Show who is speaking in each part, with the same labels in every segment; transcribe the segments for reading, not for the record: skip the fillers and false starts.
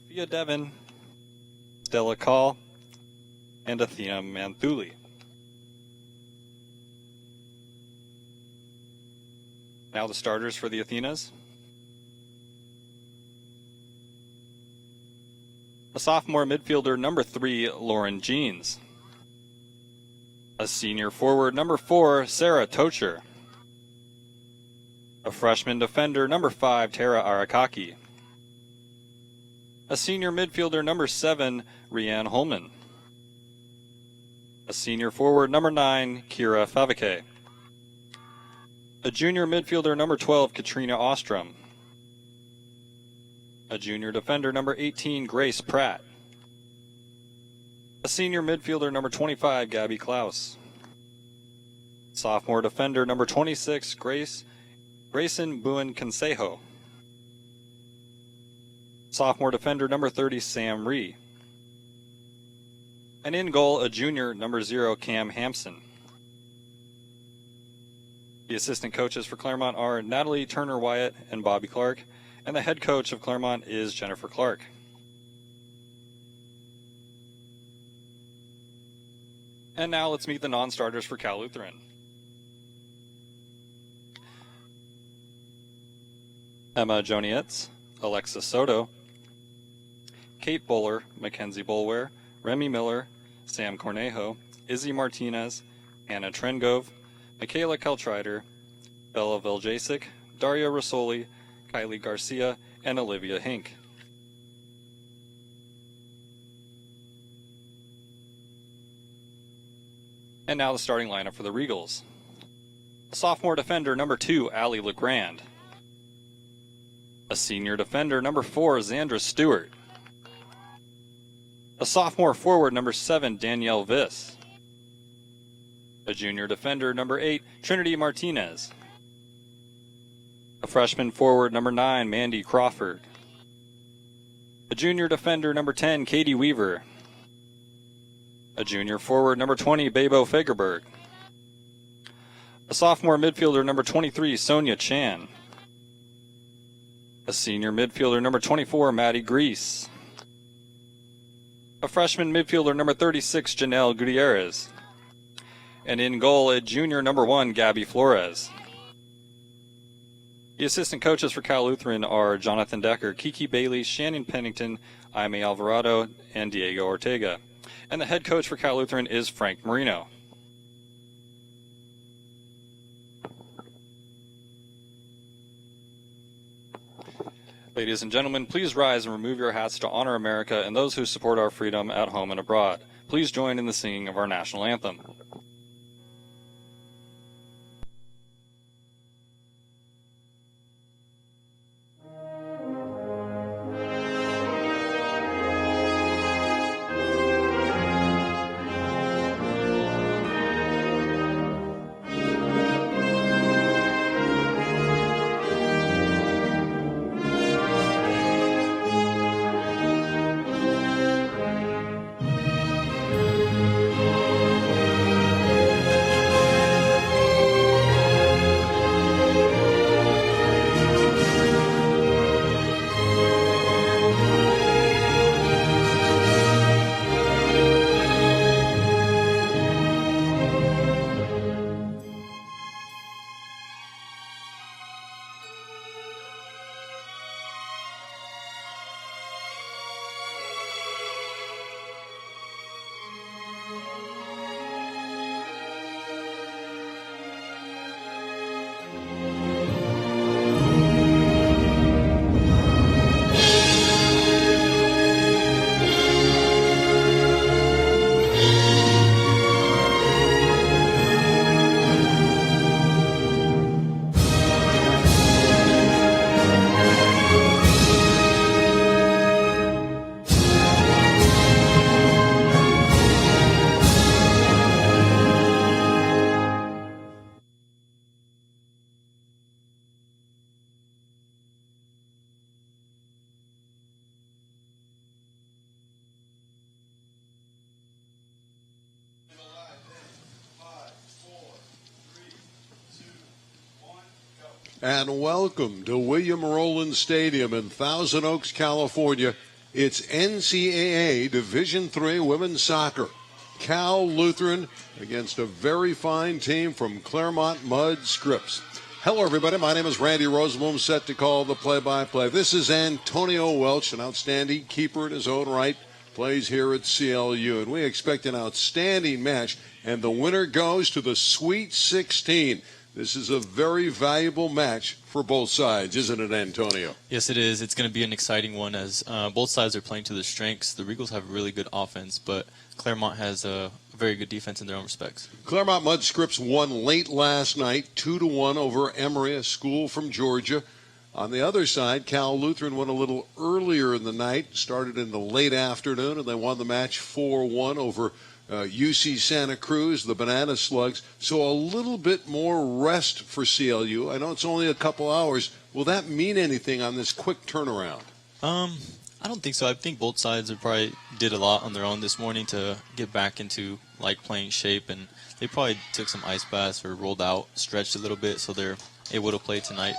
Speaker 1: Sophia Devon, Stella Call, and Athena Manthuli. Now the starters for the Athenas. A sophomore midfielder, number 3, Lauryn Jeans. A senior forward, number 4, Sarah Tocher. A freshman defender, number 5, Tara Arakaki. A senior midfielder, number 7, Rianne Holman. A senior forward, number 9, Kira Favike. A junior midfielder, number 12, Katrina Ostrom. A junior defender, number 18, Grace Pratt. A senior midfielder, number 25, Gabby Klaus. Sophomore defender, number 26, Grayson Buen Consejo. Sophomore defender, number 30, Sam Ree. And in goal, a junior, number 0, Cam Hampson. The assistant coaches for Claremont are Natalie Turner-Wyatt and Bobby Clark, and the head coach of Claremont is Jennifer Clark. And now let's meet the non-starters for Cal Lutheran. Emma Jonietz, Alexa Soto, Kate Bowler, Mackenzie Bolware, Remy Miller, Sam Cornejo, Izzy Martinez, Anna Trengove, Michaela Keltrider, Bella Veljasic, Daria Rosoli, Kylie Garcia, and Olivia Hink. And now the starting lineup for the Regals. A sophomore defender, number 2, Allie LeGrand. A senior defender, number 4, Xandra Stewart. A sophomore forward, number 7, Danielle Viss. A junior defender, number 8, Trinity Martinez. A freshman forward, number 9, Mandy Crawford. A junior defender, number 10, Katie Weaver. A junior forward, number 20, Bebo Fagerberg. A sophomore midfielder, number 23, Sonia Chan. A senior midfielder, number 24, Maddie Grease. A freshman midfielder, number 36, Janelle Gutierrez. And in goal, a junior, number 1, Gabby Flores. The assistant coaches for Cal Lutheran are Jonathan Decker, Kiki Bailey, Shannon Pennington, Jaime Alvarado, and Diego Ortega. And the head coach for Cal Lutheran is Frank Marino. Ladies and gentlemen, please rise and remove your hats to honor America and those who support our freedom at home and abroad. Please join in the singing of our national anthem.
Speaker 2: And welcome to William Rowland Stadium in Thousand Oaks, California, It's NCAA Division III women's soccer. Cal Lutheran against a very fine team from Claremont-Mudd-Scripps. Hello, everybody. My name is Randy Rosenblum, set to call the play-by-play. This is Antonio Welch, an outstanding keeper in his own right, plays here at CLU. And we expect an outstanding match, and the winner goes to the Sweet 16. This is a very valuable match for both sides, isn't it, Antonio?
Speaker 3: Yes, it is. It's going to be an exciting one as both sides are playing to their strengths. The Regals have a really good offense, but Claremont has a very good defense in their own respects.
Speaker 2: Claremont-Mudd-Scripps won late last night, 2-1 over Emory, a school from Georgia. On the other side, Cal Lutheran won a little earlier in the night, started in the late afternoon, and they won the match 4-1 over UC Santa Cruz, the Banana Slugs. So a little bit more rest for CLU. I know it's only a couple hours. Will that mean anything on this quick turnaround?
Speaker 3: I don't think so. I think both sides probably did a lot on their own this morning to get back into playing shape, and they probably took some ice baths or rolled out, stretched a little bit, so they're able to play tonight.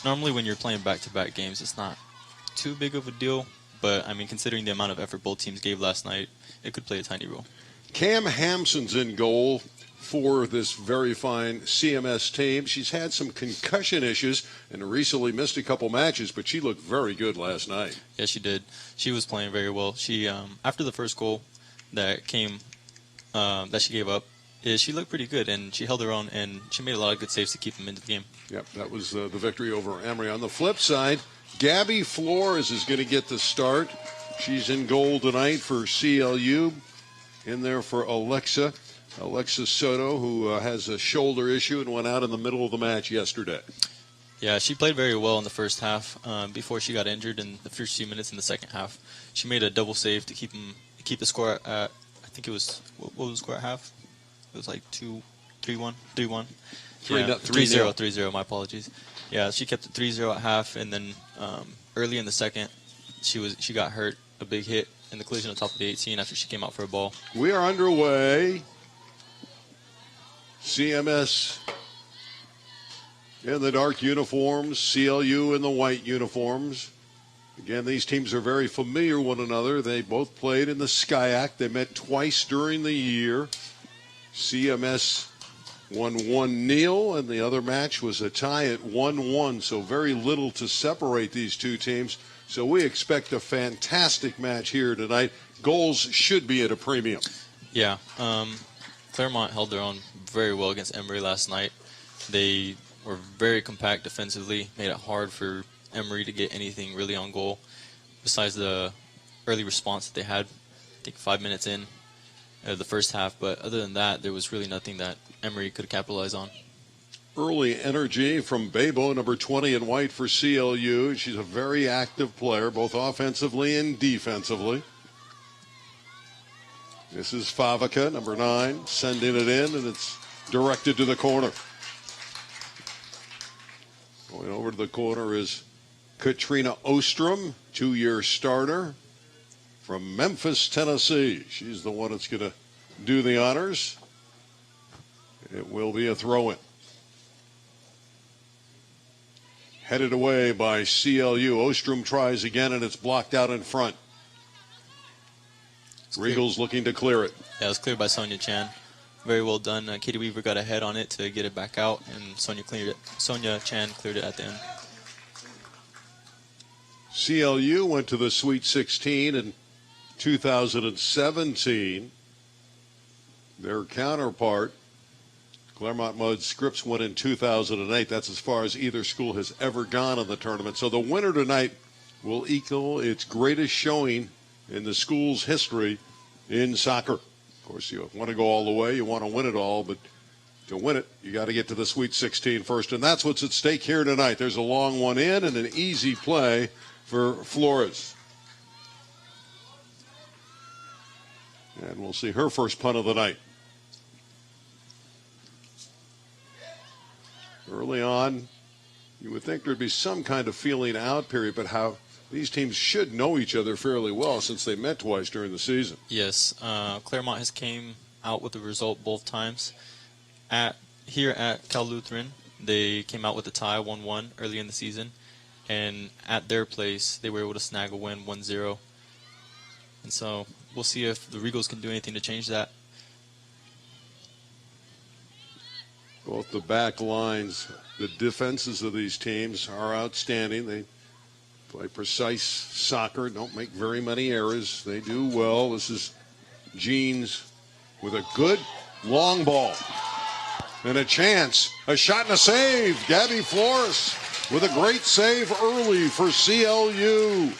Speaker 3: Normally when you're playing back-to-back games, it's not too big of a deal, but I mean, considering the amount of effort both teams gave last night, it could play a tiny role.
Speaker 2: Cam Hampson's in goal for this very fine CMS team. She's had some concussion issues and recently missed a couple matches, but she looked very good last night.
Speaker 3: Yes, she did. She was playing very well. She after the first goal that came that she gave up, she looked pretty good, and she held her own, and she made a lot of good saves to keep them into the game.
Speaker 2: Yep, that was the victory over Emory. On the flip side, Gabby Flores is going to get the start. She's in goal tonight for CLU. In there for Alexa Soto, who has a shoulder issue and went out in the middle of the match yesterday.
Speaker 3: Yeah, she played very well in the first half before she got injured in the first few minutes in the second half. She made a double save to keep the score at, I think it was, what was the score at half? It was like 3-1. 3-1. 3-0, my apologies. Yeah, she kept it 3-0 at half, and then early in the second, she got hurt, a big hit in the collision on top of the 18 after she came out for a ball.
Speaker 2: We are underway. CMS in the dark uniforms, CLU in the white uniforms. Again, these teams are very familiar with one another. They both played in the SCIAC. They met twice during the year. CMS won 1-0, and the other match was a tie at 1-1, so very little to separate these two teams. So we expect a fantastic match here tonight. Goals should be at a premium.
Speaker 3: Yeah, Claremont held their own very well against Emory last night. They were very compact defensively, made it hard for Emory to get anything really on goal, besides the early response that they had, I think 5 minutes in the first half. But other than that, there was really nothing that Emory could capitalize on.
Speaker 2: Early energy from Babo, number 20 in white for CLU. She's a very active player, both offensively and defensively. This is Favica, number 9, sending it in, and it's directed to the corner. Going over to the corner is Katrina Ostrom, 2-year starter from Memphis, Tennessee. She's the one that's going to do the honors. It will be a throw-in. Headed away by CLU. Ostrom tries again, and it's blocked out in front. Regals looking to clear it.
Speaker 3: Yeah, it was cleared by Sonia Chan. Very well done. Katie Weaver got a head on it to get it back out, and Sonia Chan cleared it at the end.
Speaker 2: CLU went to the Sweet 16 in 2017. Their counterpart, Claremont-Mudd-Scripps, went in 2008. That's as far as either school has ever gone in the tournament. So the winner tonight will equal its greatest showing in the school's history in soccer. Of course, you want to go all the way. You want to win it all, but to win it, you got to get to the Sweet 16 first, and that's what's at stake here tonight. There's a long one in and an easy play for Flores. And we'll see her first punt of the night. Early on, you would think there'd be some kind of feeling out period, but how these teams should know each other fairly well since they met twice during the season.
Speaker 3: Yes, Claremont has came out with the result both times. Here at Cal Lutheran, they came out with a tie 1-1 early in the season, and at their place, they were able to snag a win 1-0. And so we'll see if the Regals can do anything to change that.
Speaker 2: Both the back lines, the defenses of these teams are outstanding. They play precise soccer, don't make very many errors. They do well. This is Jeans with a good long ball. And a chance, a shot and a save. Gabby Flores with a great save early for CLU.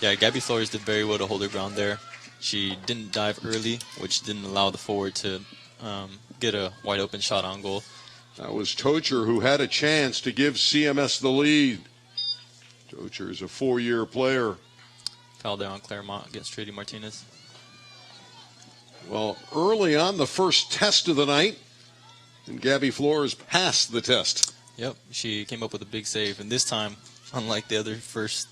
Speaker 3: Yeah, Gabby Flores did very well to hold her ground there. She didn't dive early, which didn't allow the forward to get a wide open shot on goal.
Speaker 2: That was Tocher who had a chance to give CMS the lead. Tocher is a 4-year player.
Speaker 3: Foul there on Claremont against Trinity Martinez.
Speaker 2: Well, early on the first test of the night, and Gabby Flores passed the test.
Speaker 3: Yep, she came up with a big save, and this time, unlike the other first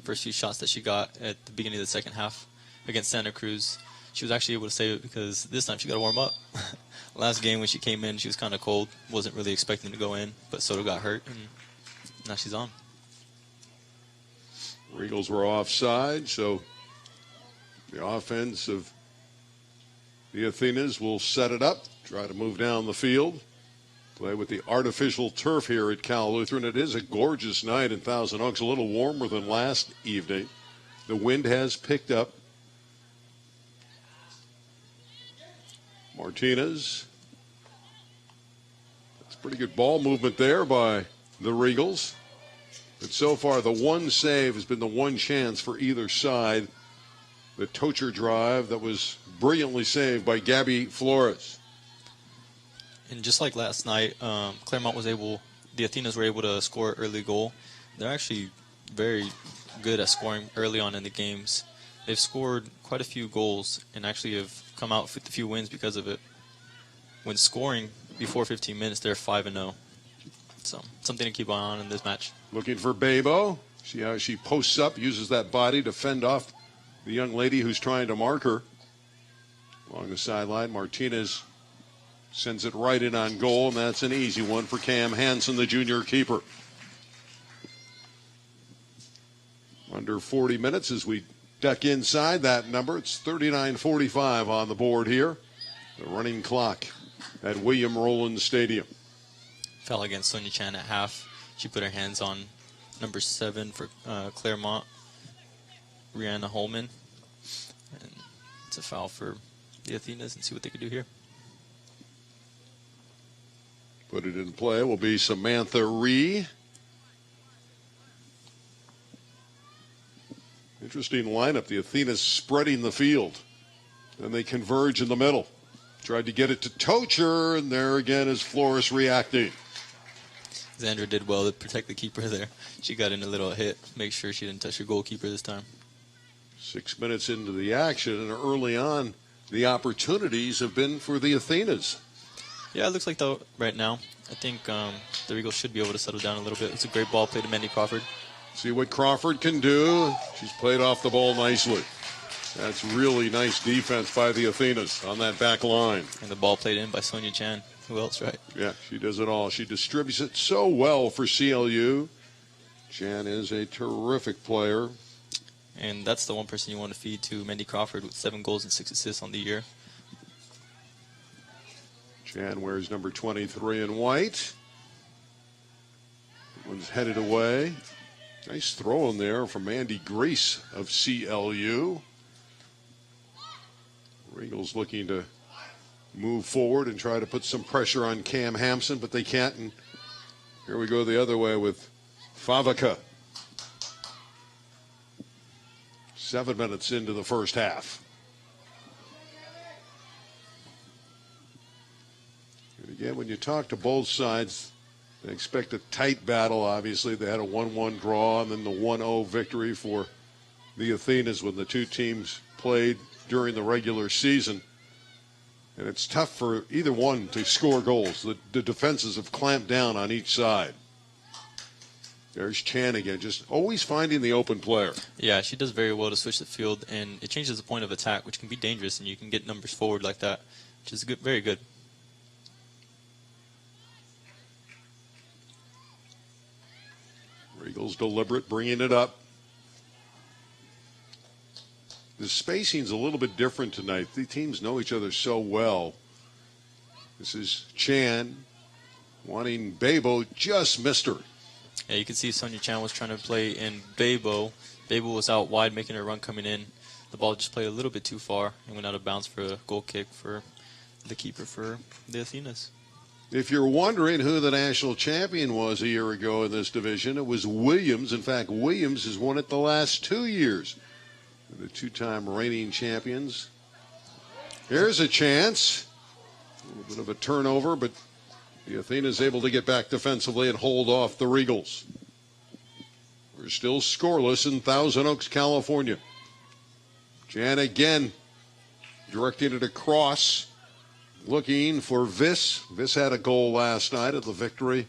Speaker 3: few shots that she got at the beginning of the second half against Santa Cruz, she was actually able to save it because this time she got to warm up. Last game when she came in, she was kind of cold, wasn't really expecting to go in, but Soto got hurt, and now she's on.
Speaker 2: Regals were offside, so the offense of the Athenas will set it up, try to move down the field, play with the artificial turf here at Cal Lutheran. It is a gorgeous night in Thousand Oaks, a little warmer than last evening. The wind has picked up. Martinez. That's pretty good ball movement there by the Regals. But so far, the one save has been the one chance for either side. The Tocher drive that was brilliantly saved by Gabby Flores.
Speaker 3: And just like last night, the Athenas were able to score an early goal. They're actually very good at scoring early on in the games. They've scored quite a few goals and actually have come out with a few wins because of it. When scoring before 15 minutes, they're 5-0. So something to keep an eye on in this match.
Speaker 2: Looking for Babo. See how she posts up, uses that body to fend off the young lady who's trying to mark her. Along the sideline, Martinez sends it right in on goal, and that's an easy one for Cam Hansen, the junior keeper. Under 40 minutes as we duck inside that number. It's 39:45 on the board here. The running clock at William Rowland Stadium.
Speaker 3: Foul against Sonia Chan at half. She put her hands on number 7 for Claremont, Rihanna Holman. And it's a foul for the Athenas, and see what they can do here.
Speaker 2: Put it in play will be Samantha Ree. Interesting lineup. The Athenas spreading the field. Then they converge in the middle. Tried to get it to Tocher, and there again is Flores reacting.
Speaker 3: Xandra did well to protect the keeper there. She got in a little hit, make sure she didn't touch her goalkeeper this time.
Speaker 2: 6 minutes into the action, and early on, the opportunities have been for the Athenas.
Speaker 3: Yeah, it looks like though right now, I think the Regals should be able to settle down a little bit. It's a great ball play to Mandy Crawford.
Speaker 2: See what Crawford can do. She's played off the ball nicely. That's really nice defense by the Athenas on that back line.
Speaker 3: And the ball played in by Sonia Chan. Who else, right?
Speaker 2: Yeah, she does it all. She distributes it so well for CLU. Chan is a terrific player.
Speaker 3: And that's the one person you want to feed to Mandy Crawford with 7 goals and 6 assists on the year.
Speaker 2: Chan wears number 23 in white. One's headed away. Nice throw in there from Andy Grace of CLU. Regals looking to move forward and try to put some pressure on Cam Hampson, but they can't. And here we go the other way with Favaka. 7 minutes into the first half. And again, when you talk to both sides, they expect a tight battle, obviously. They had a 1-1 draw and then the 1-0 victory for the Athenas when the two teams played during the regular season. And it's tough for either one to score goals. The defenses have clamped down on each side. There's Chan again, just always finding the open player.
Speaker 3: Yeah, she does very well to switch the field, and it changes the point of attack, which can be dangerous, and you can get numbers forward like that, which is good, very good.
Speaker 2: Regals deliberate, bringing it up. the spacing's a little bit different tonight. The teams know each other so well. This is Chan wanting Babo, just missed her.
Speaker 3: Yeah, you can see Sonia Chan was trying to play in Babo. Babo was out wide, making a run coming in. The ball just played a little bit too far and went out of bounds for a goal kick for the keeper for the Athenas.
Speaker 2: If you're wondering who the national champion was a year ago in this division, it was Williams. In fact, Williams has won it the last 2 years. The two-time reigning champions. Here's a chance. A little bit of a turnover, but the Athenas able to get back defensively and hold off the Regals. We're still scoreless in Thousand Oaks, California. Jan again directing it across, looking for Viss. Viss had a goal last night at the victory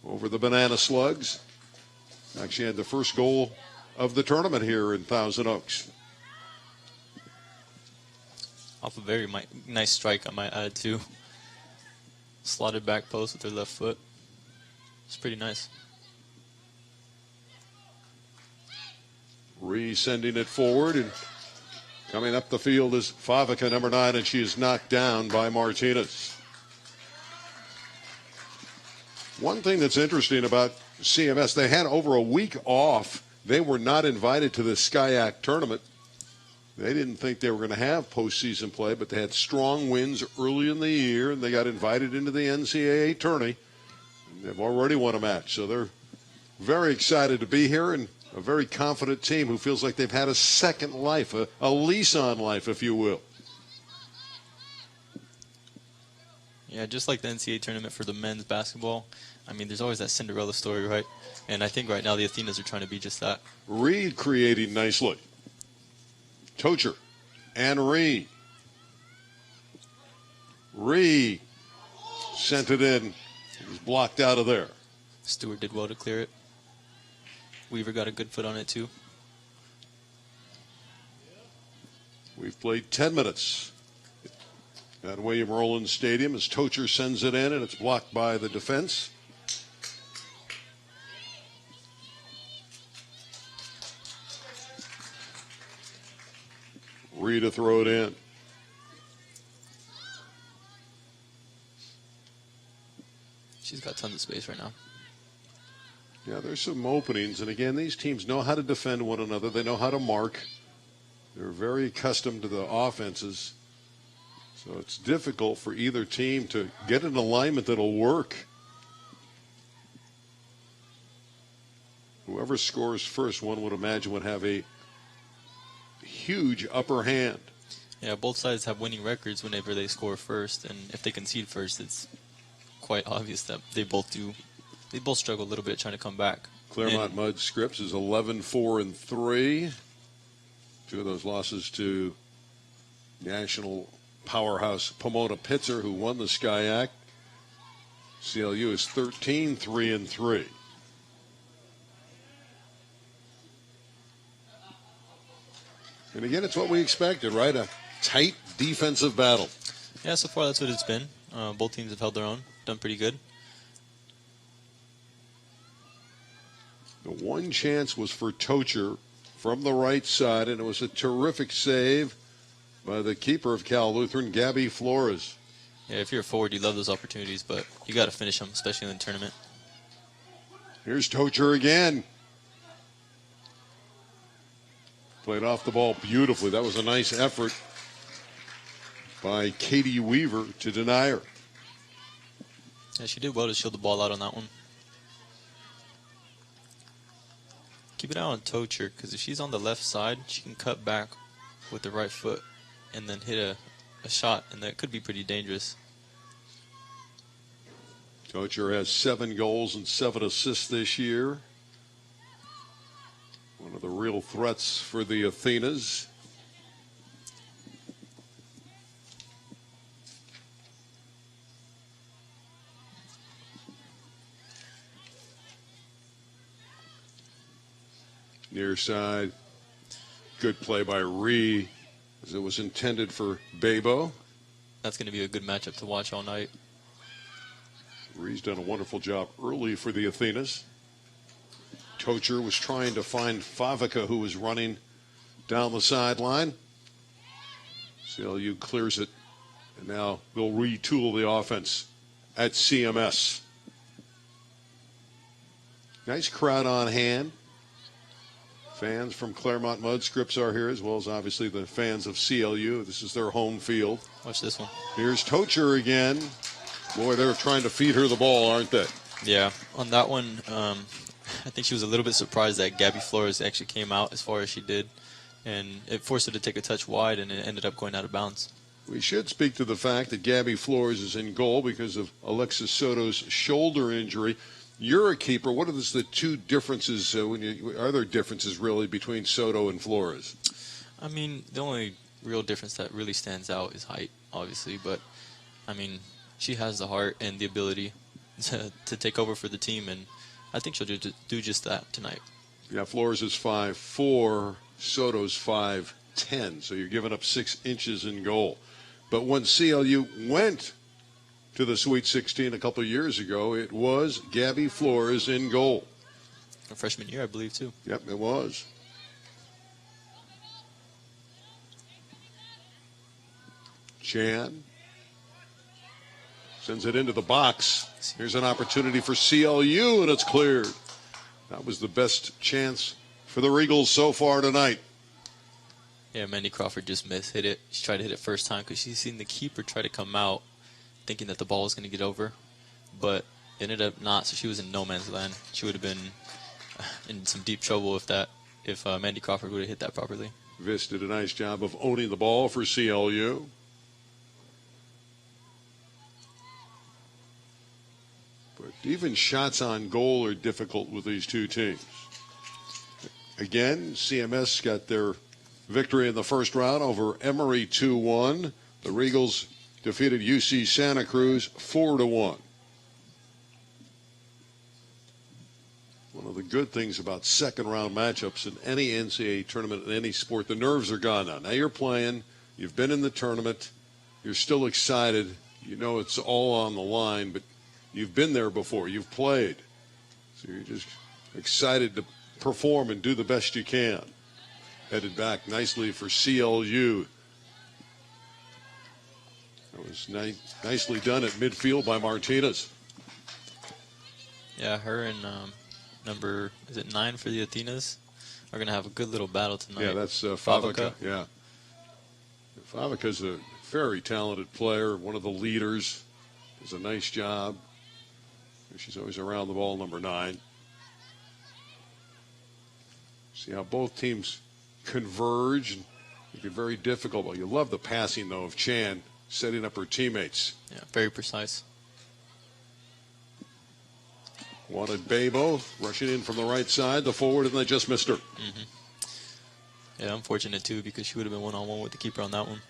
Speaker 2: over the Banana Slugs. Actually had the first goal of the tournament here in Thousand Oaks.
Speaker 3: Off a very nice strike, I might add, too. Slotted back post with her left foot. It's pretty nice.
Speaker 2: Sending it forward, and coming up the field is Favica, number 9, and she is knocked down by Martinez. One thing that's interesting about CMS, they had over a week off. They were not invited to the SCIAC tournament. They didn't think they were going to have postseason play, but they had strong wins early in the year, and they got invited into the NCAA tourney. They've already won a match, so they're very excited to be here, and a very confident team who feels like they've had a second life, a lease on life, if you will.
Speaker 3: Yeah, just like the NCAA tournament for the men's basketball, I mean, there's always that Cinderella story, right? And I think right now the Athenas are trying to be just that.
Speaker 2: Reed creating nicely. Tocher and Reed. Reed sent it in. It was blocked out of there.
Speaker 3: Stewart did well to clear it. Weaver got a good foot on it, too.
Speaker 2: We've played 10 minutes at William Rowland Stadium as Tocher sends it in, and it's blocked by the defense. Reed to throw it in.
Speaker 3: She's got tons of space right now.
Speaker 2: Yeah, there's some openings, and again, these teams know how to defend one another. They know how to mark. They're very accustomed to the offenses. So it's difficult for either team to get an alignment that'll work. Whoever scores first, one would imagine, would have a huge upper hand.
Speaker 3: Yeah, both sides have winning records whenever they score first, and if they concede first, it's quite obvious that they both do. They both struggle a little bit trying to come back.
Speaker 2: Claremont-Mudd-Scripps is 11-4-3. Two of those losses to national powerhouse Pomona-Pitzer, who won the SCIAC. CLU is 13-3-3. And again, it's what we expected, right? A tight defensive battle.
Speaker 3: Yeah, so far that's what it's been. Both teams have held their own, done pretty good.
Speaker 2: The one chance was for Tocher from the right side, and it was a terrific save by the keeper of Cal Lutheran, Gabby Flores.
Speaker 3: Yeah, if you're a forward, you love those opportunities, but you got to finish them, especially in the tournament.
Speaker 2: Here's Tocher again. Played off the ball beautifully. That was a nice effort by Katie Weaver to deny her.
Speaker 3: Yeah, she did well to shield the ball out on that one. Keep it out on Tocher, because if she's on the left side, she can cut back with the right foot and then hit a shot, and that could be pretty dangerous.
Speaker 2: Tocher has 7 goals and 7 assists this year. One of the real threats for the Athenas. Near side. Good play by Ree, as it was intended for Babo.
Speaker 3: That's going to be a good matchup to watch all night.
Speaker 2: Ree's done a wonderful job early for the Athenas. Tocher was trying to find Favica, who was running down the sideline. CLU clears it, and now they'll retool the offense at CMS. Nice crowd on hand. Fans from Claremont-Mudd-Scripps are here, as well as obviously the fans of CLU. This is their home field.
Speaker 3: Watch this one.
Speaker 2: Here's Tocher again. Boy, they're trying to feed her the ball, aren't they?
Speaker 3: Yeah, on that one, I think she was a little bit surprised that Gabby Flores actually came out as far as she did, and it forced her to take a touch wide, and it ended up going out of bounds.
Speaker 2: We should speak to the fact that Gabby Flores is in goal because of Alexis Soto's shoulder injury. You're a keeper. What are the two differences? Are there differences really between Soto and Flores?
Speaker 3: I mean, the only real difference that really stands out is height, obviously. But I mean, she has the heart and the ability to take over for the team, and I think she'll do just that tonight.
Speaker 2: Yeah, Flores is 5'4", Soto's 5'10", so you're giving up 6 inches in goal. But when CLU went to the Sweet 16 a couple of years ago, it was Gabby Flores in goal.
Speaker 3: Her freshman year, I believe, too.
Speaker 2: Yep, it was. Chan sends it into the box. Here's an opportunity for CLU, and it's cleared. That was the best chance for the Regals so far tonight.
Speaker 3: Yeah, Mandy Crawford just hit it. She tried to hit it first time because she's seen the keeper try to come out, thinking that the ball was going to get over, but it ended up not, so she was in no man's land. She would have been in some deep trouble if Mandy Crawford would have hit that properly.
Speaker 2: Viss did a nice job of owning the ball for CLU. But even shots on goal are difficult with these two teams. Again, CMS got their victory in the first round over Emory 2-1. The Regals defeated UC Santa Cruz 4-1. One of the good things about second-round matchups in any NCAA tournament in any sport, the nerves are gone now. Now you're playing. You've been in the tournament. You're still excited. You know it's all on the line, but you've been there before. You've played. So you're just excited to perform and do the best you can. Headed back nicely for CLU. That was nicely done at midfield by Martinez.
Speaker 3: Yeah, her and number, is it 9 for the Athenas, are going to have a good little battle tonight.
Speaker 2: Yeah, that's Favica. Yeah. Favica's a very talented player, one of the leaders. Does a nice job. She's always around the ball, number 9. See how both teams converge and make it very difficult. Well, you love the passing, though, of Chan setting up her teammates.
Speaker 3: Yeah, very precise.
Speaker 2: Wanted Babo rushing in from the right side, the forward, and they just missed her.
Speaker 3: Yeah, unfortunate, too, because she would have been one-on-one with the keeper on that one.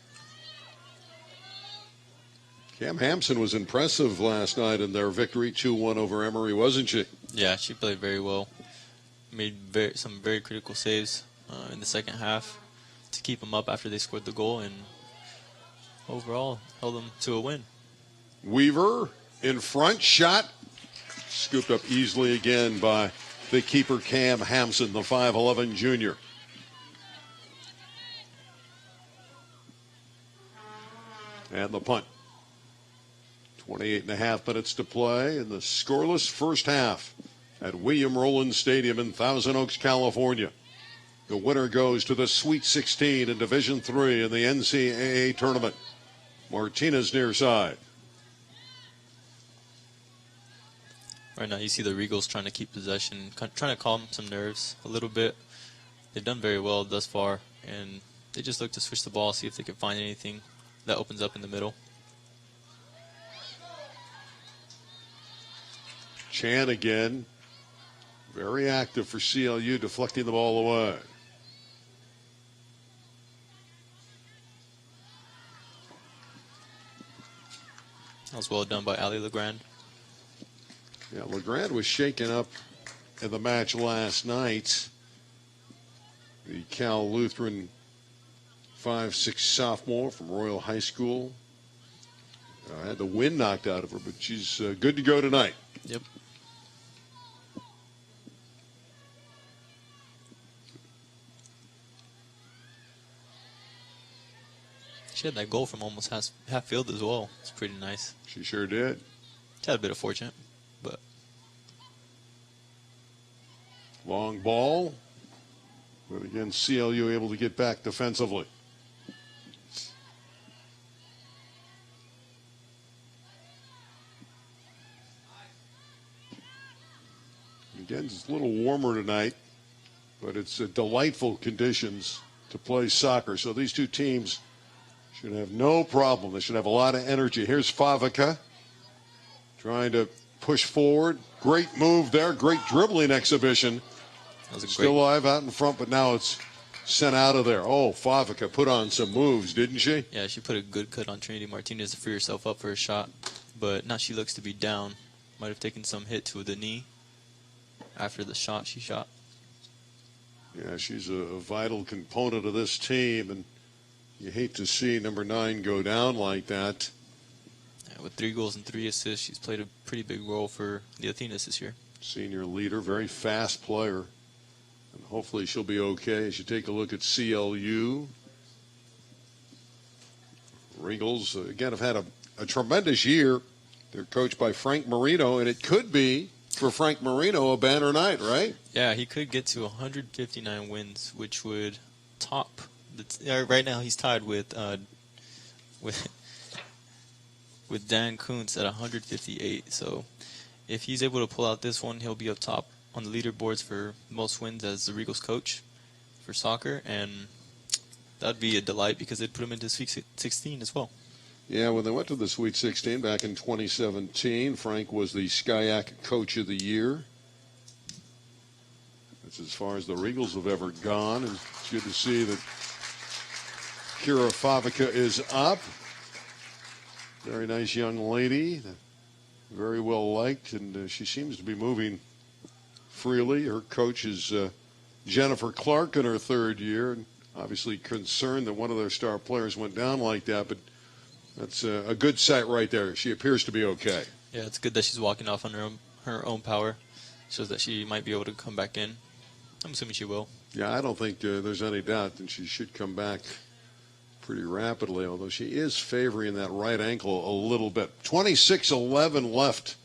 Speaker 2: Cam Hampson was impressive last night in their victory 2-1 over Emory, wasn't she?
Speaker 3: Yeah, she played very well. Made some very critical saves in the second half to keep them up after they scored the goal, and overall held them to a win.
Speaker 2: Weaver in front, shot. Scooped up easily again by the keeper Cam Hampson, the 5'11 junior. And the punt. 28.5 minutes to play in the scoreless first half at William Rowland Stadium in Thousand Oaks, California. The winner goes to the Sweet 16 in Division III in the NCAA tournament. Martinez near side.
Speaker 3: Right now you see the Regals trying to keep possession, trying to calm some nerves a little bit. They've done very well thus far, and they just look to switch the ball, see if they can find anything that opens up in the middle.
Speaker 2: Chan again, very active for CLU, deflecting the ball away.
Speaker 3: That was well done by Ali Legrand.
Speaker 2: Yeah, Legrand was shaken up in the match last night. The Cal Lutheran 5'6" sophomore from Royal High School. Had the wind knocked out of her, but she's good to go tonight.
Speaker 3: Yep. She had that goal from almost half field as well. It's pretty nice.
Speaker 2: She sure did.
Speaker 3: She had a bit of fortune, but
Speaker 2: Long ball. But again, CLU able to get back defensively. Again, it's a little warmer tonight, but it's delightful conditions to play soccer. So these two teams should have no problem. They should have a lot of energy. Here's Favica trying to push forward. Great move there. Great dribbling exhibition. Still alive out in front, but now it's sent out of there. Oh, Favica put on some moves, didn't she?
Speaker 3: Yeah, she put a good cut on Trinity Martinez to free herself up for a shot. But now she looks to be down. Might have taken some hit to the knee after the shot she shot.
Speaker 2: Yeah, she's a vital component of this team, and you hate to see number 9 go down like that.
Speaker 3: Yeah, with 3 goals and 3 assists, she's played a pretty big role for the Athenas this year.
Speaker 2: Senior leader, very fast player. And hopefully she'll be okay as you take a look at CLU. Regals, again, have had a tremendous year. They're coached by Frank Marino, and it could be, for Frank Marino, a banner night, right?
Speaker 3: Yeah, he could get to 159 wins, which would top. Right now, he's tied with Dan Kuntz at 158. So, if he's able to pull out this one, he'll be up top on the leaderboards for most wins as the Regals coach for soccer, and that'd be a delight because they'd put him into Sweet 16 as well.
Speaker 2: Yeah, when they went to the Sweet 16 back in 2017, Frank was the SCIAC Coach of the Year. That's as far as the Regals have ever gone, and it's good to see that Kira Favica is up. Very nice young lady, very well liked, and she seems to be moving freely. Her coach is Jennifer Clark in her 3rd year, and obviously concerned that one of their star players went down like that, but that's a good sight right there. She appears to be okay.
Speaker 3: Yeah, it's good that she's walking off on her own power. Shows that she might be able to come back in. I'm assuming she will.
Speaker 2: Yeah, I don't think there's any doubt that she should come back pretty rapidly, although she is favoring that right ankle a little bit. 26-11 left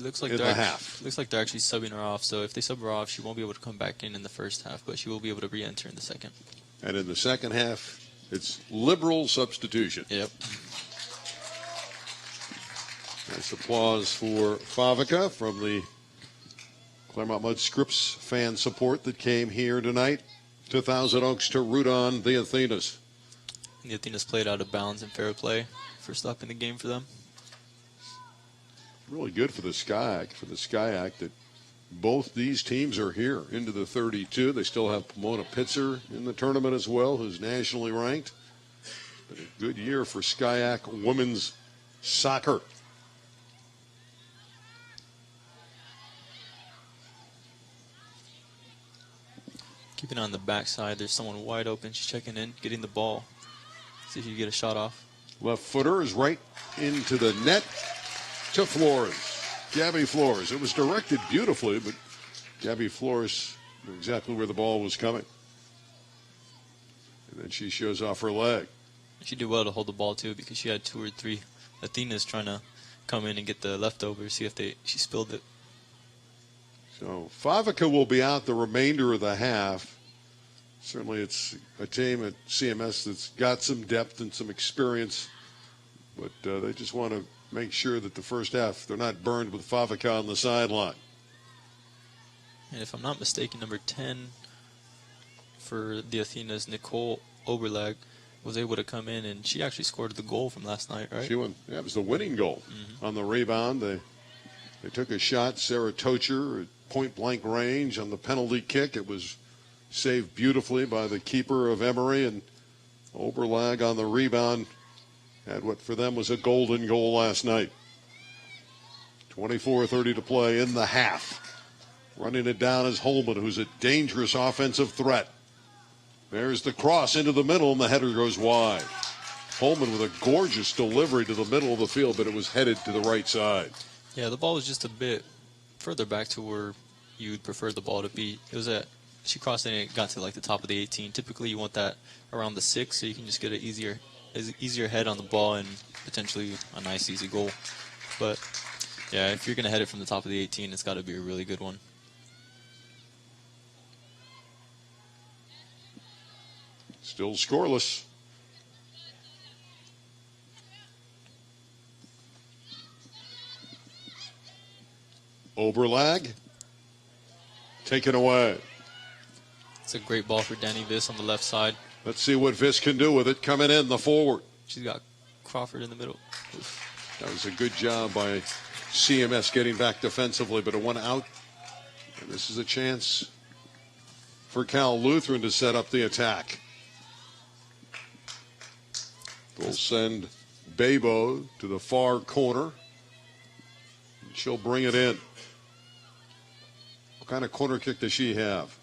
Speaker 3: It looks like
Speaker 2: in the half.
Speaker 3: Looks like they're actually subbing her off. So if they sub her off, she won't be able to come back in the first half, but she will be able to re-enter in the second.
Speaker 2: And in the second half, it's liberal substitution.
Speaker 3: Yep.
Speaker 2: Nice applause for Favica from the Claremont-Mudd-Scripps fan support that came here tonight to Thousand Oaks to root on the Athenas.
Speaker 3: The Athenas played out of bounds and fair play. First up in the game for them.
Speaker 2: Really good for the SCIAC that both these teams are here into the 32. They still have Pomona-Pitzer in the tournament as well, who's nationally ranked. But a good year for SCIAC women's soccer.
Speaker 3: Keeping on the backside, there's someone wide open. She's checking in, getting the ball. See if you can get a shot off.
Speaker 2: Left footer is right into the net to Flores. Gabby Flores. It was directed beautifully, but Gabby Flores knew exactly where the ball was coming. And then she shows off her leg.
Speaker 3: She did well to hold the ball, too, because she had 2 or 3 Athenas trying to come in and get the leftovers, see if she spilled it.
Speaker 2: So Favica will be out the remainder of the half. Certainly it's a team at CMS that's got some depth and some experience, but they just want to make sure that the first half they're not burned with Favica on the sideline.
Speaker 3: And if I'm not mistaken, number 10 for the Athenas, Nicole Oberlag, was able to come in, and she actually scored the goal from last night, right?
Speaker 2: She won. Yeah, it was the winning goal. On the rebound. They took a shot, Sarah Tocher, at point-blank range on the penalty kick. It was saved beautifully by the keeper of Emory, and Oberlag on the rebound had what for them was a golden goal last night. 24:30 to play in the half. Running it down is Holman, who's a dangerous offensive threat. There's the cross into the middle, and the header goes wide. Holman with a gorgeous delivery to the middle of the field, but it was headed to the right side.
Speaker 3: Yeah, the ball was just a bit further back to where you'd prefer the ball to be. It was she crossed it and it got to like the top of the 18. Typically you want that around the 6 so you can just get an easier easier head on the ball and potentially a nice easy goal. But yeah, if you're going to head it from the top of the 18, it's got to be a really good one.
Speaker 2: Still scoreless. Oberlag. Taken away.
Speaker 3: It's a great ball for Danny Viss on the left side.
Speaker 2: Let's see what Viss can do with it. Coming in the forward.
Speaker 3: She's got Crawford in the middle.
Speaker 2: That was a good job by CMS getting back defensively, but it went out. And this is a chance for Cal Lutheran to set up the attack. They'll send Babo to the far corner. She'll bring it in. What kind of corner kick does she have?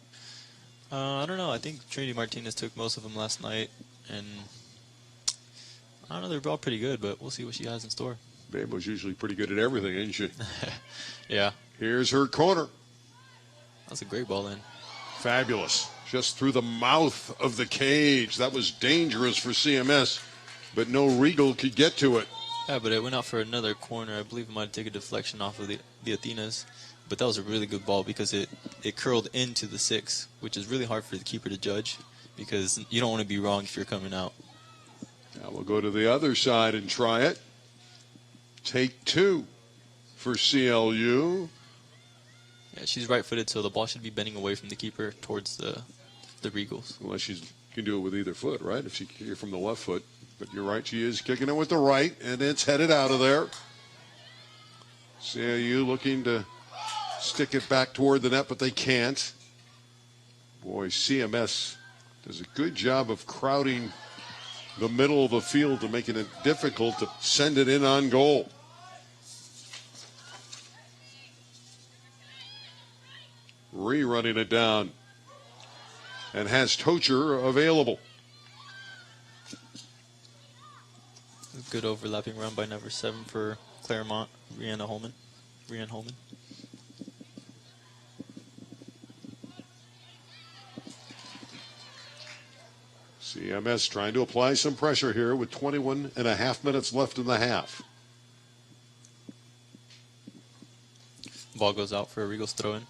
Speaker 3: I don't know. I think Trinity Martinez took most of them last night, and I don't know. They're all pretty good, but we'll see what she has in store.
Speaker 2: Babo's usually pretty good at everything, isn't she?
Speaker 3: Yeah.
Speaker 2: Here's her corner.
Speaker 3: That's a great ball in.
Speaker 2: Fabulous. Just through the mouth of the cage. That was dangerous for CMS, but no Regal could get to it.
Speaker 3: Yeah, but it went out for another corner. I believe it might take a deflection off of the Athenas. But that was a really good ball because it curled into the 6, which is really hard for the keeper to judge because you don't want to be wrong if you're coming out.
Speaker 2: Now we'll go to the other side and try it. Take 2 for CLU.
Speaker 3: Yeah, she's right-footed, so the ball should be bending away from the keeper towards the Regals.
Speaker 2: Unless she can do it with either foot, right? If she can kick it from the left foot. But you're right, she is kicking it with the right, and it's headed out of there. CLU looking to stick it back toward the net, but they can't. Boy, CMS does a good job of crowding the middle of the field to making it difficult to send it in on goal. Rerunning it down and has Tocher available.
Speaker 3: Good overlapping run by number 7 for Claremont, Rianne Holman.
Speaker 2: CMS trying to apply some pressure here with 21 and a half minutes left in the half.
Speaker 3: Ball goes out for a Regals throw-in.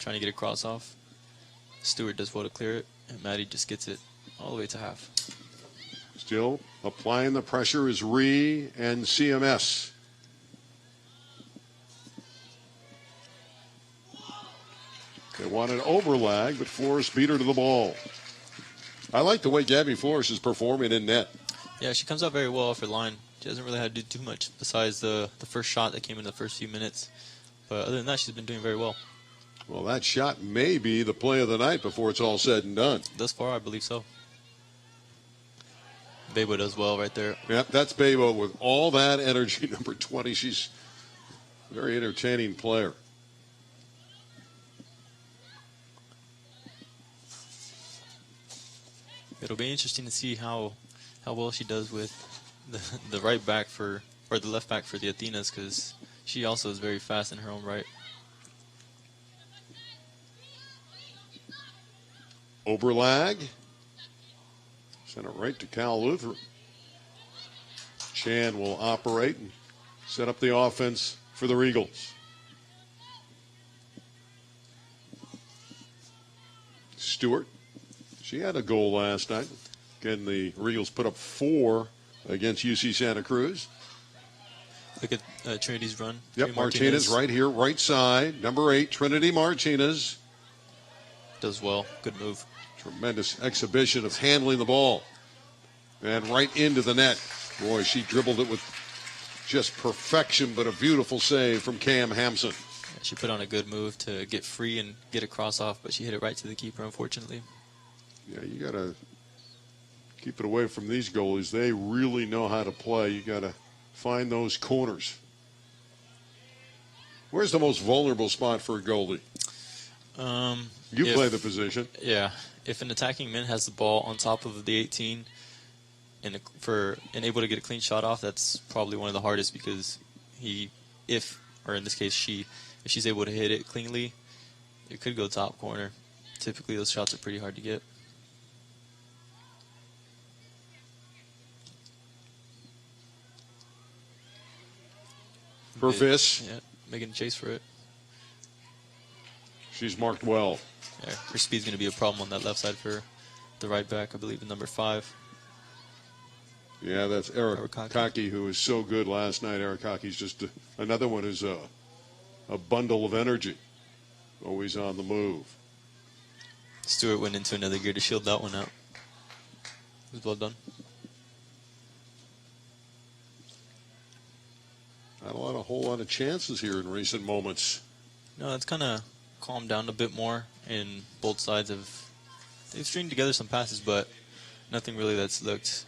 Speaker 3: Trying to get a cross off. Stewart does well to clear it, and Maddie just gets it all the way to half.
Speaker 2: Still applying the pressure is Ree and CMS. They want an overlag, but Flores beat her to the ball. I like the way Gabby Flores is performing in net.
Speaker 3: Yeah, she comes out very well off her line. She hasn't really had to do too much besides the first shot that came in the first few minutes. But other than that, she's been doing very well.
Speaker 2: Well, that shot may be the play of the night before it's all said and done.
Speaker 3: Thus far, I believe so. Babo does well right there.
Speaker 2: Yep, that's Babo with all that energy, number 20. She's a very entertaining player.
Speaker 3: It'll be interesting to see how well she does with the right back or the left back for the Athenas, because she also is very fast in her own right.
Speaker 2: Oberlag. Send it right to Cal Lutheran. Chan will operate and set up the offense for the Regals. Stewart. She had a goal last night. Again, the Regals put up 4 against UC Santa Cruz.
Speaker 3: Look at Trinity's run.
Speaker 2: Yep, Martinez right here, right side. Number 8, Trinity Martinez.
Speaker 3: Does well. Good move.
Speaker 2: Tremendous exhibition of handling the ball. And right into the net. Boy, she dribbled it with just perfection, but a beautiful save from Cam Hampson.
Speaker 3: Yeah, she put on a good move to get free and get a cross off, but she hit it right to the keeper, unfortunately.
Speaker 2: Yeah, you got to keep it away from these goalies. They really know how to play. You got to find those corners. Where's the most vulnerable spot for a goalie? You play the position.
Speaker 3: Yeah. If an attacking man has the ball on top of the 18 and able to get a clean shot off, that's probably one of the hardest, because if she's able to hit it cleanly, it could go top corner. Typically, those shots are pretty hard to get.
Speaker 2: for Viss.
Speaker 3: Yeah, making a chase for it.
Speaker 2: She's marked well.
Speaker 3: Yeah, her speed's going to be a problem on that left side for the right back, I believe, in number 5.
Speaker 2: Yeah, that's Eric Kaki, who was so good last night. Eric Kaki's just another one who's a bundle of energy, always on the move.
Speaker 3: Stewart went into another gear to shield that one out. It was well done.
Speaker 2: Not a whole lot of chances here in recent moments.
Speaker 3: No, it's kind of calmed down a bit more, and both sides they've stringed together some passes, but nothing really that's looked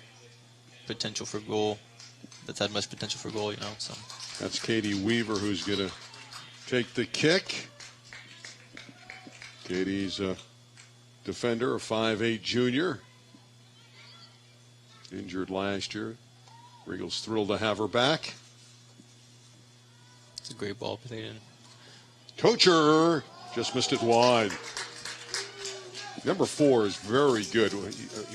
Speaker 3: potential for goal. That's had much potential for goal, So
Speaker 2: that's Katie Weaver who's going to take the kick. Katie's a defender, a 5'8" junior. Injured last year. Regals thrilled to have her back.
Speaker 3: It's a great ball played in.
Speaker 2: Tocher just missed it wide. Number 4 is very good.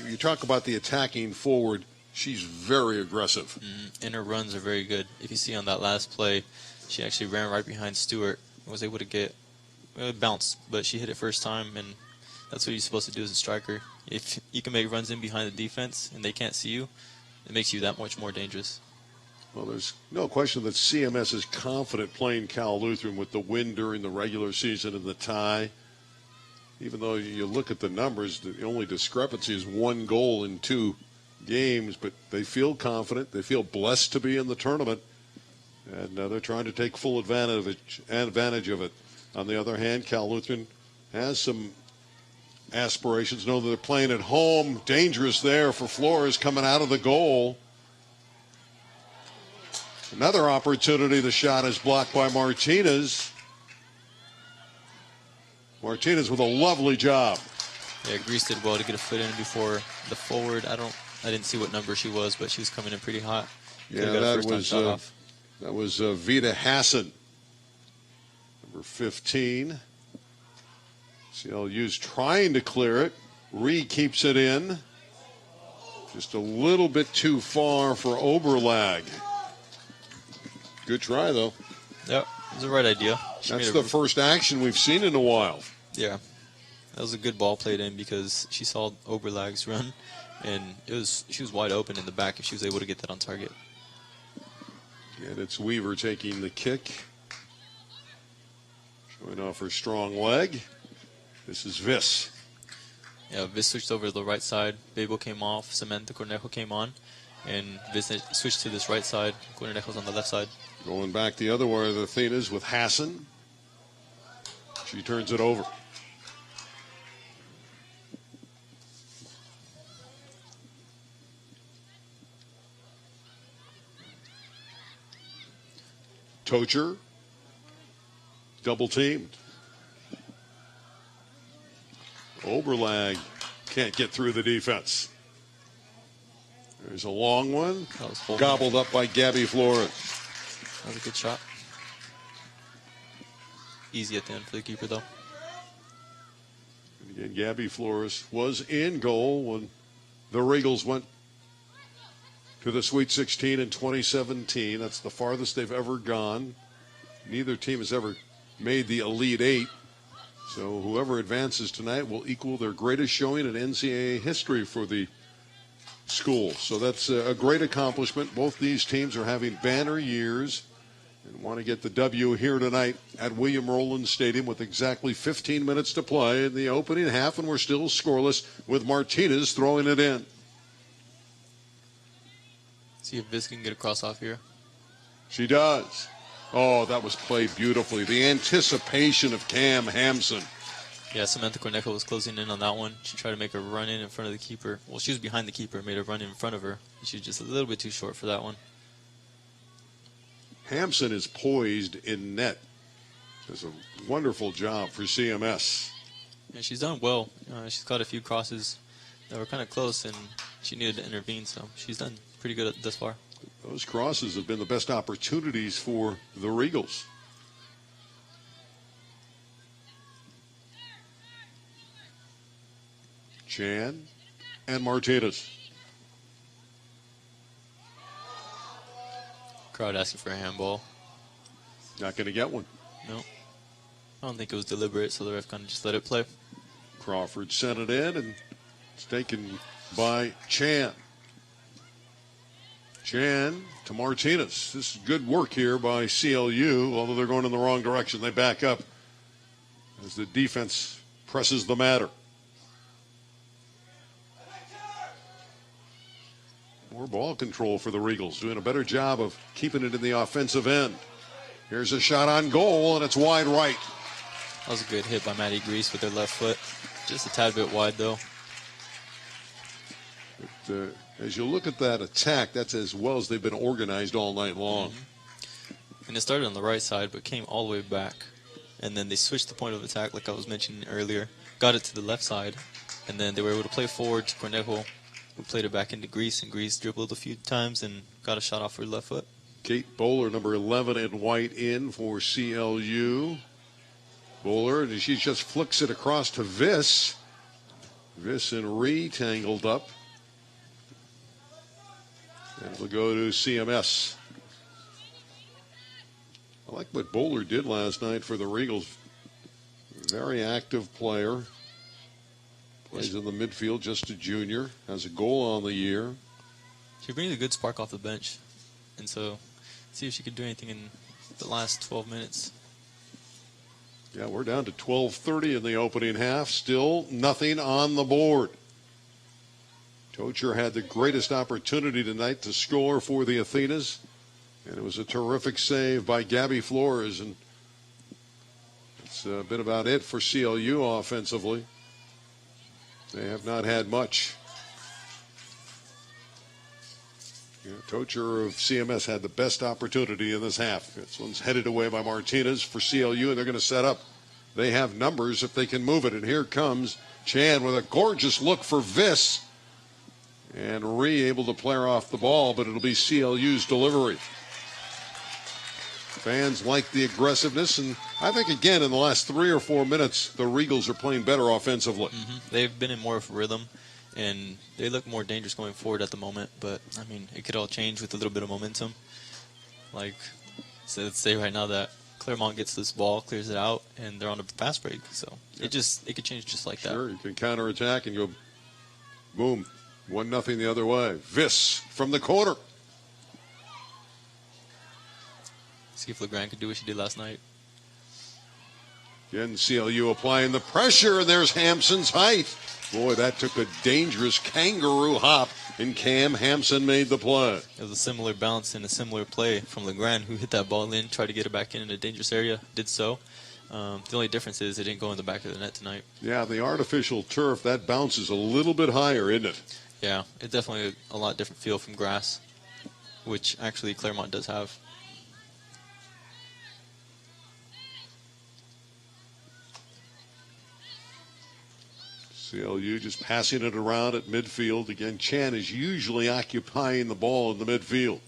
Speaker 2: You talk about the attacking forward. She's very aggressive.
Speaker 3: And her runs are very good. If you see on that last play, she actually ran right behind Stewart and was able to get bounce, but she hit it first time, and that's what you're supposed to do as a striker. If you can make runs in behind the defense and they can't see you, it makes you that much more dangerous.
Speaker 2: Well, there's no question that CMS is confident playing Cal Lutheran with the win during the regular season and the tie. Even though you look at the numbers, the only discrepancy is 1 goal in 2 games, but they feel confident. They feel blessed to be in the tournament, and they're trying to take full advantage of it. On the other hand, Cal Lutheran has some aspirations. Know that they're playing at home. Dangerous there for Flores coming out of the goal. Another opportunity. The shot is blocked by Martinez. Martinez with a lovely job.
Speaker 3: Yeah, Grease did well to get a foot in before the forward. I didn't see what number she was, but she was coming in pretty hot.
Speaker 2: Yeah, that was Vita Hassan, number 15. CLU's trying to clear it. Reed keeps it in. Just a little bit too far for Oberlag. Good try, though.
Speaker 3: Yep, it was the right idea.
Speaker 2: That's the first action we've seen in a while.
Speaker 3: Yeah, that was a good ball played in because she saw Oberlag's run, and she was wide open in the back if she was able to get that on target.
Speaker 2: And it's Weaver taking the kick. Showing off her strong leg. This is Viss.
Speaker 3: Yeah, Viss switched over to the right side. Babel came off. Samantha Cornejo came on. And Viss switched to this right side. Cornejo's on the left side.
Speaker 2: Going back the other way, the Athenas with Hassan. She turns it over. Tocher. Double teamed. Oberlag can't get through the defense. There's a long one. Gobbled up by Gabby Flores.
Speaker 3: That was a good shot. Easy at the end for the keeper, though.
Speaker 2: And again, Gabby Flores was in goal when the Regals went to the Sweet 16 in 2017. That's the farthest they've ever gone. Neither team has ever made the Elite Eight. So whoever advances tonight will equal their greatest showing in NCAA history for the school. So that's a great accomplishment. Both these teams are having banner years and want to get the W here tonight at William Rowland Stadium with exactly 15 minutes to play in the opening half, and we're still scoreless with Martinez throwing it in.
Speaker 3: See if Viss can get a cross off here.
Speaker 2: She does. Oh, that was played beautifully. The anticipation of Cam Hampson.
Speaker 3: Yeah, Samantha Cornejo was closing in on that one. She tried to make a run in front of the keeper. Well, she was behind the keeper, made a run in front of her. She was just a little bit too short for that one.
Speaker 2: Hampson is poised in net. Does a wonderful job for CMS.
Speaker 3: Yeah, she's done well. She's got a few crosses that were kind of close, and she needed to intervene, so she's done pretty good thus far.
Speaker 2: Those crosses have been the best opportunities for the Regals. Chan and Martinez.
Speaker 3: Crowd asking for a handball.
Speaker 2: Not going to get one.
Speaker 3: No. I don't think it was deliberate, so the ref kind of just let it play.
Speaker 2: Crawford sent it in, and it's taken by Chan. Chan to Martinez. This is good work here by CLU, although they're going in the wrong direction. They back up as the defense presses the matter. More ball control for the Regals, doing a better job of keeping it in the offensive end. Here's a shot on goal, and it's wide right.
Speaker 3: That was a good hit by Maddie Grease with her left foot. Just a tad bit wide, though.
Speaker 2: But, as you look at that attack, that's as well as they've been organized all night long.
Speaker 3: And it started on the right side, but came all the way back. And then they switched the point of attack, like I was mentioning earlier. Got it to the left side. And then they were able to play forward to Cornejo, who played it back into Grease. And Grease dribbled a few times and got a shot off her left foot.
Speaker 2: Kate Bowler, number 11 in white, in for CLU. Bowler, and she just flicks it across to Viss. Viss and Ree tangled up. And it'll go to CMS. I like what Bowler did last night for the Regals. Very active player. Plays in the midfield, just a junior. Has a goal on the year.
Speaker 3: She brings a good spark off the bench. And so, see if she could do anything in the last 12 minutes.
Speaker 2: Yeah, we're down to 12:30 in the opening half. Still nothing on the board. Tocher had the greatest opportunity tonight to score for the Athenas. And it was a terrific save by Gabby Flores. And it's been about it for CLU offensively. They have not had much. Yeah, Tocher of CMS had the best opportunity in this half. This one's headed away by Martinez for CLU, and they're going to set up. They have numbers if they can move it. And here comes Chan with a gorgeous look for Viss. And Ree able to play her off the ball, but it'll be CLU's delivery. Fans like the aggressiveness, and I think, again, in the last 3 or 4 minutes, the Regals are playing better offensively.
Speaker 3: They've been in more of a rhythm, and they look more dangerous going forward at the moment. But, I mean, it could all change with a little bit of momentum. Like, so let's say right now that Claremont gets this ball, clears it out, and they're on a fast break. So it could change just like that.
Speaker 2: Sure, you can counterattack and go, boom, 1-0 the other way. Viss from the corner.
Speaker 3: See if LeGrand could do what she did last night.
Speaker 2: Again, CLU applying the pressure, and there's Hampson's height. Boy, that took a dangerous kangaroo hop, and Cam Hampson made the play.
Speaker 3: It was a similar bounce and a similar play from LeGrand, who hit that ball in, tried to get it back in a dangerous area, did so. The only difference is it didn't go in the back of the net tonight.
Speaker 2: Yeah, the artificial turf, that bounces a little bit higher, isn't it?
Speaker 3: Yeah, it's definitely a lot different feel from grass, which actually Claremont does have.
Speaker 2: CLU just passing it around at midfield. Again, Chan is usually occupying the ball in the midfield.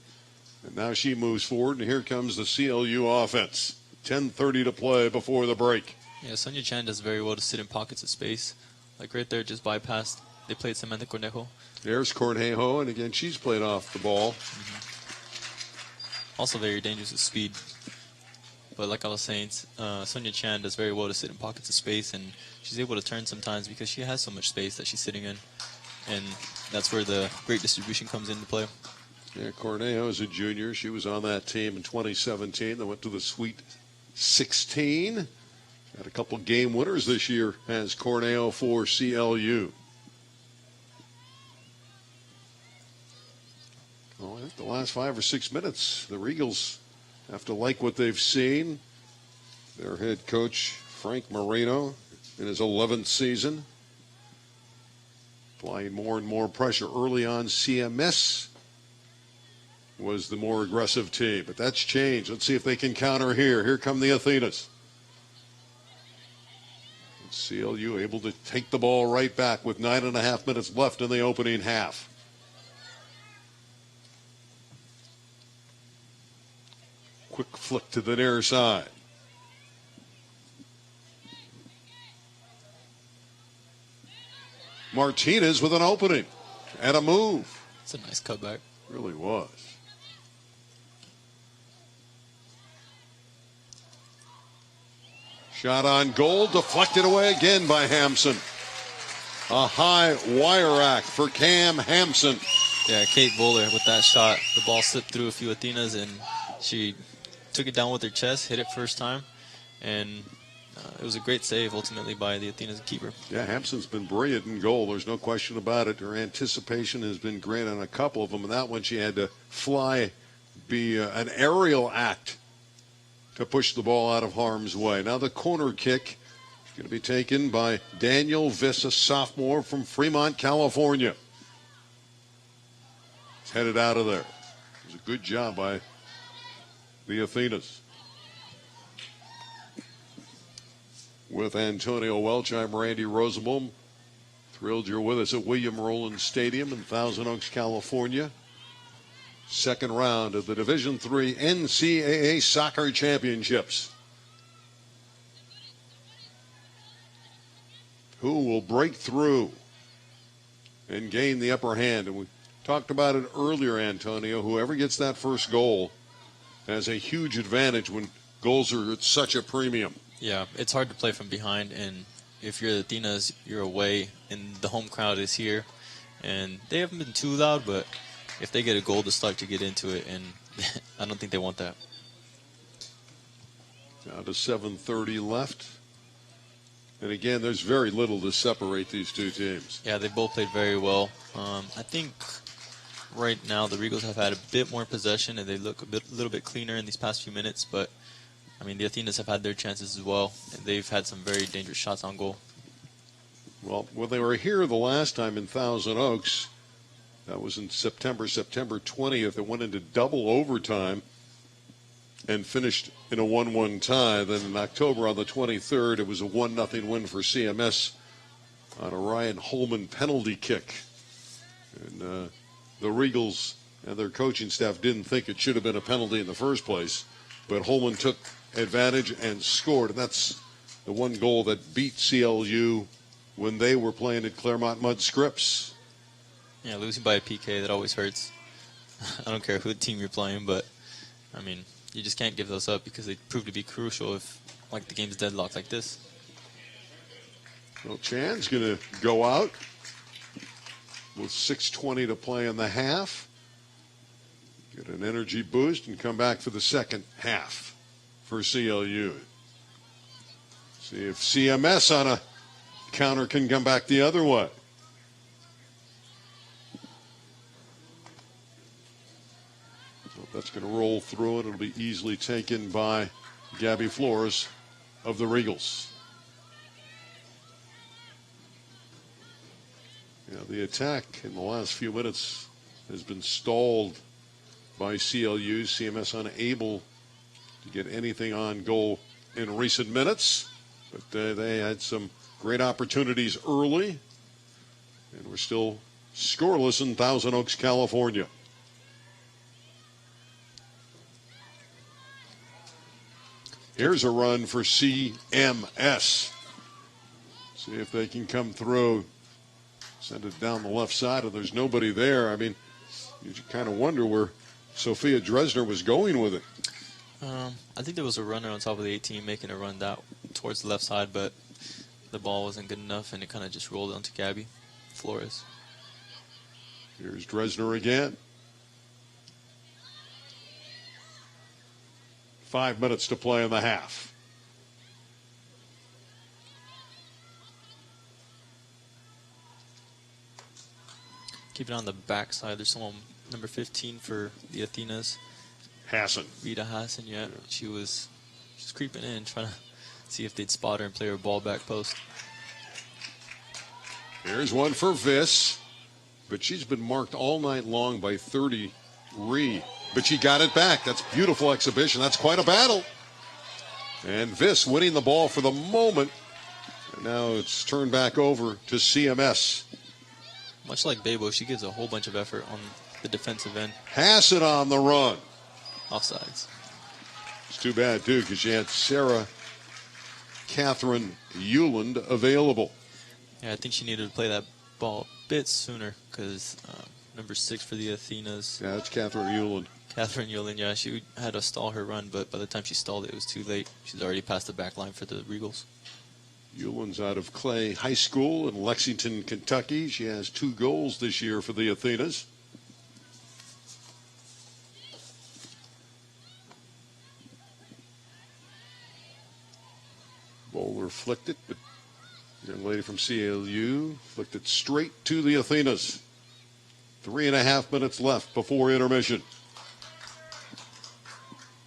Speaker 2: And now she moves forward, and here comes the CLU offense. 10:30 to play before the break.
Speaker 3: Yeah, Sonia Chan does very well to sit in pockets of space. Like right there, just bypassed. They played Samantha Cornejo.
Speaker 2: There's Cornejo, and again, she's played off the ball.
Speaker 3: Also very dangerous with speed. But like I was saying, Sonia Chan does very well to sit in pockets of space, and she's able to turn sometimes because she has so much space that she's sitting in. And that's where the great distribution comes into play.
Speaker 2: Yeah, Cornejo is a junior. She was on that team in 2017. They went to the Sweet 16. Had a couple game winners this year as Cornejo for CLU. Oh, I think the last 5 or 6 minutes, the Regals have to like what they've seen. Their head coach, Frank Moreno, in his 11th season, applying more and more pressure. Early on, CMS was the more aggressive team, but that's changed. Let's see if they can counter here. Here come the Athenas. And CLU able to take the ball right back with 9.5 minutes left in the opening half. Quick flick to the near side. Martinez with an opening and a move.
Speaker 3: It's a nice cutback.
Speaker 2: Really was. Shot on goal, deflected away again by Hampson. A high wire act for Cam Hampson.
Speaker 3: Yeah, Kate Bowler with that shot. The ball slipped through a few Athenas, and she took it down with her chest, hit it first time, and it was a great save ultimately by the Athenas keeper.
Speaker 2: Yeah, Hampson's been brilliant in goal. There's no question about it. Her anticipation has been great on a couple of them, and that one she had to fly, be an aerial act to push the ball out of harm's way. Now the corner kick is going to be taken by Daniel Viss, a sophomore from Fremont, California. He's headed out of there. It was a good job by the Athenas. With Antonio Welch, I'm Randy Rosenbaum. Thrilled you're with us at William Rowland Stadium in Thousand Oaks, California. Second round of the Division III NCAA Soccer Championships. Who will break through and gain the upper hand? And we talked about it earlier, Antonio. Whoever gets that first goal has a huge advantage when goals are at such a premium.
Speaker 3: Yeah, it's hard to play from behind, and if you're the Athenas, you're away, and the home crowd is here. And they haven't been too loud, but if they get a goal to start to get into it, and I don't think they want that.
Speaker 2: Down to 7:30 left. And again, there's very little to separate these two teams.
Speaker 3: Yeah, they both played very well. I think right now the Regals have had a bit more possession, and they look a little bit cleaner in these past few minutes, but I mean, the Athenas have had their chances as well, and they've had some very dangerous shots on goal.
Speaker 2: Well, when they were here the last time in Thousand Oaks, that was in September 20th. It went into double overtime and finished in a 1-1 tie. Then in October on the 23rd, it was a 1-0 win for CMS on a Ryan Holman penalty kick. And the Regals and their coaching staff didn't think it should have been a penalty in the first place, but Holman took advantage and scored, and that's the one goal that beat CLU when they were playing at Claremont-Mudd-Scripps.
Speaker 3: Yeah, losing by a PK, that always hurts. I don't care who team you're playing, but I mean, you just can't give those up because they prove to be crucial if, like, the game's deadlocked like this.
Speaker 2: Well, Chan's going to go out with 6:20 to play in the half. Get an energy boost and come back for the second half for CLU. See if CMS on a counter can come back the other way. So that's going to roll through it. It'll be easily taken by Gabby Flores of the Regals. Yeah, the attack in the last few minutes has been stalled by CLU. CMS unable to get anything on goal in recent minutes, but they had some great opportunities early, and we're still scoreless in Thousand Oaks, California. Here's a run for CMS. See if they can come through. Send it down the left side, and there's nobody there. I mean, you kind of wonder where Sophia Dresner was going with it.
Speaker 3: I think there was a runner on top of the 18 making a run that towards the left side, but the ball wasn't good enough, and it kind of just rolled onto Gabby Flores.
Speaker 2: Here's Dresner again. 5 minutes to play in the half.
Speaker 3: Keep it on the back side. There's someone, number 15 for the Athenas.
Speaker 2: Hassan.
Speaker 3: Rita Hassan, yeah. She was just creeping in, trying to see if they'd spot her and play her ball back post.
Speaker 2: Here's one for Viss, but she's been marked all night long by 30 Ree. But she got it back. That's beautiful exhibition. That's quite a battle. And Viss winning the ball for the moment. And now it's turned back over to CMS.
Speaker 3: Much like Bebo, she gives a whole bunch of effort on the defensive end.
Speaker 2: Hassan on the run.
Speaker 3: Offsides.
Speaker 2: It's too bad, too, because she had Sarah Catherine Euland available.
Speaker 3: Yeah, I think she needed to play that ball a bit sooner because number 6 for the Athenas.
Speaker 2: Yeah, that's Catherine Euland.
Speaker 3: Catherine Yulin, yeah, she had to stall her run, but by the time she stalled it was too late. She's already past the back line for the Regals.
Speaker 2: Yulin's out of Clay High School in Lexington, Kentucky. She has 2 goals this year for the Athenas. Bowler flicked it, but the young lady from CLU flicked it straight to the Athenas. 3.5 minutes left before intermission.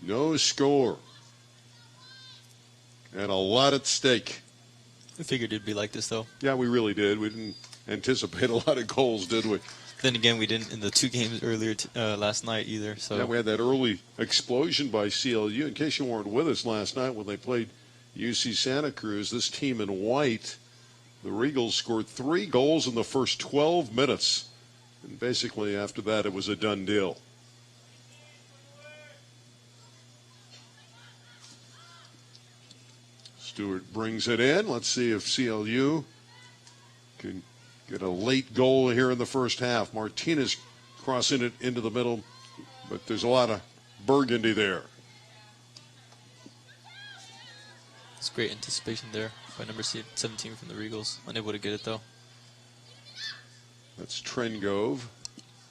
Speaker 2: No score. And a lot at stake.
Speaker 3: I figured it'd be like this, though.
Speaker 2: Yeah, we really did. We didn't anticipate a lot of goals, did we?
Speaker 3: Then again, we didn't in the 2 games earlier last night either. So
Speaker 2: yeah, we had that early explosion by CLU. In case you weren't with us last night when they played UC Santa Cruz, this team in white, the Regals, scored 3 goals in the first 12 minutes. And basically after that, it was a done deal. Stewart brings it in. Let's see if CLU can get a late goal here in the first half. Martinez crossing it into the middle, but there's a lot of burgundy there.
Speaker 3: It's great anticipation there by number 17 from the Regals. Unable to get it, though.
Speaker 2: That's Trengove,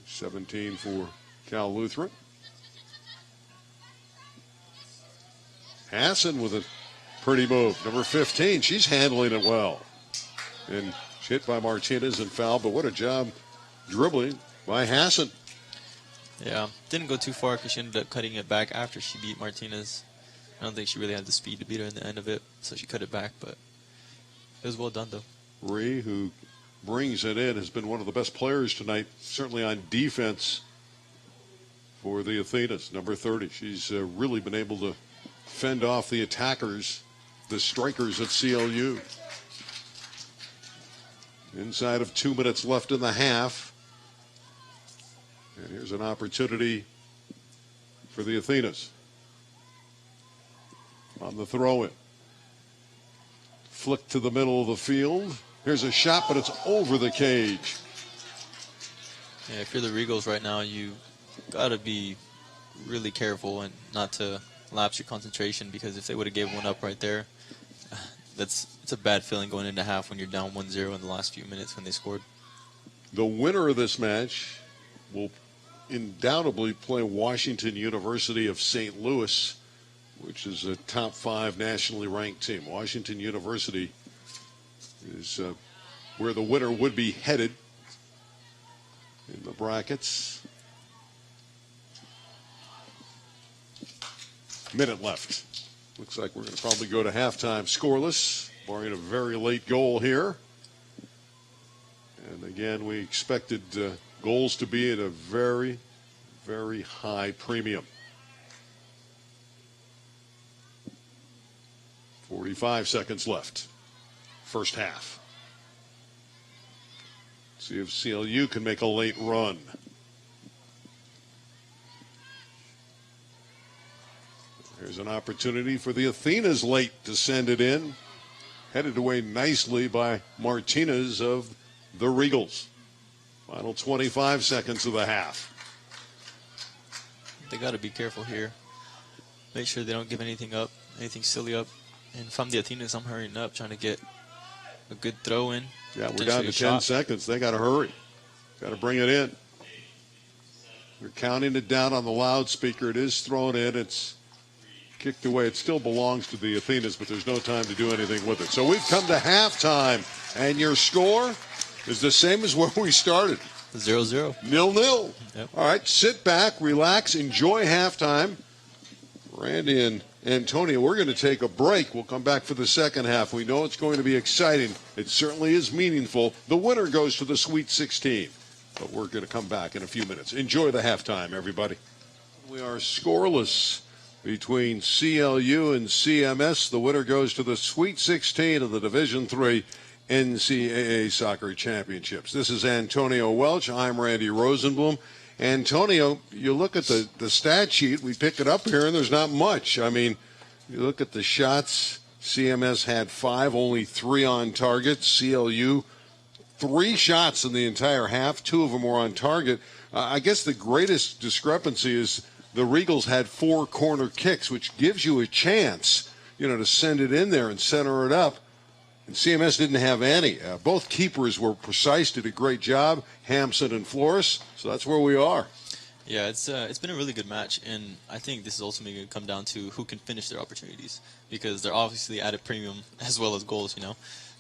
Speaker 2: 17 for Cal Lutheran. Hassan with a pretty move. Number 15, she's handling it well. And hit by Martinez and foul, but what a job dribbling by Hassan.
Speaker 3: Yeah, didn't go too far because she ended up cutting it back after she beat Martinez. I don't think she really had the speed to beat her in the end of it, so she cut it back, but it was well done, though.
Speaker 2: Ree, who brings it in, has been one of the best players tonight, certainly on defense for the Athenas, number 30. She's really been able to fend off the attackers, the strikers at CLU. Inside of 2 minutes left in the half. And here's an opportunity for the Athenas. On the throw-in. Flick to the middle of the field. Here's a shot, but it's over the cage.
Speaker 3: Yeah, if you're the Regals right now, you got to be really careful and not to lapse your concentration, because if they would have gave one up right there, it's a bad feeling going into half when you're down 1-0 in the last few minutes when they scored.
Speaker 2: The winner of this match will undoubtedly play Washington University of St. Louis, which is a top 5 nationally ranked team. Washington University is where the winner would be headed in the brackets. Minute left. Looks like we're going to probably go to halftime scoreless, barring a very late goal here. And again, we expected goals to be at a very, very high premium. 45 seconds left. First half. See if CLU can make a late run. Here's an opportunity for the Athenas late to send it in. Headed away nicely by Martinez of the Regals. Final 25 seconds of the half.
Speaker 3: They got to be careful here. Make sure they don't give anything up, anything silly up. And if I'm the Athenas, I'm hurrying up, trying to get a good throw in.
Speaker 2: Yeah, we're down to 10 seconds. They got to hurry. Got to bring it in. They're counting it down on the loudspeaker. It is thrown in. It's kicked away. It still belongs to the Athenas, but there's no time to do anything with it. So we've come to halftime, and your score is the same as where we started.
Speaker 3: 0-0.
Speaker 2: 0-0.
Speaker 3: Yep.
Speaker 2: All right, sit back, relax, enjoy halftime. Randy and Antonio, we're going to take a break. We'll come back for the second half. We know it's going to be exciting. It certainly is meaningful. The winner goes to the Sweet 16. But we're going to come back in a few minutes. Enjoy the halftime, everybody. We are scoreless between CLU and CMS. The winner goes to the Sweet 16 of the Division III NCAA Soccer Championships. This is Antonio Welch. I'm Randy Rosenblum. Antonio, you look at the stat sheet, we pick it up here, and there's not much. I mean, you look at the shots, CMS had 5, only 3 on target. CLU, 3 shots in the entire half, 2 of them were on target. I guess the greatest discrepancy is the Regals had 4 corner kicks, which gives you a chance, to send it in there and center it up. And CMS didn't have any. Both keepers were precise, did a great job, Hampson and Flores. So that's where we are.
Speaker 3: Yeah, it's been a really good match, and I think this is ultimately going to come down to who can finish their opportunities, because they're obviously at a premium as well as goals,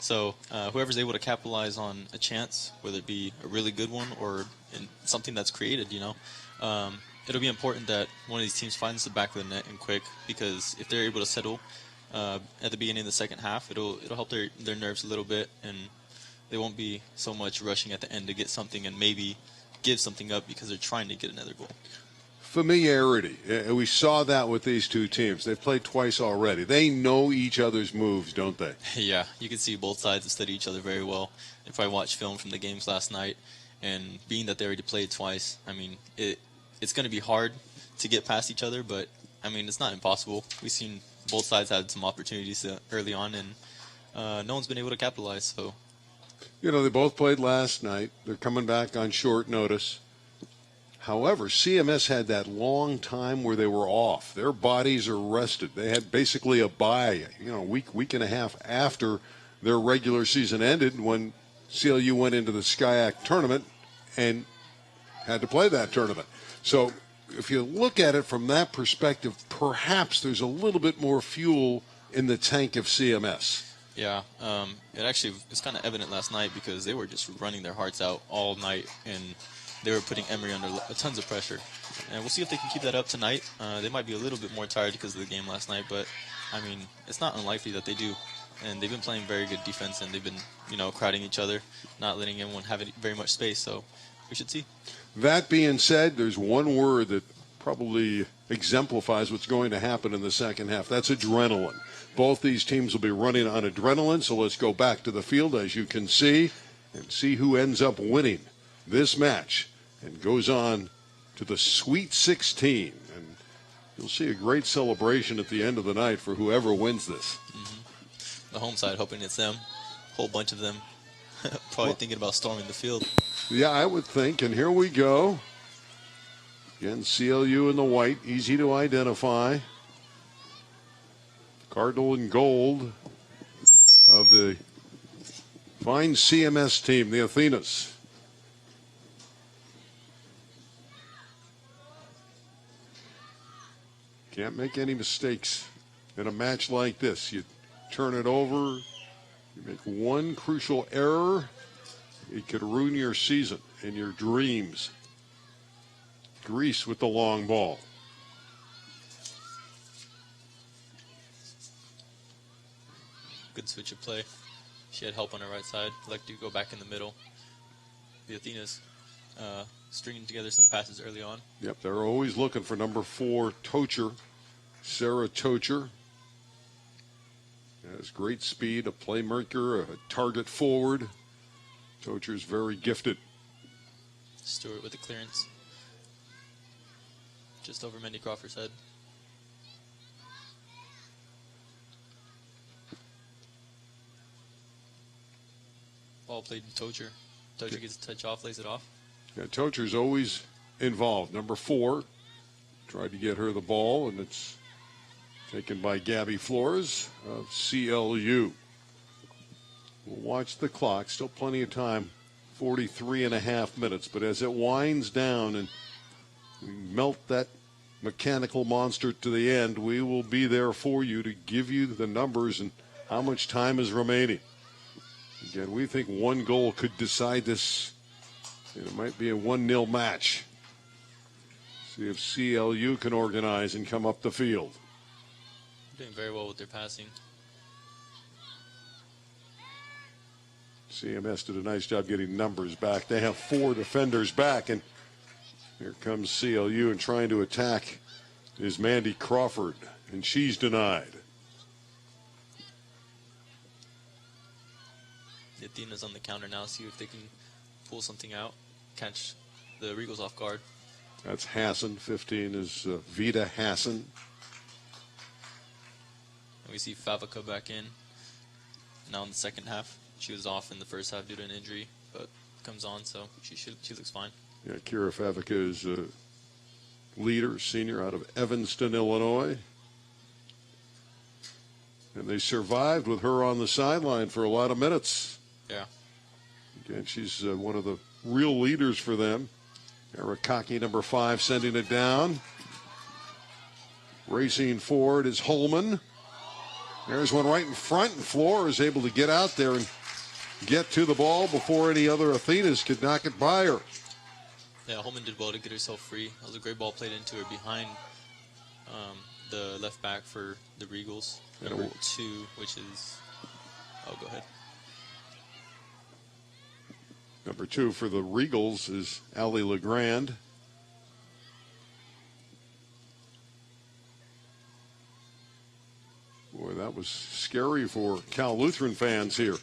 Speaker 3: So whoever's able to capitalize on a chance, whether it be a really good one or something that's created, it'll be important that one of these teams finds the back of the net and quick, because if they're able to settle at the beginning of the second half, it'll help their nerves a little bit, and they won't be so much rushing at the end to get something and maybe give something up because they're trying to get another goal.
Speaker 2: Familiarity. We saw that with these two teams. They've played twice already. They know each other's moves, don't they?
Speaker 3: Yeah, you can see both sides have studied each other very well. If I watched film from the games last night, and being that they already played twice, it's going to be hard to get past each other, but it's not impossible. We've seen both sides had some opportunities early on, and no one's been able to capitalize. So,
Speaker 2: they both played last night. They're coming back on short notice. However, CMS had that long time where they were off. Their bodies are rested. They had basically a bye, a week and a half after their regular season ended, when CLU went into the SCIAC tournament and had to play that tournament. So if you look at it from that perspective, perhaps there's a little bit more fuel in the tank of CMS.
Speaker 3: Yeah, it actually was kind of evident last night, because they were just running their hearts out all night, and they were putting Emory under tons of pressure. And we'll see if they can keep that up tonight. They might be a little bit more tired because of the game last night, but, it's not unlikely that they do. And they've been playing very good defense, and they've been, crowding each other, not letting anyone have very much space, so we should see.
Speaker 2: That being said, there's one word that probably exemplifies what's going to happen in the second half. That's adrenaline. Both these teams will be running on adrenaline, so let's go back to the field, as you can see, and see who ends up winning this match and goes on to the Sweet 16. And you'll see a great celebration at the end of the night for whoever wins this.
Speaker 3: The home side hoping it's them. A whole bunch of them probably thinking about storming the field.
Speaker 2: Yeah, I would think. And here we go. Again, CLU in the white, easy to identify. Cardinal and gold of the fine CMS team, the Athenas. Can't make any mistakes in a match like this. You turn it over, you make one crucial error, it could ruin your season and your dreams. Grease with the long ball.
Speaker 3: Good switch of play. She had help on her right side. Like to go back in the middle. The Athenas stringing together some passes early on.
Speaker 2: Yep, they're always looking for number 4, Tocher. Sarah Tocher. Has great speed, a playmaker, a target forward. Tocher's very gifted.
Speaker 3: Stewart with the clearance. Just over Mindy Crawford's head. Ball played to Tocher. Tocher gets a touch off, lays it off.
Speaker 2: Yeah, Tocher's always involved. Number 4 tried to get her the ball, and it's taken by Gabby Flores of CLU. We'll watch the clock. Still plenty of time. 43 and a half minutes. But as it winds down and we melt that mechanical monster to the end, we will be there for you to give you the numbers and how much time is remaining. Again, we think one goal could decide this. It might be a 1-0 match. See if CLU can organize and come up the field.
Speaker 3: Doing very well with their passing.
Speaker 2: CMS did a nice job getting numbers back. They have 4 defenders back, and here comes CLU, and trying to attack is Mandy Crawford, and she's denied.
Speaker 3: The Athena's on the counter now. See if they can pull something out, catch the Regals off guard.
Speaker 2: That's Hassan. 15 is Vida Hassan.
Speaker 3: And we see Favaka back in now in the second half. She was off in the first half due to an injury, but comes on, so she looks fine.
Speaker 2: Yeah, Kira Favaka is leader, senior out of Evanston, Illinois. And they survived with her on the sideline for a lot of minutes.
Speaker 3: Yeah.
Speaker 2: Again, she's one of the real leaders for them. Arakaki, number 5, sending it down. Racing forward is Holman. There's one right in front, and Flora is able to get out there and get to the ball before any other Athenas could knock it by her.
Speaker 3: Yeah, Holman did well to get herself free. That was a great ball played into her behind the left back for the Regals. Number 2, which is... Oh, go ahead.
Speaker 2: Number 2 for the Regals is Allie LeGrand. Boy, that was scary for Cal Lutheran fans here.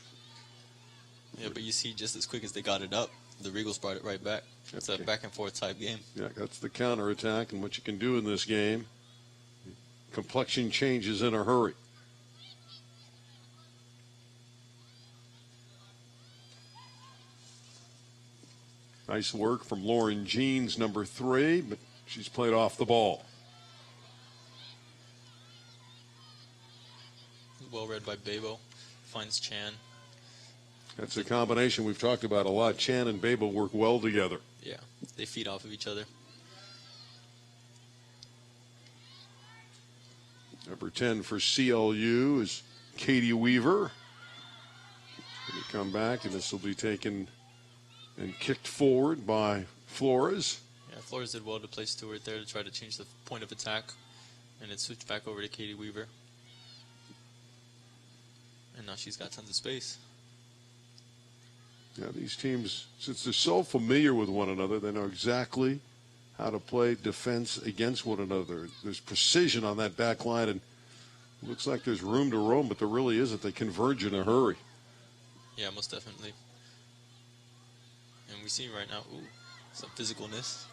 Speaker 3: Yeah, but you see, just as quick as they got it up, the Regals brought it right back. It's a back-and-forth type game.
Speaker 2: Yeah, that's the counterattack and what you can do in this game. Complexion changes in a hurry. Nice work from Lauryn Jeans, number 3, but she's played off the ball.
Speaker 3: Well read by Babo. Finds Chan.
Speaker 2: That's a combination we've talked about a lot. Chan and Babo work well together.
Speaker 3: Yeah, they feed off of each other.
Speaker 2: Number 10 for CLU is Katie Weaver. Going to come back, and this will be taken and kicked forward by Flores.
Speaker 3: Yeah, Flores did well to play Stewart there to try to change the point of attack. And it switched back over to Katie Weaver. And now she's got tons of space.
Speaker 2: Yeah, these teams, since they're so familiar with one another, they know exactly how to play defense against one another. There's precision on that back line, and it looks like there's room to roam, but there really isn't. They converge in a hurry.
Speaker 3: Yeah, most definitely. And we see right now, some physicalness.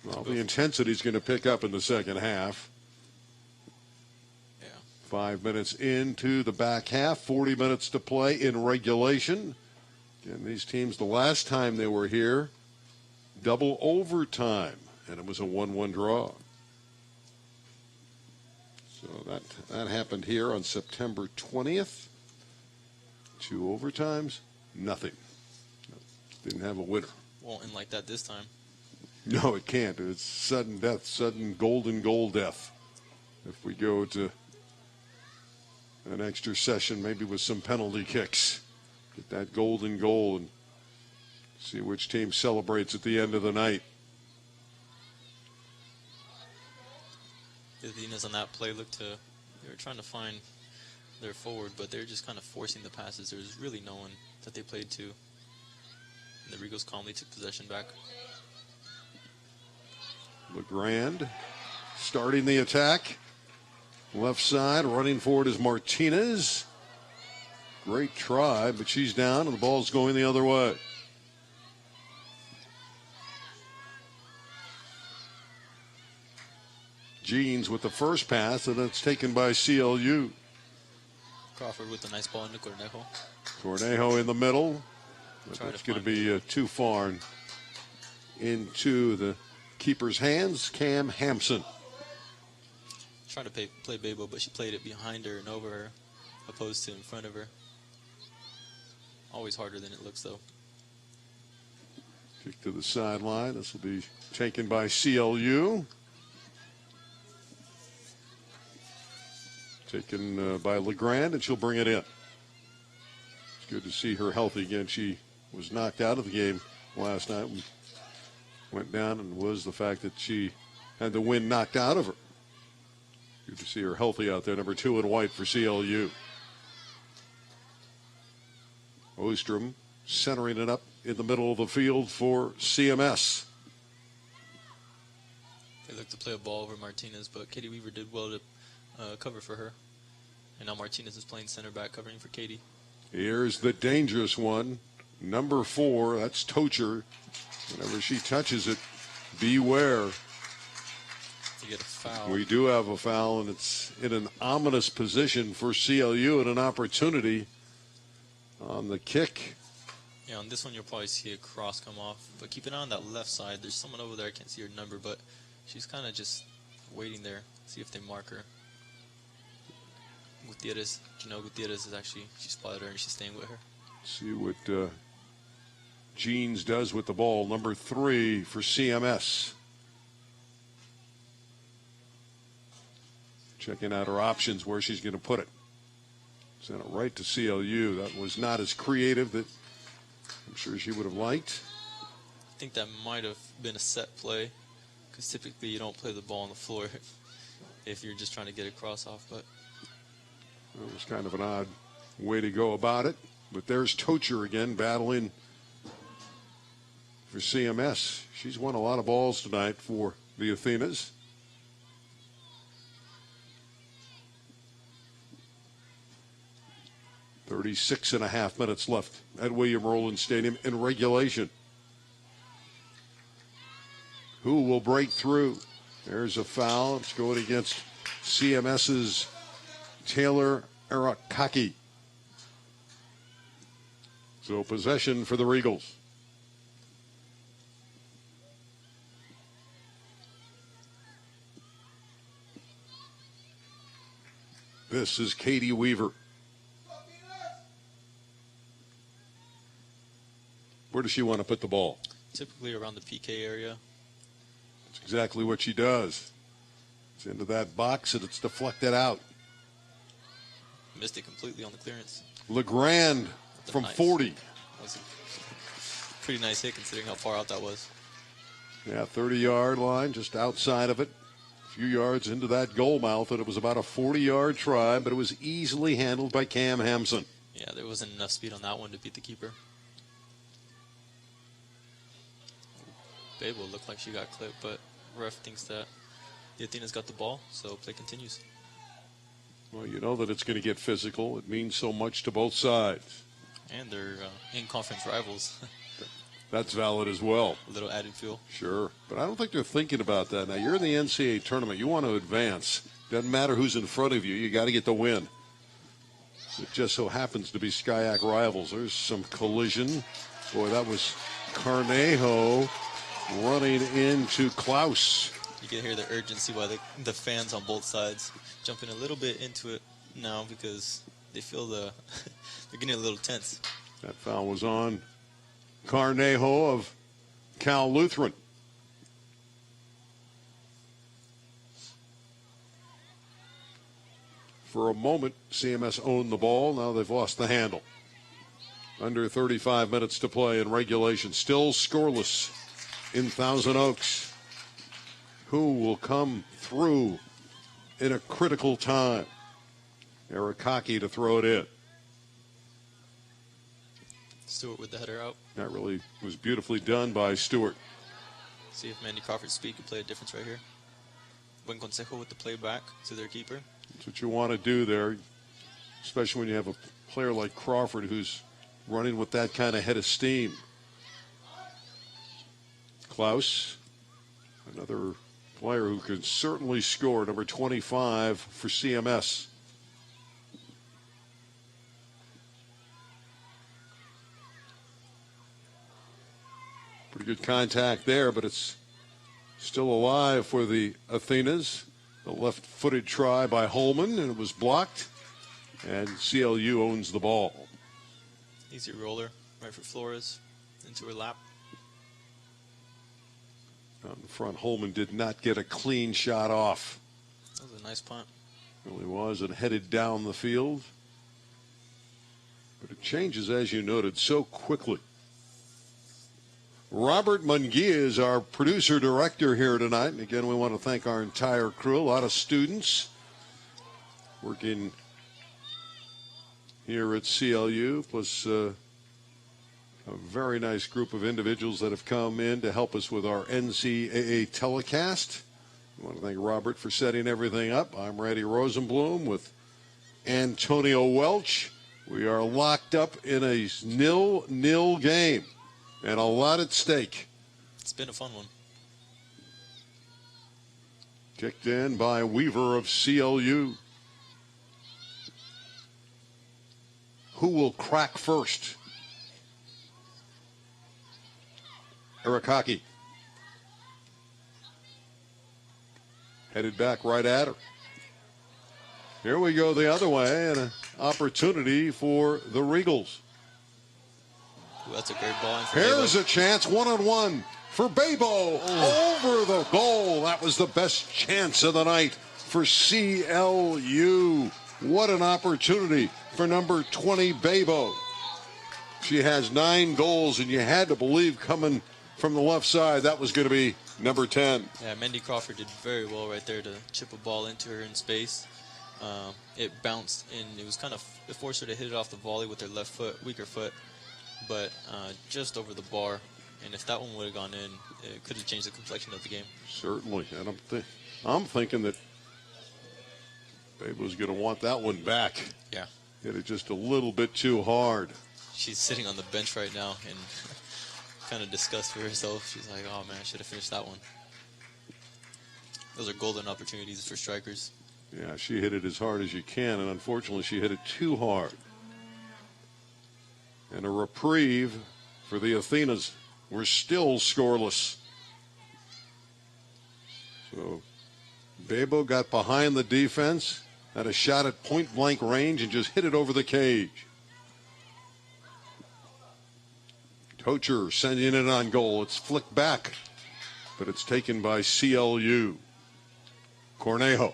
Speaker 2: Well, the intensity is going to pick up in the second half.
Speaker 3: Yeah.
Speaker 2: 5 minutes into the back half, 40 minutes to play in regulation. Again, these teams, the last time they were here, double overtime, and it was a 1-1 draw. So that happened here on September 20th. 2 overtimes, nothing. Didn't have a winner.
Speaker 3: Won't end like that this time.
Speaker 2: No, it can't. It's sudden death, sudden golden goal death. If we go to an extra session, maybe with some penalty kicks, get that golden goal and see which team celebrates at the end of the night.
Speaker 3: The Athenas on that play looked to, they were trying to find their forward, but they're just kind of forcing the passes. There was really no one that they played to. And the Regals calmly took possession back.
Speaker 2: LeGrand starting the attack. Left side, running forward is Martinez. Great try, but she's down and the ball's going the other way. Jeans with the first pass, and it's taken by CLU.
Speaker 3: Crawford with a nice ball into Cornejo.
Speaker 2: Cornejo in the middle. But it's going to be too far and into the keeper's hands. Cam Hampson.
Speaker 3: Trying to play Babo, but she played it behind her and over her, opposed to in front of her. Always harder than it looks, though.
Speaker 2: Kick to the sideline. This will be taken by CLU. Taken by LeGrand, and she'll bring it in. It's good to see her healthy again. She was knocked out of the game last night. Went down, and was the fact that she had the wind knocked out of her. Good to see her healthy out there. Number 2 in white for CLU. Ostrom centering it up in the middle of the field for CMS.
Speaker 3: They looked to play a ball over Martinez, but Katie Weaver did well to cover for her. And now Martinez is playing center back, covering for Katie.
Speaker 2: Here's the dangerous one. Number 4, that's Tocher. Whenever she touches it, beware.
Speaker 3: You get a foul.
Speaker 2: We do have a foul, and it's in an ominous position for CLU and an opportunity on the kick
Speaker 3: Yeah, on this one you'll probably see a cross come off. But keep an eye on that left side. There's someone over there. I can't see her number, but she's kind of just waiting there. See if they mark her. Gutierrez, Gutierrez is actually, she spotted her and she's staying with her.
Speaker 2: See what Jeans does with the ball. Number 3 for CMS. Checking out her options, where she's going to put it. Sent it right to CLU. That was not as creative that I'm sure she would have liked.
Speaker 3: I think that might have been a set play, because typically you don't play the ball on the floor if you're just trying to get a cross off. But
Speaker 2: it was kind of an odd way to go about it. But there's Tocher again battling for CMS. She's won a lot of balls tonight for the Athenas. .36.5 minutes left at William Rowland Stadium in regulation. Who will break through? There's a foul. It's going against CMS's Taylor Arakaki. So possession for the Regals. This is Katie Weaver. Where does she want to put the ball?
Speaker 3: Typically around the PK area.
Speaker 2: That's exactly what she does. It's into that box and it's deflected out.
Speaker 3: Missed it completely on the clearance.
Speaker 2: LeGrand from
Speaker 3: nice.
Speaker 2: 40.
Speaker 3: That was a pretty nice hit considering how far out that was.
Speaker 2: Yeah, 30-yard line, just outside of it. A few yards into that goal mouth, and it was about a 40-yard try, but it was easily handled by Cam Hampson.
Speaker 3: Yeah, there wasn't enough speed on that one to beat the keeper. Babel looked like she got clipped, but ref thinks that the Athenas got the ball, so play continues.
Speaker 2: Well, you know that it's going to get physical. It means so much to both sides.
Speaker 3: And they're in-conference rivals.
Speaker 2: That's valid as well.
Speaker 3: A little added fuel.
Speaker 2: Sure, but I don't think they're thinking about that. Now, you're in the NCAA tournament. You want to advance. Doesn't matter who's in front of you. You got to get the win. It just so happens to be SCIAC rivals. There's some collision. Boy, that was Carnejo running into Klaus.
Speaker 3: You can hear the urgency by the fans on both sides jumping a little bit into it now because they feel they're getting a little tense.
Speaker 2: That foul was on Carnejo of Cal Lutheran. For a moment, CMS owned the ball. Now they've lost the handle. Under 35 minutes to play in regulation. Still scoreless in Thousand Oaks. Who will come through in a critical time? Arakaki to throw it in.
Speaker 3: Stewart with the header out.
Speaker 2: That really was beautifully done by Stewart.
Speaker 3: See if Mandy Crawford's speed could play a difference right here. Buen consejo with the play back to their keeper.
Speaker 2: That's what you want to do there, especially when you have a player like Crawford who's running with that kind of head of steam. Klaus, another player who can certainly score, number 25 for CMS. Pretty good contact there, but it's still alive for the Athenas. The left-footed try by Holman, and it was blocked. And CLU owns the ball.
Speaker 3: Easy roller right for Flores into her lap.
Speaker 2: Out in front, Holman did not get a clean shot off.
Speaker 3: That was a nice punt.
Speaker 2: Really was, and headed down the field. But it changes, as you noted, so quickly. Robert Mungia is our producer-director here tonight. And again, we want to thank our entire crew, a lot of students working here at CLU, plus a very nice group of individuals that have come in to help us with our NCAA telecast. I want to thank Robert for setting everything up. I'm Randy Rosenblum with Antonio Welch. We are locked up in a 0-0 game and a lot at stake.
Speaker 3: It's been a fun one.
Speaker 2: Kicked in by Weaver of CLU. Who will crack first? Arakaki. Headed back right at her. Here we go the other way, and an opportunity for the Regals.
Speaker 3: Ooh, that's a great ball. In for
Speaker 2: Here's
Speaker 3: Babo.
Speaker 2: a chance, one-on-one for Babo. Over the goal. That was the best chance of the night for CLU. What an opportunity for number 20, Babo. She has 9 goals, and you had to believe coming from the left side that was going to be number 10.
Speaker 3: Yeah, Mandy Crawford did very well right there to chip a ball into her in space. It bounced, and it was it forced her to hit it off the volley with her left foot, weaker foot, but just over the bar. And if that one would have gone in, it could have changed the complexion of the game.
Speaker 2: Certainly, and I'm thinking that Babo's going to want that one back.
Speaker 3: Yeah.
Speaker 2: Hit it just a little bit too hard.
Speaker 3: She's sitting on the bench right now and kind of disgusted with herself. She's like, oh man, I should have finished that one. Those are golden opportunities for strikers.
Speaker 2: Yeah, she hit it as hard as you can, and unfortunately she hit it too hard. And a reprieve for the Athenas. We're still scoreless. So Babo got behind the defense, had a shot at point-blank range, and just hit it over the cage. Tocher sending it on goal. It's flicked back, but it's taken by CLU. Cornejo.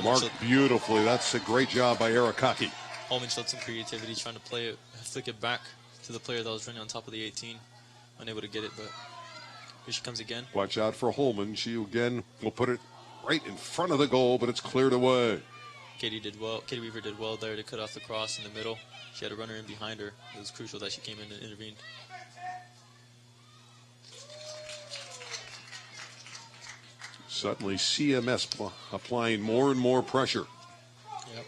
Speaker 2: Marked beautifully. That's a great job by Arakaki.
Speaker 3: Holman showed some creativity trying to play it, flick it back to the player that was running on top of the 18. Unable to get it, but here she comes again.
Speaker 2: Watch out for Holman. She again will put it right in front of the goal, but it's cleared away.
Speaker 3: Katie Weaver did well there to cut off the cross in the middle. She had a runner in behind her. It was crucial that she came in and intervened.
Speaker 2: Suddenly CMS applying more and more pressure.
Speaker 3: Yep.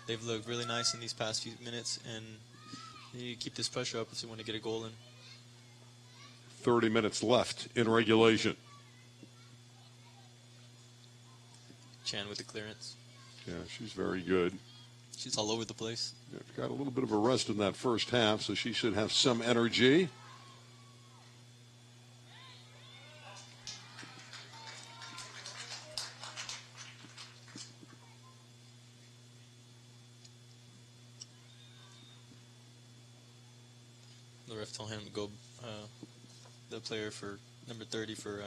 Speaker 3: They've looked really nice in these past few minutes, and you need to keep this pressure up if you want to get a goal in.
Speaker 2: 30 minutes left in regulation.
Speaker 3: Chan with the clearance.
Speaker 2: Yeah, she's very good.
Speaker 3: She's all over the place.
Speaker 2: Yeah, got a little bit of a rest in that first half, so she should have some energy.
Speaker 3: The ref told him to go, the player for number 30 for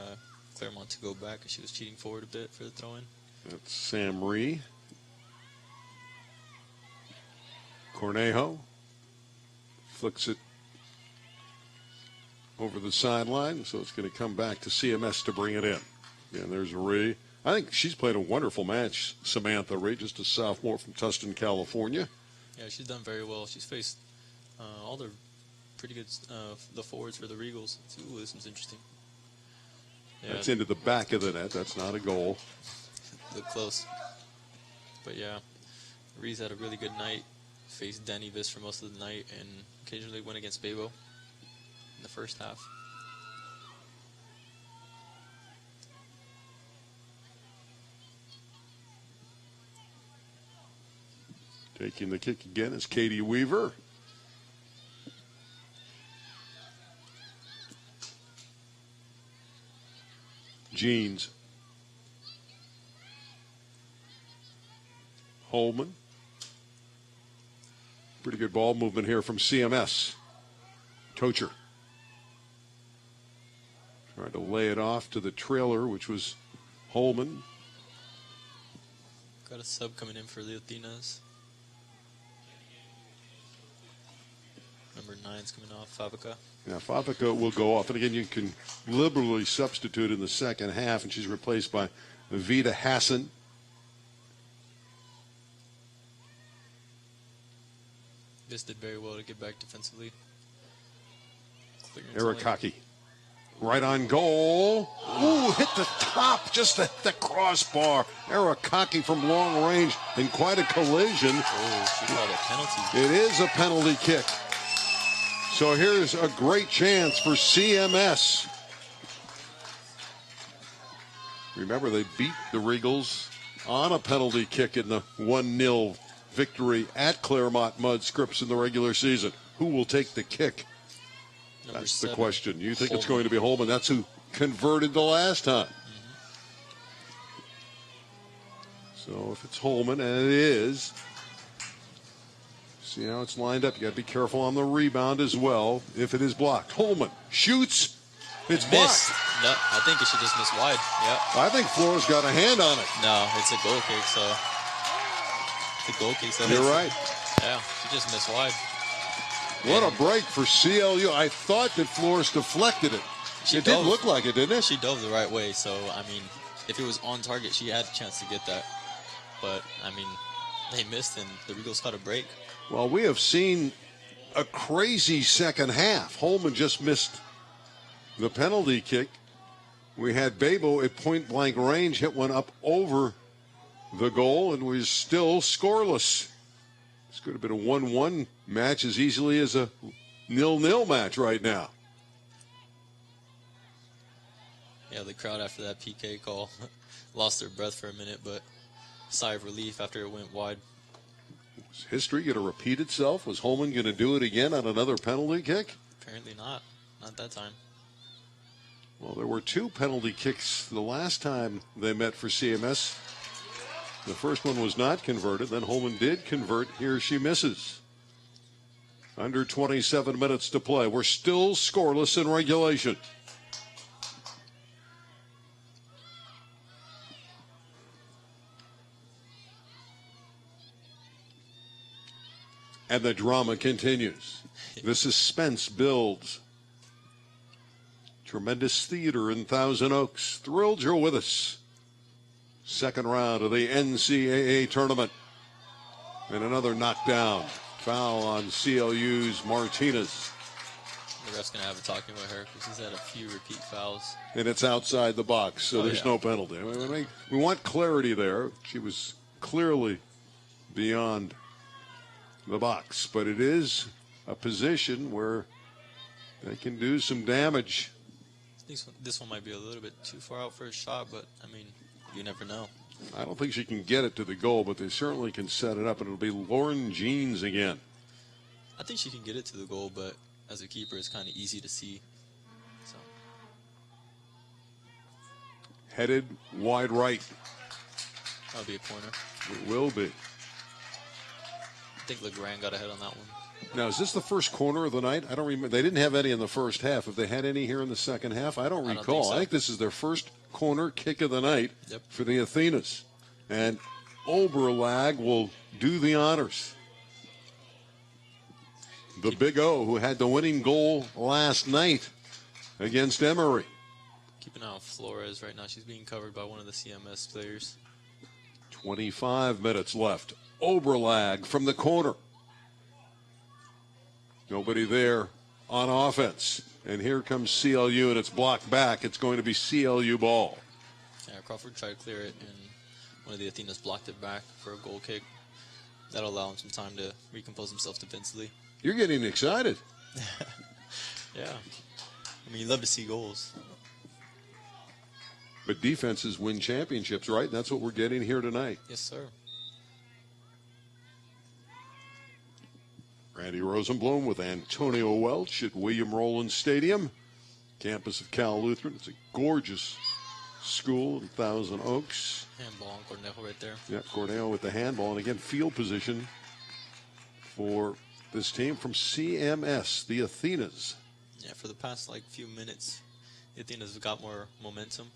Speaker 3: Claremont to go back, because she was cheating forward a bit for the throw-in.
Speaker 2: That's Sam Ree. Cornejo flicks it over the sideline, so it's going to come back to CMS to bring it in. Yeah, there's Ree. I think she's played a wonderful match, Samantha Ree, just a sophomore from Tustin, California.
Speaker 3: Yeah, she's done very well. She's faced all the pretty good the forwards for the Regals. Ooh, this one's interesting. Yeah,
Speaker 2: That's into the back of the net. That's not a goal.
Speaker 3: look close. But yeah, Ree's had a really good night. Faced Danny Viss for most of the night and occasionally went against Babo in the first half.
Speaker 2: Taking the kick again is Katie Weaver. Jeans. Holman. Pretty good ball movement here from CMS. Tocher. Tried to lay it off to the trailer, which was Holman.
Speaker 3: Got a sub coming in for the Athenas. Number 9's coming off, Fabrica.
Speaker 2: Yeah, Fabrica will go off. And again, you can liberally substitute in the second half, and she's replaced by Vida Hassan.
Speaker 3: Viss did very well to get back defensively.
Speaker 2: Arakaki. Right on goal. Ooh, hit the top, just at the crossbar. Arakaki from long range in quite a collision.
Speaker 3: Oh, she called a penalty.
Speaker 2: It is a penalty kick. So here's a great chance for CMS. Remember, they beat the Regals on a penalty kick in the 1-0 victory at Claremont-Mudd-Scripps in the regular season. Who will take the kick
Speaker 3: Number
Speaker 2: That's
Speaker 3: 7.
Speaker 2: the question. You think it's
Speaker 3: Holman.
Speaker 2: going to be Holman? That's who converted the last time. So if it's Holman, and it is, see how it's lined up. You got to be careful on the rebound as well. If it is blocked, Holman shoots. It's
Speaker 3: Miss.
Speaker 2: blocked.
Speaker 3: No, I think it should just miss wide. Yeah.
Speaker 2: I think Flores got a hand on it.
Speaker 3: No, it's a goal kick, so. It's a goal kick, so.
Speaker 2: You're right.
Speaker 3: Yeah, she just missed wide.
Speaker 2: What a break for CLU. I thought that Flores deflected it. It did look like it, didn't it?
Speaker 3: She dove the right way, so, I mean, if it was on target, she had a chance to get that. But, I mean, they missed, and the Regals caught a break.
Speaker 2: Well, we have seen a crazy second half. Holman just missed the penalty kick. We had Babo at point-blank range hit one up over the goal and was still scoreless. This could have been a 1-1 match as easily as a 0-0 match right now.
Speaker 3: Yeah, the crowd after that PK call lost their breath for a minute, but sigh of relief after it went wide.
Speaker 2: Was history going to repeat itself? Was Holman going to do it again on another penalty kick?
Speaker 3: Apparently not. Not that time.
Speaker 2: Well, there were 2 penalty kicks the last time they met for CMS. The first one was not converted. Then Holman did convert. Here she misses. Under 27 minutes to play. We're still scoreless in regulation. And the drama continues. The suspense builds. Tremendous theater in Thousand Oaks. Thrilled you're with us. Second round of the NCAA tournament. And another knockdown. Foul on CLU's Martinez.
Speaker 3: The ref's going to have a talking with her because he's had a few repeat fouls.
Speaker 2: And it's outside the box, so there's no penalty. I mean, we want clarity there. She was clearly beyond the box. But it is a position where they can do some damage.
Speaker 3: This one might be a little bit too far out for a shot, but, I mean, you never know.
Speaker 2: I don't think she can get it to the goal, but they certainly can set it up, and it'll be Lauryn Jeans again.
Speaker 3: I think she can get it to the goal, but as a keeper, it's kind of easy to see. So.
Speaker 2: Headed wide right.
Speaker 3: That'll be a corner.
Speaker 2: It will be.
Speaker 3: I think LeGrand got ahead on that one.
Speaker 2: Now, is this the first corner of the night? I don't remember. They didn't have any in the first half. Have they had any here in the second half? I don't recall.
Speaker 3: think so.
Speaker 2: I think this is their first corner kick of the night for the Athenas. And Oberlag will do the honors. The Big O, who had the winning goal last night against Emory.
Speaker 3: Keep an eye on Flores right now. She's being covered by one of the CMS players.
Speaker 2: 25 minutes left. Oberlag from the corner. Nobody there on offense. And here comes CLU, and it's blocked back. It's going to be CLU ball.
Speaker 3: Yeah, Crawford tried to clear it, and one of the Athenas blocked it back for a goal kick. That'll allow him some time to recompose himself defensively.
Speaker 2: You're getting excited.
Speaker 3: Yeah. I mean, you love to see goals.
Speaker 2: But defenses win championships, right? That's what we're getting here tonight.
Speaker 3: Yes, sir.
Speaker 2: Randy Rosenblum with Antonio Welch at William Rowland Stadium, campus of Cal Lutheran. It's a gorgeous school in Thousand Oaks.
Speaker 3: Handball on Cornejo right there.
Speaker 2: Yeah, Cornell with the handball. And again, field position for this team from CMS, the Athenas.
Speaker 3: Yeah, for the past few minutes, the Athenas have got more momentum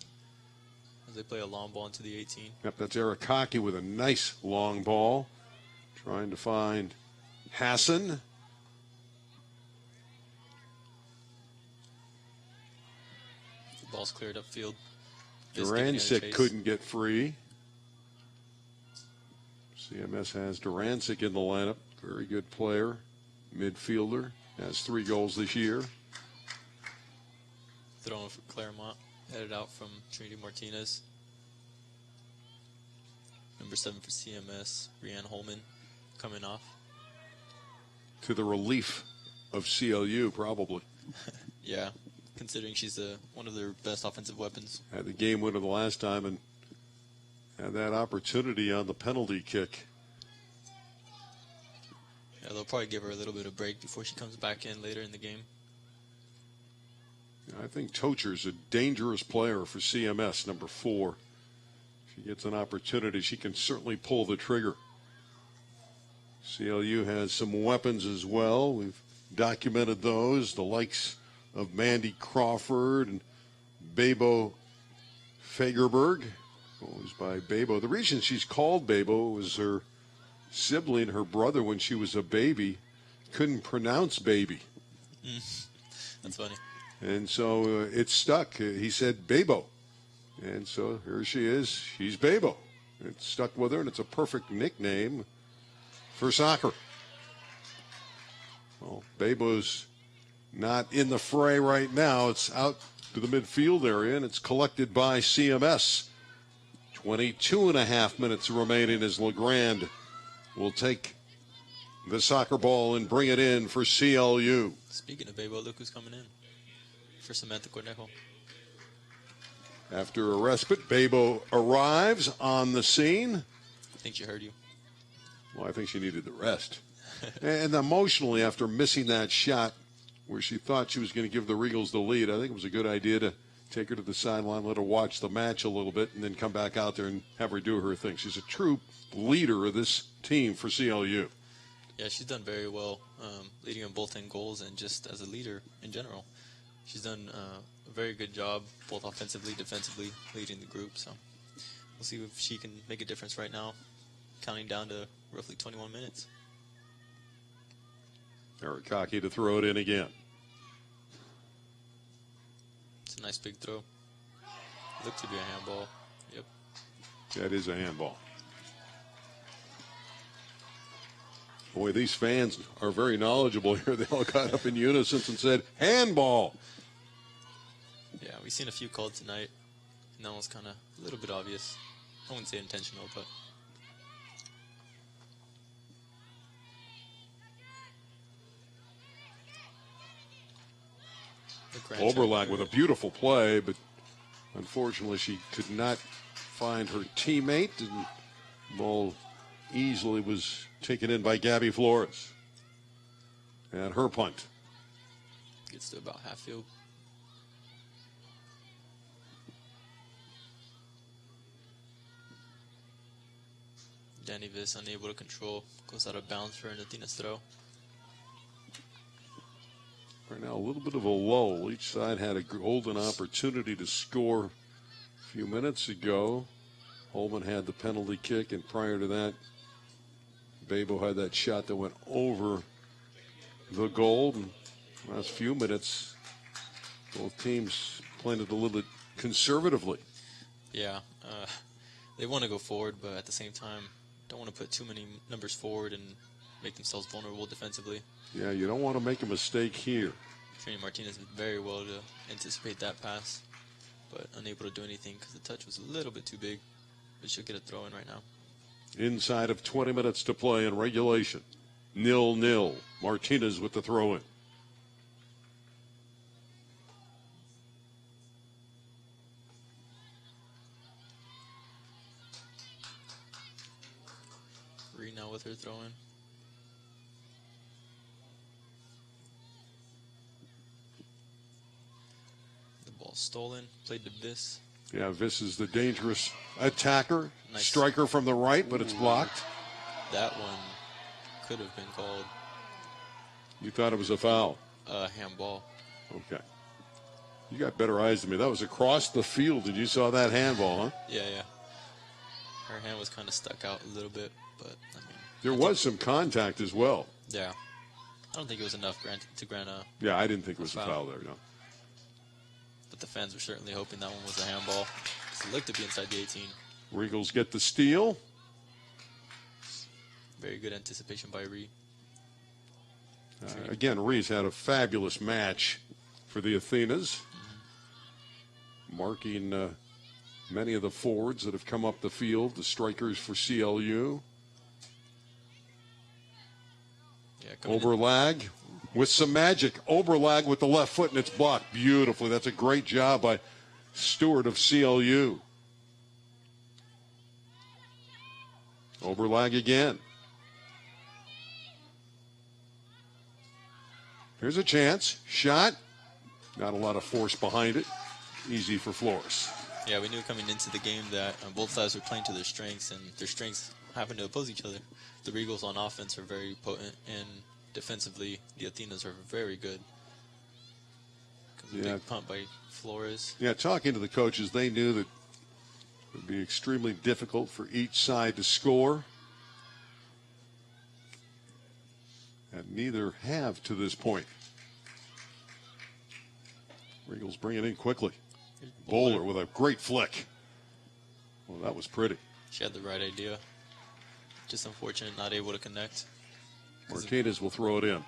Speaker 3: as they play a long ball into the 18.
Speaker 2: Yep, that's Arakaki with a nice long ball. Trying to find Hassan.
Speaker 3: The ball's cleared upfield.
Speaker 2: Durancic couldn't get free. CMS has Durancic in the lineup. Very good player. Midfielder. Has 3 goals this year.
Speaker 3: Thrown for Claremont. Headed out from Trinity Martinez. Number 7 for CMS. Rianne Holman coming off.
Speaker 2: To the relief of CLU, probably.
Speaker 3: Yeah, considering she's one of their best offensive weapons.
Speaker 2: Had the game winner the last time and had that opportunity on the penalty kick.
Speaker 3: Yeah, they'll probably give her a little bit of break before she comes back in later in the game.
Speaker 2: I think Tocher's a dangerous player for CMS, number 4. If she gets an opportunity, she can certainly pull the trigger. CLU has some weapons as well. We've documented those, the likes of Mandy Crawford and Bebo Fagerberg. Always by Bebo. The reason she's called Bebo was her sibling, her brother, when she was a baby, couldn't pronounce baby.
Speaker 3: That's funny.
Speaker 2: And so it stuck. He said Bebo. And so here she is. She's Bebo. It stuck with her, and it's a perfect nickname for soccer. Well, Bebo's not in the fray right now. It's out to the midfield area, and it's collected by CMS. 22.5 minutes remaining as LeGrand will take the soccer ball and bring it in for CLU.
Speaker 3: Speaking of Bebo, look who's coming in for Samantha Cornejo.
Speaker 2: After a respite, Bebo arrives on the scene.
Speaker 3: I think she heard you.
Speaker 2: Well, I think she needed the rest. And emotionally, after missing that shot where she thought she was going to give the Regals the lead, I think it was a good idea to take her to the sideline, let her watch the match a little bit, and then come back out there and have her do her thing. She's a true leader of this team for CLU.
Speaker 3: Yeah, she's done very well, leading in both in goals and just as a leader in general. She's done a very good job, both offensively, defensively, leading the group. So we'll see if she can make a difference right now, counting down to roughly 21 minutes.
Speaker 2: Arakaki to throw it in again.
Speaker 3: It's a nice big throw. Looked to be a handball. Yep.
Speaker 2: That is a handball. Boy, these fans are very knowledgeable here. They all got up in unison and said, handball.
Speaker 3: Yeah, we've seen a few called tonight, and that one's kind of a little bit obvious. I wouldn't say intentional, but...
Speaker 2: Oberlag with a beautiful play, but unfortunately she could not find her teammate, and the ball easily was taken in by Gabby Flores. And her punt.
Speaker 3: Gets to about half field. Danny Viss unable to control. Goes out of bounds for an Athenas throw.
Speaker 2: Right now, a little bit of a lull. Each side had a golden opportunity to score a few minutes ago. Holman had the penalty kick, and prior to that, Bebo had that shot that went over the goal. And last few minutes, both teams playing it a little bit conservatively.
Speaker 3: Yeah, they want to go forward, but at the same time, don't want to put too many numbers forward and make themselves vulnerable defensively.
Speaker 2: Yeah, you don't want to make a mistake here.
Speaker 3: Trini Martinez did very well to anticipate that pass, but unable to do anything because the touch was a little bit too big. But she'll get a throw in right now.
Speaker 2: Inside of 20 minutes to play in regulation. 0-0. Martinez with the throw in.
Speaker 3: Reed now with her throw in. The ball stolen. Played to Viss.
Speaker 2: Yeah, Viss is the dangerous attacker.
Speaker 3: Nice.
Speaker 2: Striker from the right, but it's blocked.
Speaker 3: That one could have been called
Speaker 2: You thought it was a foul.
Speaker 3: a handball.
Speaker 2: Okay. You got better eyes than me. That was across the field, and you saw that handball, huh?
Speaker 3: Yeah. Her hand was kind of stuck out a little bit, but I mean.
Speaker 2: There was some contact as well.
Speaker 3: Yeah. I don't think it was enough to grant a.
Speaker 2: Yeah, I didn't think it was a foul there, no.
Speaker 3: But the fans were certainly hoping that one was a handball. It looked to be inside the 18.
Speaker 2: Regals get the steal.
Speaker 3: Very good anticipation by Ree.
Speaker 2: Again, Ree's had a fabulous match for the Athenas, marking many of the forwards that have come up the field, the strikers for CLU.
Speaker 3: Yeah,
Speaker 2: Oberlag with some magic. Oberlag with the left foot, and it's blocked beautifully. That's a great job by Stewart of CLU. Oberlag again. Here's a chance. Shot. Not a lot of force behind it. Easy for Flores.
Speaker 3: Yeah, we knew coming into the game that both sides were playing to their strengths, and their strengths happen to oppose each other. The Regals on offense are very potent, and defensively, the Athenas are very good. Big punt by Flores.
Speaker 2: Yeah, talking to the coaches, they knew that it would be extremely difficult for each side to score. And neither have to this point. Regals bring it in quickly. Bowler with a great flick. Well, that was pretty.
Speaker 3: She had the right idea. Just unfortunate not able to connect.
Speaker 2: Martinez will throw it in.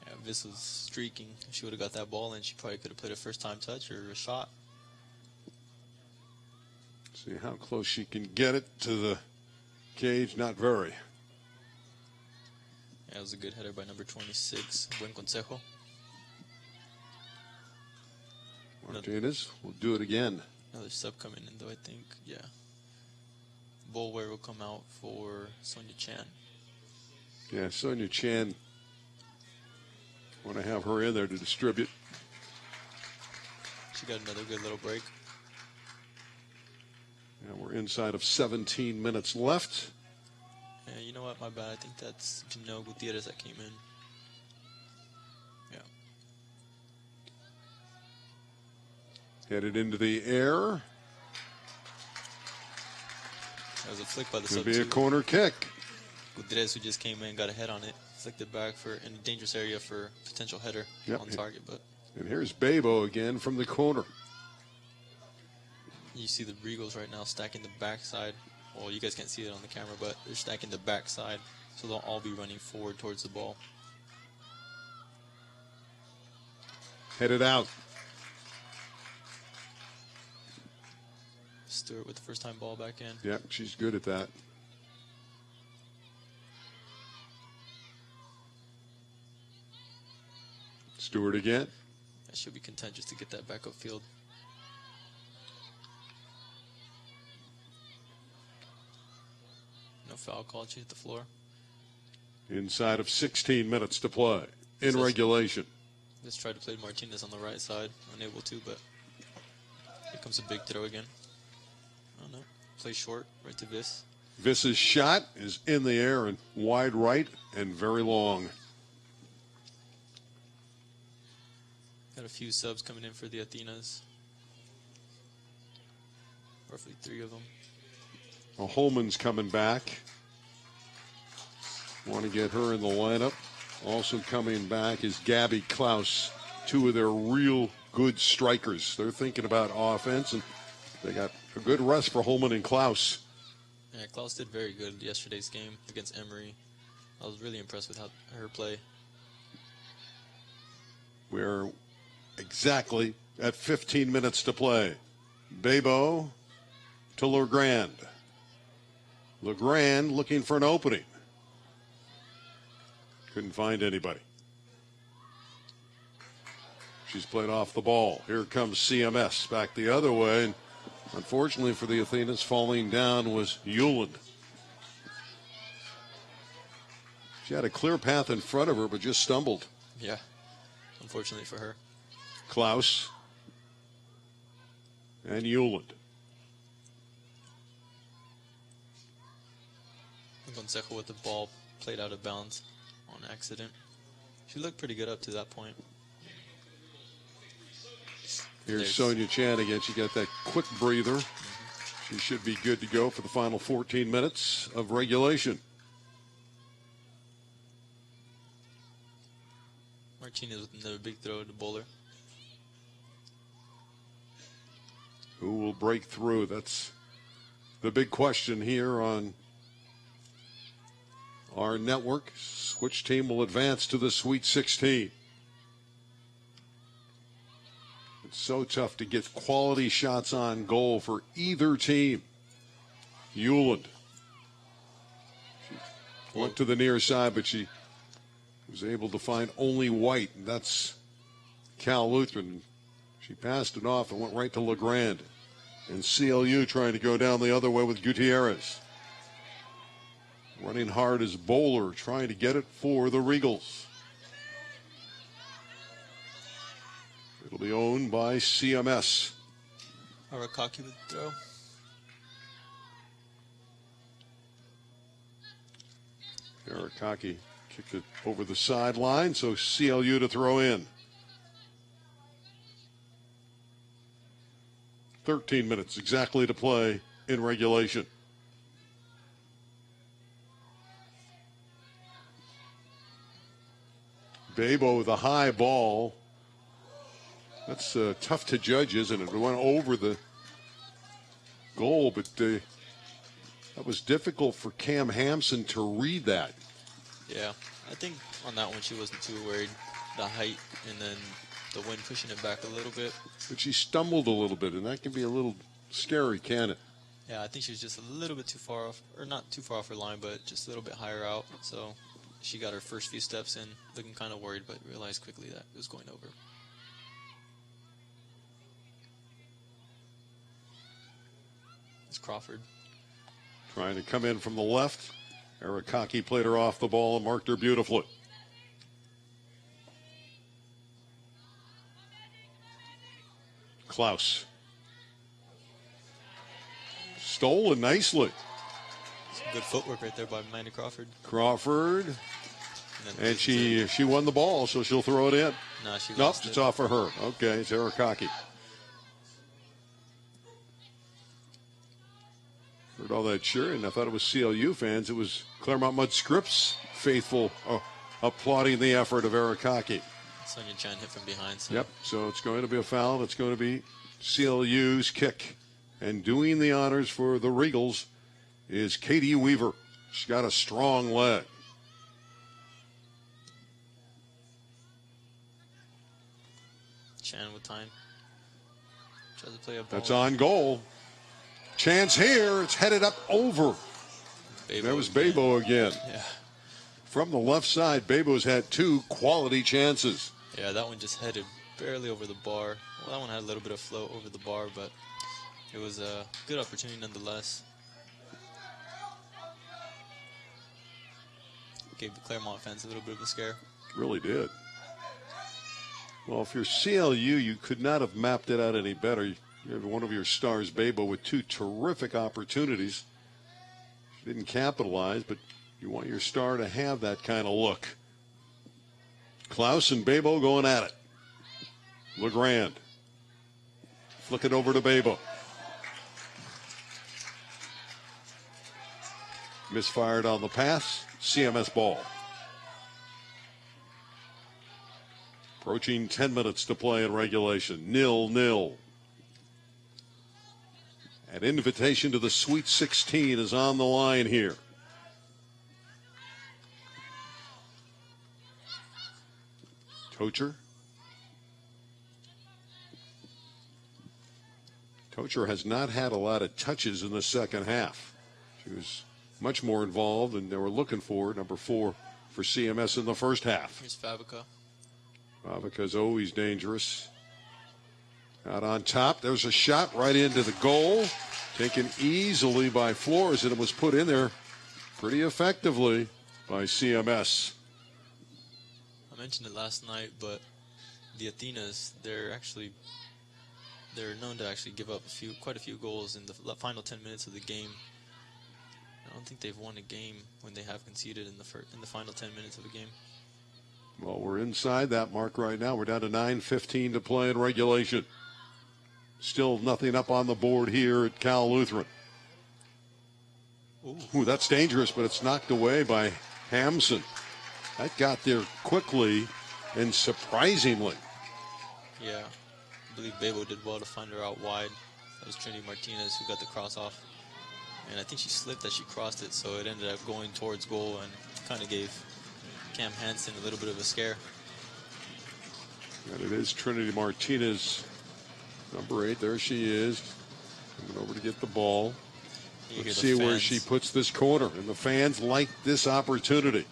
Speaker 3: Yeah, Viss was streaking. If she would have got that ball in, she probably could have played a first-time touch or a shot.
Speaker 2: See how close she can get it to the cage. Not very.
Speaker 3: Yeah, it was a good header by number 26, Buen Consejo.
Speaker 2: Martinez will do it again.
Speaker 3: Another sub coming in, though, I think. Yeah. Bowler will come out for Sonia Chan.
Speaker 2: Yeah, Sonia Chan. Want to have her in there to distribute.
Speaker 3: She got another good little break.
Speaker 2: Yeah, we're inside of 17 minutes left.
Speaker 3: Yeah, you know what? My bad. I think that's Janelle Gutierrez that came in. Yeah.
Speaker 2: Headed into the air.
Speaker 3: That was a flick by the
Speaker 2: Could
Speaker 3: sub.
Speaker 2: be a corner kick.
Speaker 3: Gutierrez, who just came in, got a head on it, flicked it back for in a dangerous area for potential header on target. But
Speaker 2: and here's Bebo again from the corner.
Speaker 3: you see the Regals right now stacking the backside. Well, you guys can't see it on the camera, but they're stacking the backside, so they'll all be running forward towards the ball.
Speaker 2: Headed out.
Speaker 3: Stewart with the first-time ball back in.
Speaker 2: Yep, she's good at that. Stewart again.
Speaker 3: That should be content just to get that back upfield. No foul call. She hit the floor.
Speaker 2: Inside of 16 minutes to play in regulation.
Speaker 3: Let's try to play Martinez on the right side. Unable to, but here comes a big throw again. Oh no. Play short, right to Viss.
Speaker 2: Viss's shot is in the air and wide right and very long.
Speaker 3: Got a few subs coming in for the Athenas. Roughly 3 of them.
Speaker 2: Well, Holman's coming back. Want to get her in the lineup. Also coming back is Gabby Klaus, 2 of their real good strikers. They're thinking about offense, and they got a good rest for Holman and Klaus.
Speaker 3: Yeah, Klaus did very good yesterday's game against Emory. I was really impressed with her play.
Speaker 2: We're exactly at 15 minutes to play. Bebo to Legrand. Legrand looking for an opening. Couldn't find anybody. She's played off the ball. Here comes CMS back the other way. And unfortunately for the Athenas, falling down was Hewland. She had a clear path in front of her, but just stumbled.
Speaker 3: Yeah, unfortunately for her.
Speaker 2: Klaus and Hewland.
Speaker 3: Consejo with the ball played out of bounds on accident. She looked pretty good up to that point.
Speaker 2: Here's Sonia Chan again. She got that quick breather. She should be good to go for the final 14 minutes of regulation.
Speaker 3: Martinez with another big throw to Bowler.
Speaker 2: Who will break through? That's the big question here on our network. Which team will advance to the Sweet 16? It's so tough to get quality shots on goal for either team. Hewland. She went to the near side, but she was able to find only White, and that's Cal Lutheran. She passed it off and went right to Legrand. And CLU trying to go down the other way with Gutierrez. Running hard is Bowler, trying to get it for the Regals. It'll be owned by CMS.
Speaker 3: Arakaki with the throw.
Speaker 2: Arakaki kicked it over the sideline, so CLU to throw in. 13 minutes exactly to play in regulation. Babo with a high ball. That's tough to judge, isn't it? It went over the goal, but that was difficult for Cam Hampson to read that.
Speaker 3: Yeah, I think on that one she wasn't too worried. The height and then the wind pushing it back a little bit.
Speaker 2: But she stumbled a little bit, and that can be a little scary, can it?
Speaker 3: Yeah, I think she was just a little bit too far off, or not too far off her line, but just a little bit higher out. So she got her first few steps in, looking kind of worried, but realized quickly that it was going over. It's Crawford.
Speaker 2: Trying to come in from the left. Arakaki played her off the ball and marked her beautifully. Klaus. Stolen nicely.
Speaker 3: Some good footwork right there by Amanda Crawford.
Speaker 2: Crawford. And she won the ball, so she'll throw it in.
Speaker 3: No, she
Speaker 2: nope,
Speaker 3: lost
Speaker 2: it's
Speaker 3: it.
Speaker 2: off of her. Okay, it's Arakaki. Heard all that cheering. I thought it was CLU fans. It was Claremont-Mudd-Scripps faithful applauding the effort of Arakaki.
Speaker 3: Sonia Chan hit from behind. So.
Speaker 2: Yep, so it's going to be a foul. It's going to be CLU's kick. And doing the honors for the Regals is Katie Weaver. She's got a strong leg.
Speaker 3: Chan with time. Tries to play a ball.
Speaker 2: That's on goal. Chance here. It's headed up over. There was Babo again.
Speaker 3: Yeah.
Speaker 2: From the left side, Babo's had two quality chances.
Speaker 3: Yeah, that one just headed barely over the bar. Well, that one had a little bit of float over the bar, but it was a good opportunity nonetheless. Gave the Claremont fans a little bit of a scare.
Speaker 2: Really did. Well, if you're CLU, you could not have mapped it out any better. You have one of your stars, Babo, with two terrific opportunities. She didn't capitalize, but you want your star to have that kind of look. Klaus and Babo going at it. LeGrand. Flick it over to Babo. Misfired on the pass. CMS ball. Approaching 10 minutes to play in regulation. 0-0. An invitation to the Sweet 16 is on the line here. Tocher. Tocher has not had a lot of touches in the second half. She was much more involved, and they were looking for number 4 for CMS in the first half.
Speaker 3: Here's Fabica.
Speaker 2: Fabica's always dangerous. Out on top, there's a shot right into the goal. Taken easily by Flores, and it was put in there pretty effectively by CMS.
Speaker 3: I mentioned it last night, but the Athenas, they're known to actually give up quite a few goals in the final 10 minutes of the game. I don't think they've won a game when they have conceded in the final 10 minutes of a game.
Speaker 2: Well, we're inside that mark right now. We're down to 9:15 to play in regulation. Still nothing up on the board here at Cal Lutheran. Ooh, that's dangerous, but it's knocked away by Hampson. That got there quickly and surprisingly.
Speaker 3: Yeah, I believe Babo did well to find her out wide. That was Trinity Martinez who got the cross off. And I think she slipped as she crossed it, so it ended up going towards goal and kind of gave Cam Hansen a little bit of a scare.
Speaker 2: And it is Trinity Martinez, number 8. There she is, coming over to get the ball. Let's see where she puts this corner. And the fans like this opportunity.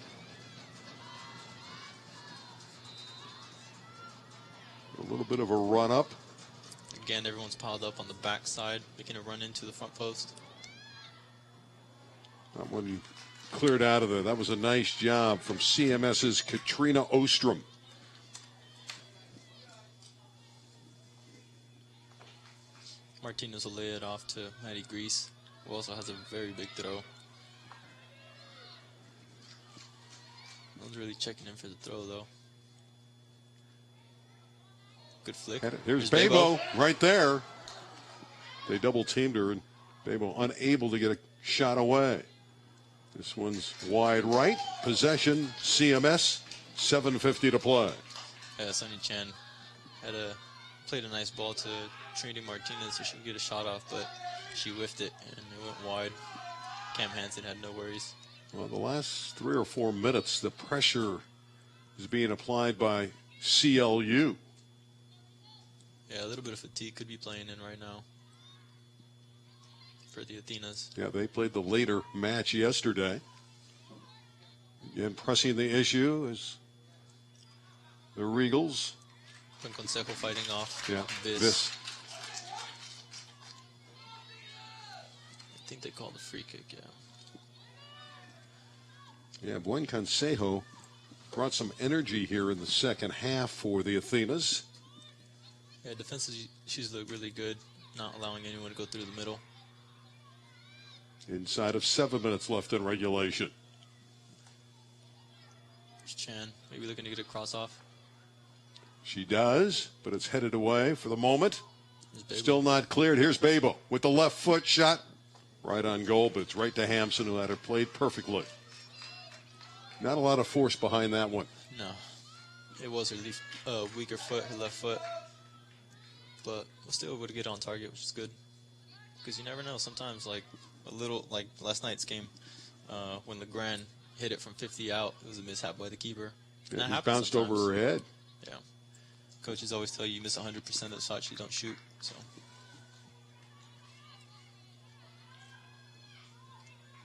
Speaker 2: A little bit of a run up.
Speaker 3: Again, everyone's piled up on the backside, making a run into the front post.
Speaker 2: That one cleared out of there. That was a nice job from CMS's Katrina Ostrom.
Speaker 3: Martinez will lay it off to Maddie Grease, who also has a very big throw. No one's really checking in for the throw, though. Good flick.
Speaker 2: Here's Babo right there. They double teamed her, and Babo unable to get a shot away. This one's wide right. Possession, CMS, 7:50 to play.
Speaker 3: Yeah, Sunny Chan played a nice ball to Trinity Martinez so she could get a shot off, but she whiffed it and it went wide. Cam Hansen had no worries.
Speaker 2: Well, the last 3 or 4 minutes, the pressure is being applied by CLU.
Speaker 3: Yeah, a little bit of fatigue could be playing in right now for the Athenas.
Speaker 2: Yeah, they played the later match yesterday. Again, pressing the issue is the Regals.
Speaker 3: Buen Consejo fighting off.
Speaker 2: Yeah,
Speaker 3: this. I think they called a free kick, yeah.
Speaker 2: Yeah, Buen Consejo brought some energy here in the second half for the Athenas.
Speaker 3: Yeah, defensive issues look really good, not allowing anyone to go through the middle.
Speaker 2: Inside of 7 minutes left in regulation.
Speaker 3: There's Chan, maybe looking to get a cross off.
Speaker 2: She does, but it's headed away for the moment.
Speaker 3: There's
Speaker 2: Still not cleared. Here's Babo with the left foot shot. Right on goal, but it's right to Hampson, who had it played perfectly. Not a lot of force behind that one.
Speaker 3: No. It was her weaker foot, her left foot. But we'll still able to get on target, which is good. Because you never know. Sometimes, like last night's game, when LeGrand hit it from 50 out, it was a mishap by the keeper.
Speaker 2: Yeah, it bounced over her head.
Speaker 3: Yeah. Coaches always tell you miss 100% of the shots you don't shoot. So.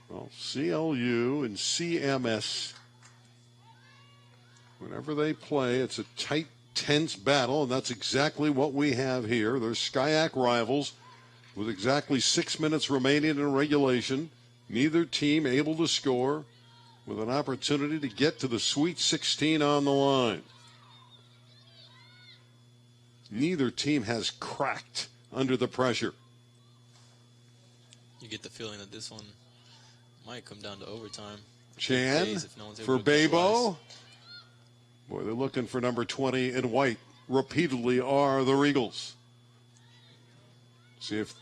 Speaker 2: Well, CLU and CMS, whenever they play, it's a tight, tense battle, and that's exactly what we have here. They're SCIAC rivals with exactly 6 minutes remaining in regulation. Neither team able to score, with an opportunity to get to the Sweet 16 on the line. Neither team has cracked under the pressure.
Speaker 3: You get the feeling that this one might come down to overtime.
Speaker 2: Chan for Babo. Boy, they're looking for number 20 in white. Repeatedly are the Regals. See if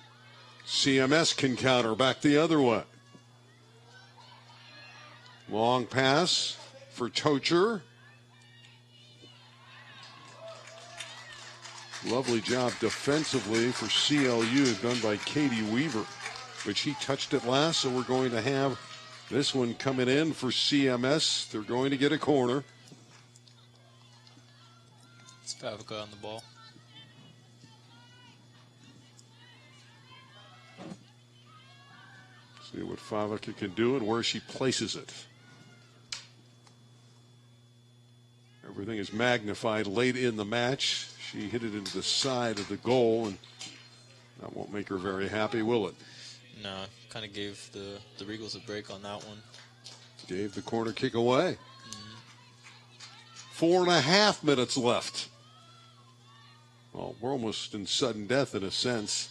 Speaker 2: CMS can counter back the other way. Long pass for Tocher. Lovely job defensively for CLU done by Katie Weaver. But she touched it last, so we're going to have this one coming in for CMS. They're going to get a corner.
Speaker 3: It's Favica on the ball.
Speaker 2: See what Favica can do and where she places it. Everything is magnified late in the match. She hit it into the side of the goal, and that won't make her very happy, will it?
Speaker 3: No, kind of gave the Regals a break on that one.
Speaker 2: Gave the corner kick away. 4.5 minutes left. Well, we're almost in sudden death in a sense.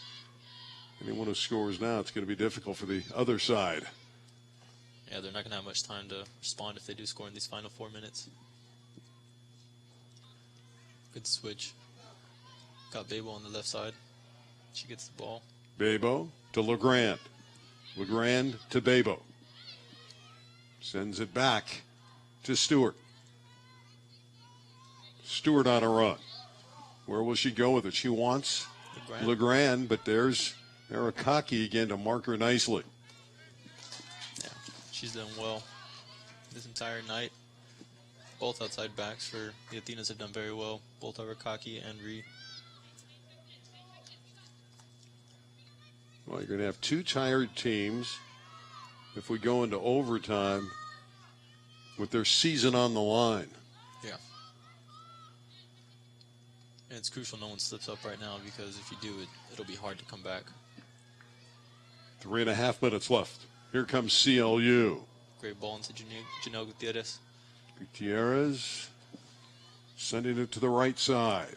Speaker 2: Anyone who scores now, it's going to be difficult for the other side.
Speaker 3: Yeah, they're not going to have much time to respond if they do score in these final 4 minutes. Good switch. Got Babo on the left side. She gets the ball.
Speaker 2: Babo to LeGrand. LeGrand to Babo. Sends it back to Stewart. Stewart on a run. Where will she go with it? She wants LeGrand, but there's Arakaki again to mark her nicely.
Speaker 3: Yeah, she's done well this entire night. Both outside backs for the Athenas have done very well. Both Arakaki and Reed.
Speaker 2: Well, you're going to have two tired teams if we go into overtime with their season on the line.
Speaker 3: Yeah. And it's crucial no one slips up right now, because if you do, it'll be hard to come back.
Speaker 2: 3.5 minutes left. Here comes CLU.
Speaker 3: Great ball into Janelle Gutierrez.
Speaker 2: Gutierrez sending it to the right side.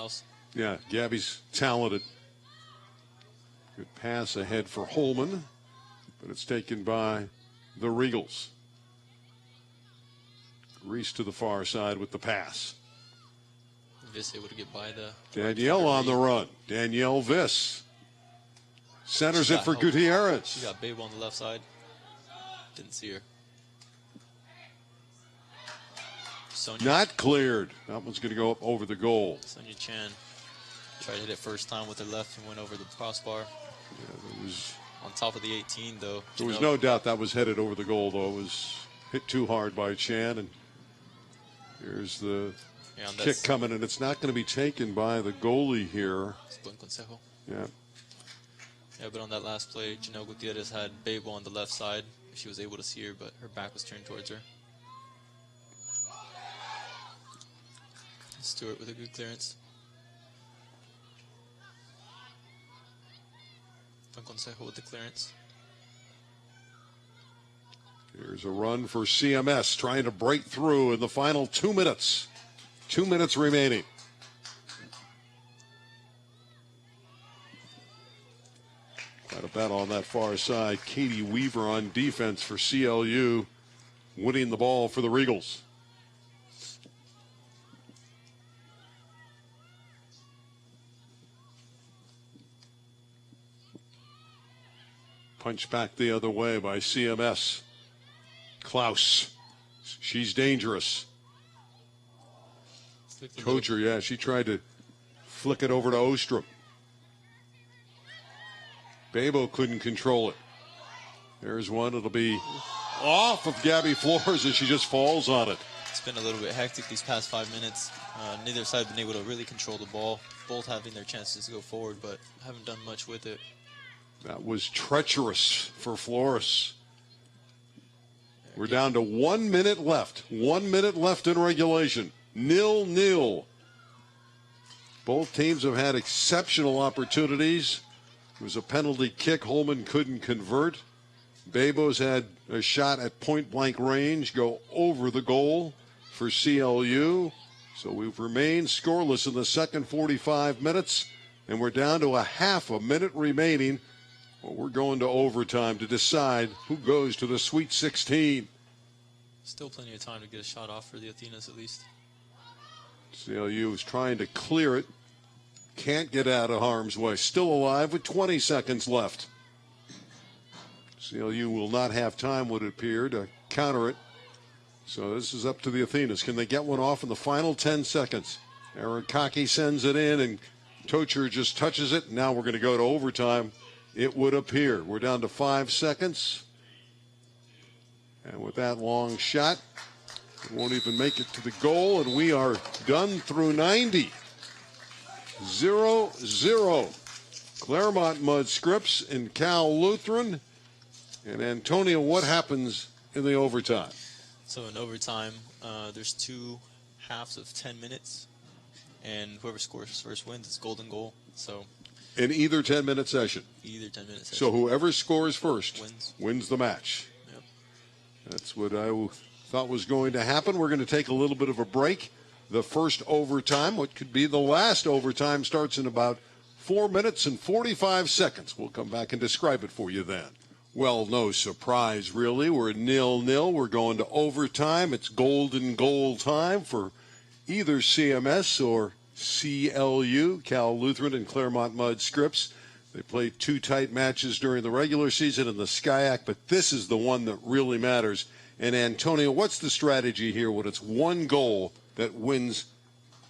Speaker 3: house.
Speaker 2: Yeah, Gabby's talented. Good pass ahead for Holman, but it's taken by the Regals. Reese to the far side with the pass.
Speaker 3: Viss able to get by the...
Speaker 2: Danielle on the run. Danielle Viss centers it for
Speaker 3: help.
Speaker 2: Gutierrez.
Speaker 3: She got Babel on the left side. Didn't see her. Sonia.
Speaker 2: Not cleared. That one's going to go up over the goal.
Speaker 3: Sonia Chan tried to hit it first time with her left and went over the crossbar.
Speaker 2: Yeah, there was
Speaker 3: on top of the 18, though.
Speaker 2: There was no doubt that was headed over the goal, though. It was hit too hard by Chan, and here's the kick coming, and it's not going to be taken by the goalie here. Yeah.
Speaker 3: Yeah, but on that last play, Janelle Gutierrez had Babel on the left side. She was able to see her, but her back was turned towards her. Stewart with a good clearance. Consejo with the clearance.
Speaker 2: Here's a run for CMS, trying to break through in the final 2 minutes. 2 minutes remaining. Quite a battle on that far side. Katie Weaver on defense for CLU, winning the ball for the Regals. Punch back the other way by CMS. Klaus. She's dangerous. Kocher, yeah, she tried to flick it over to Ostrom. Babo couldn't control it. There's one. It'll be off of Gabby Flores as she just falls on it.
Speaker 3: It's been a little bit hectic these past 5 minutes. Neither side have been able to really control the ball. Both having their chances to go forward, but haven't done much with it.
Speaker 2: That was treacherous for Flores. We're down to 1 minute left. 1 minute left in regulation. 0-0. Both teams have had exceptional opportunities. It was a penalty kick. Holman couldn't convert. Babo's had a shot at point-blank range go over the goal for CLU. So we've remained scoreless in the second 45 minutes, and we're down to a half a minute remaining. Well, we're going to overtime to decide who goes to the Sweet 16.
Speaker 3: Still plenty of time to get a shot off for the Athenas at least.
Speaker 2: CLU is trying to clear it. Can't get out of harm's way. Still alive with 20 seconds left. CLU will not have time, would it appear, to counter it. So this is up to the Athenas. Can they get one off in the final 10 seconds? Arakaki sends it in, and Tocher just touches it. Now we're going to go to overtime. It would appear. We're down to 5 seconds. And with that long shot, it won't even make it to the goal, and we are done through 90. 0-0. Claremont-Mudd-Scripps and Cal Lutheran. And Antonio, what happens in the overtime?
Speaker 3: So in overtime, there's 2 halves of 10 minutes, and whoever scores first wins. It's golden goal. So
Speaker 2: in either 10-minute session.
Speaker 3: Either 10-minute session.
Speaker 2: So whoever scores first wins the match.
Speaker 3: Yep.
Speaker 2: That's what I thought was going to happen. We're going to take a little bit of a break. The first overtime, what could be the last overtime, starts in about 4 minutes and 45 seconds. We'll come back and describe it for you then. Well, no surprise, really. We're 0-0. We're going to overtime. It's golden goal time for either CMS or CLU, Cal Lutheran and Claremont-Mudd-Scripps. They played 2 tight matches during the regular season in the SCIAC, but this is the one that really matters. And Antonio, what's the strategy here when it's one goal that wins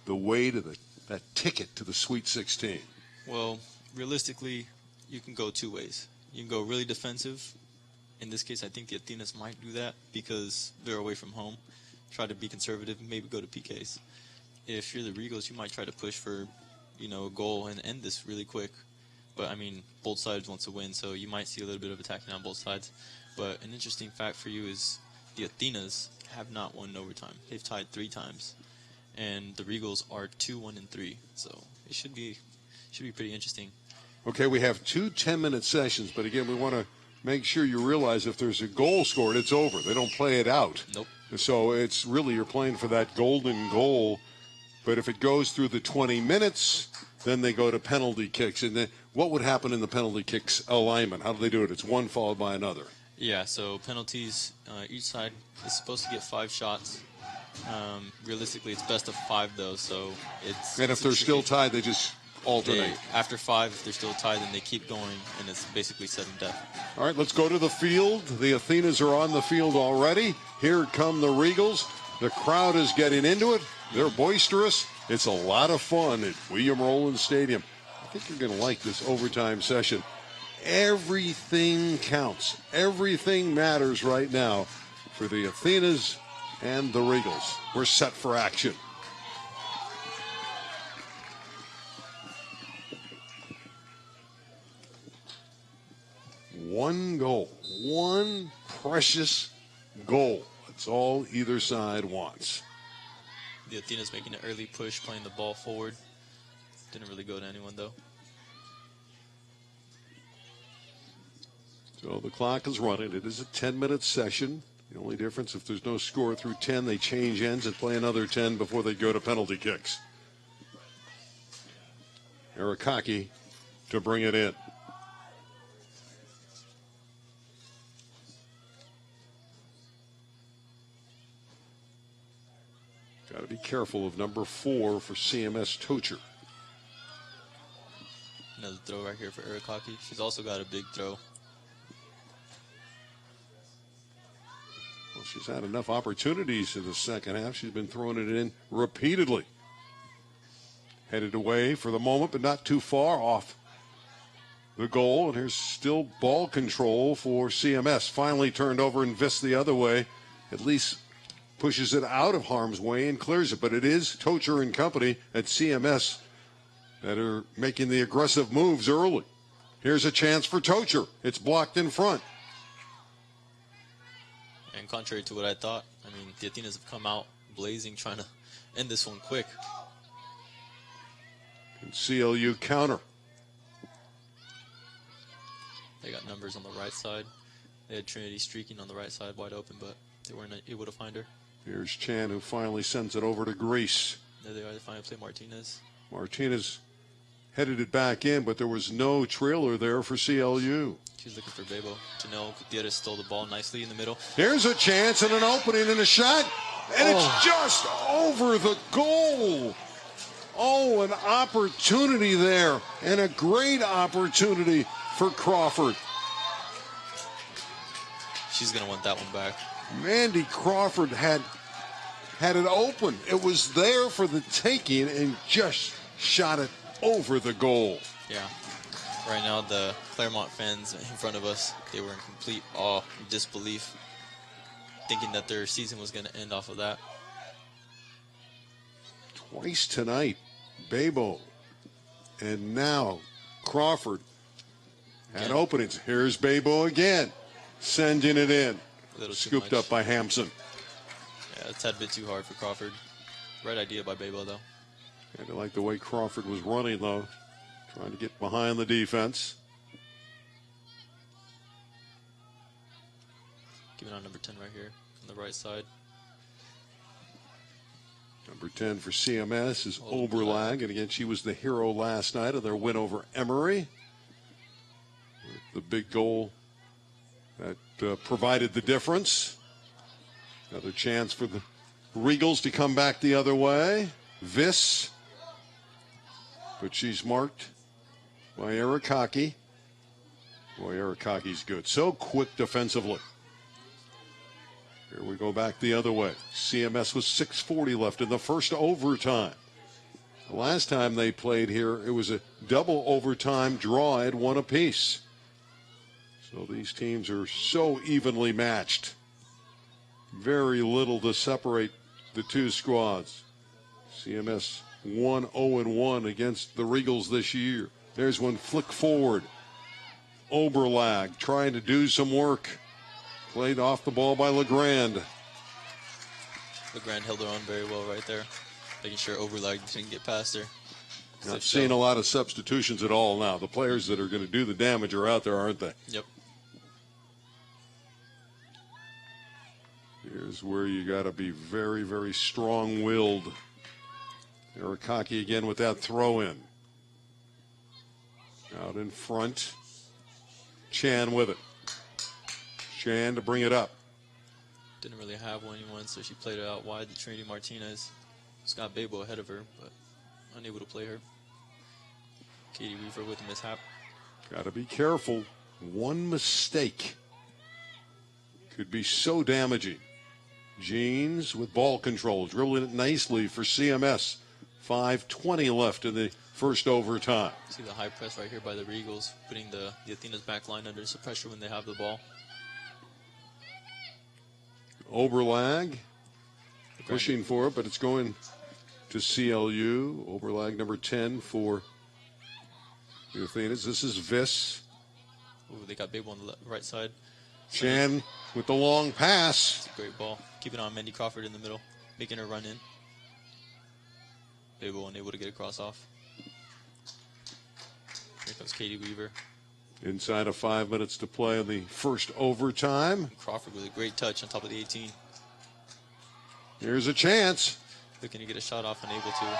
Speaker 2: the way to that ticket to the Sweet 16?
Speaker 3: Well, realistically, you can go 2 ways. You can go really defensive. In this case, I think the Athenas might do that because they're away from home. Try to be conservative, maybe go to PKs. If you're the Regals, you might try to push for, a goal and end this really quick. But, I mean, both sides want to win, so you might see a little bit of attacking on both sides. But an interesting fact for you is the Athenas have not won in overtime. They've tied 3 times. And the Regals are 2-1-3. So it should be pretty interesting.
Speaker 2: Okay, we have 2 10-minute sessions, but again, we want to make sure you realize if there's a goal scored, it's over. They don't play it out.
Speaker 3: Nope.
Speaker 2: So it's really you're playing for that golden goal But if it goes through the 20 minutes, then they go to penalty kicks. And then what would happen in the penalty kicks alignment? How do they do it? It's one followed by another.
Speaker 3: Yeah, so penalties, each side is supposed to get 5 shots. Realistically, it's best of 5, though, so it's...
Speaker 2: And if they're still tied, they just alternate.
Speaker 3: After 5, if they're still tied, then they keep going, and it's basically sudden death.
Speaker 2: All right, let's go to the field. The Athenas are on the field already. Here come the Regals. The crowd is getting into it. They're boisterous. It's a lot of fun at William Rowland Stadium. I think you're going to like this overtime session. Everything counts. Everything matters right now for the Athenas and the Regals. We're set for action. One goal, one precious goal. That's all either side wants.
Speaker 3: The Athenas making an early push, playing the ball forward. Didn't really go to anyone, though.
Speaker 2: So the clock is running. It is a 10-minute session. The only difference, if there's no score through 10, they change ends and play another 10 before they go to penalty kicks. Arakaki to bring it in. Got to be careful of number 4 for CMS Tocher.
Speaker 3: Another throw right here for Arakaki. She's also got a big throw.
Speaker 2: Well, she's had enough opportunities in the second half. She's been throwing it in repeatedly. Headed away for the moment, but not too far off the goal. And here's still ball control for CMS. Finally turned over and Viss the other way. At least pushes it out of harm's way and clears it. But it is Tocher and company at CMS that are making the aggressive moves early. Here's a chance for Tocher. It's blocked in front.
Speaker 3: And contrary to what I thought, I mean, the Athenas have come out blazing, trying to end this one quick.
Speaker 2: And CLU counter.
Speaker 3: They got numbers on the right side. They had Trinity streaking on the right side wide open, but they weren't able to find her.
Speaker 2: Here's Chan, who finally sends it over to Grease.
Speaker 3: There they are. They finally play Martinez.
Speaker 2: Martinez headed it back in, but there was no trailer there for CLU.
Speaker 3: She's looking for Bebo. Janelle Gutierrez stole the ball nicely in the middle.
Speaker 2: Here's a chance and an opening and a shot, and it's just over the goal. Oh, an opportunity there, and a great opportunity for Crawford.
Speaker 3: She's going to want that one back.
Speaker 2: Mandy Crawford had it open. It was there for the taking and just shot it over the goal.
Speaker 3: Yeah. Right now, the Claremont fans in front of us, they were in complete awe and disbelief, thinking that their season was going to end off of that.
Speaker 2: Twice tonight, Bebo, and now Crawford had openings. Here's Bebo again, sending it in. Scooped up by Hampson.
Speaker 3: Yeah, a tad bit too hard for Crawford. Right idea by Bebo, though.
Speaker 2: I like the way Crawford was running, though. Trying to get behind the defense.
Speaker 3: Give it on number 10 right here on the right side.
Speaker 2: Number 10 for CMS is Oberlag. And again, she was the hero last night of their win over Emory. The big goal that provided the difference. Another chance for the Regals to come back the other way. Viss. But she's marked by Arakaki. Boy, Arakaki's good. So quick defensively. Here we go back the other way. CMS with 6:40 left in the first overtime. The last time they played here, it was a double overtime draw at 1 apiece. So these teams are so evenly matched. Very little to separate the two squads. CMS 1-0-1 against the Regals this year. There's one flick forward. Oberlag trying to do some work. Played off the ball by LeGrand.
Speaker 3: LeGrand held her on very well right there, making sure Oberlag didn't get past her.
Speaker 2: Not seeing a lot of substitutions at all now. The players that are going to do the damage are out there, aren't they?
Speaker 3: Yep.
Speaker 2: Here's where you got to be very, very strong-willed Arakaki again with that throw in. Out in front. Chan with it. Chan to bring it up.
Speaker 3: Didn't really have anyone, so she played it out wide to Trinity Martinez. Just got Babo ahead of her, but unable to play her. Katie Weaver with a mishap.
Speaker 2: Got to be careful. One mistake could be so damaging. Jeans with ball control, dribbling it nicely for CMS. 5:20 left in the first overtime.
Speaker 3: See the high press right here by the Regals, putting the Athenas back line under some pressure when they have the ball.
Speaker 2: Oberlag pushing for it, but it's going to CLU. Oberlag number 10 for the Athenas. This is Viss.
Speaker 3: Ooh, they got Babo on the right side.
Speaker 2: Chan with the long pass.
Speaker 3: It's a great ball. Keeping on Mandy Crawford in the middle, making her run in. Babo unable to get a cross off. Here comes Katie Weaver.
Speaker 2: Inside of 5 minutes to play in the first overtime.
Speaker 3: Crawford with a great touch on top of the 18.
Speaker 2: Here's a chance.
Speaker 3: Looking to get a shot off, unable to.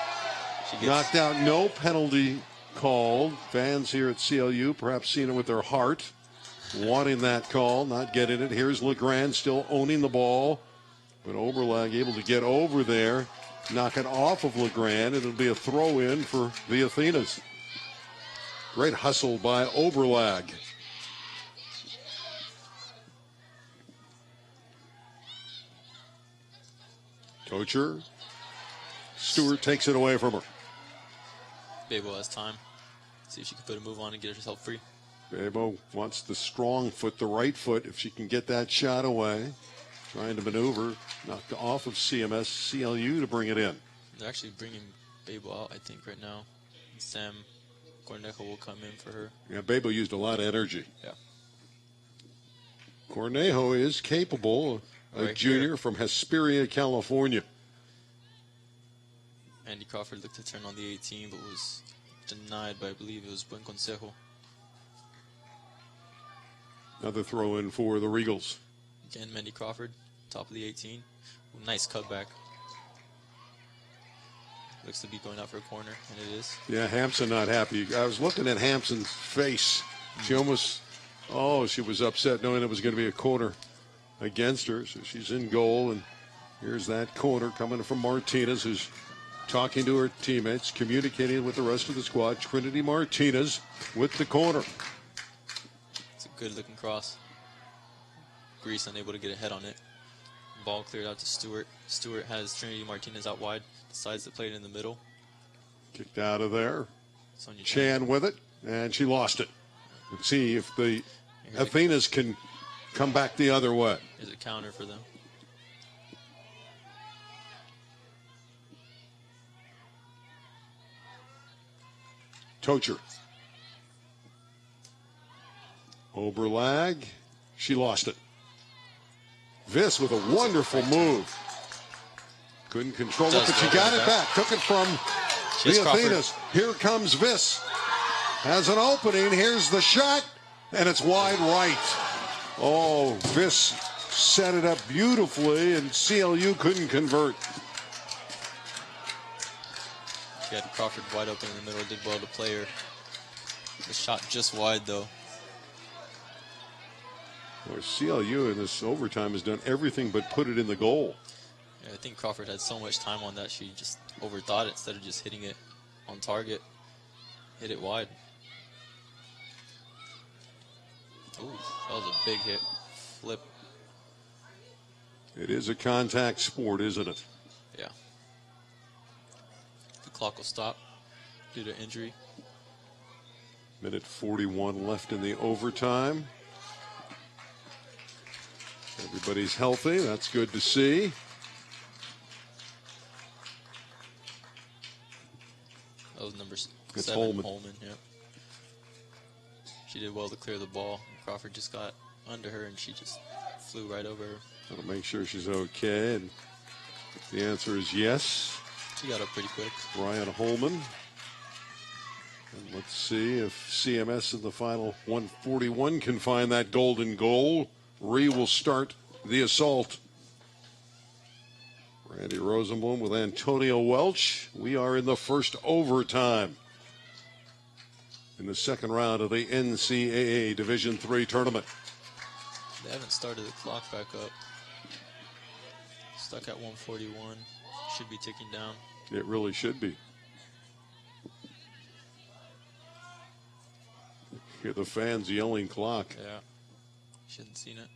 Speaker 3: She gets
Speaker 2: Knocked out, no penalty called. Fans here at CLU perhaps seeing it with their heart. Wanting that call, not getting it. Here's LeGrand still owning the ball. But Oberlag able to get over there. Knock it off of LeGrand. It'll be a throw in for the Athenas. Great hustle by Oberlag. Tocher. Stewart takes it away from her.
Speaker 3: Babo has time. See if she can put a move on and get herself free.
Speaker 2: Babo wants the strong foot, the right foot, if she can get that shot away. Trying to maneuver. Knocked off of CMS, CLU to bring it in.
Speaker 3: They're actually bringing Babo out, I think, right now. Sam Cornejo will come in for her.
Speaker 2: Yeah, Babo used a lot of energy.
Speaker 3: Yeah.
Speaker 2: Cornejo is capable. A
Speaker 3: Right
Speaker 2: junior
Speaker 3: here.
Speaker 2: from Hesperia, California.
Speaker 3: Andy Crawford looked to turn on the 18, but was denied by, I believe it was Buen Consejo.
Speaker 2: Another throw in for the Regals.
Speaker 3: Again, Mandy Crawford, top of the 18. Ooh, nice cutback. Looks to be going out for a corner, and it is.
Speaker 2: Yeah, Hampson not happy. I was looking at Hampson's face. She almost, she was upset knowing it was going to be a corner against her. So she's in goal, and here's that corner coming from Martinez, who's talking to her teammates, communicating with the rest of the squad. Trinity Martinez with the corner.
Speaker 3: It's a good-looking cross. Grease unable to get a head on it. Ball cleared out to Stewart. Stewart has Trinity Martinez out wide. Decides to play it in the middle.
Speaker 2: Kicked out of there.
Speaker 3: Sonia
Speaker 2: Chan with it, and she lost it. Let's see if the Athenas can come back the other way.
Speaker 3: Here's a counter for them.
Speaker 2: Tocher. Oberlag. She lost it. Viss with a wonderful move. Couldn't control it, but she got it back. Took it from the Athenas. Here comes Viss. Has an opening. Here's the shot, and it's wide right. Oh, Viss set it up beautifully, and CLU couldn't convert.
Speaker 3: She had Crawford wide open in the middle. Did well to play her. The shot just wide, though.
Speaker 2: Well, CLU in this overtime has done everything but put it in the goal.
Speaker 3: Yeah, I think Crawford had so much time on that, she just overthought it instead of just hitting it on target. Hit it wide. Ooh, that was a big hit. Flip.
Speaker 2: It is a contact sport, isn't it?
Speaker 3: Yeah. The clock will stop due to injury.
Speaker 2: Minute 41 left in the overtime. Everybody's healthy. That's good to see.
Speaker 3: That was number
Speaker 2: It's
Speaker 3: 7,
Speaker 2: Holman.
Speaker 3: Yeah. She did well to clear the ball. Crawford just got under her, and she just flew right over her.
Speaker 2: I'll make sure she's okay. And the answer is yes.
Speaker 3: She got up pretty quick.
Speaker 2: Ryan Holman. And let's see if CMS in the final 141 can find that golden goal. Ree will start the assault. Randy Rosenblum with Antonio Welch. We are in the first overtime in the second round of the NCAA Division III tournament.
Speaker 3: They haven't started the clock back up. Stuck at 141. Should be ticking down.
Speaker 2: It really should be. Hear the fans yelling clock.
Speaker 3: Yeah. Shouldn't seen it.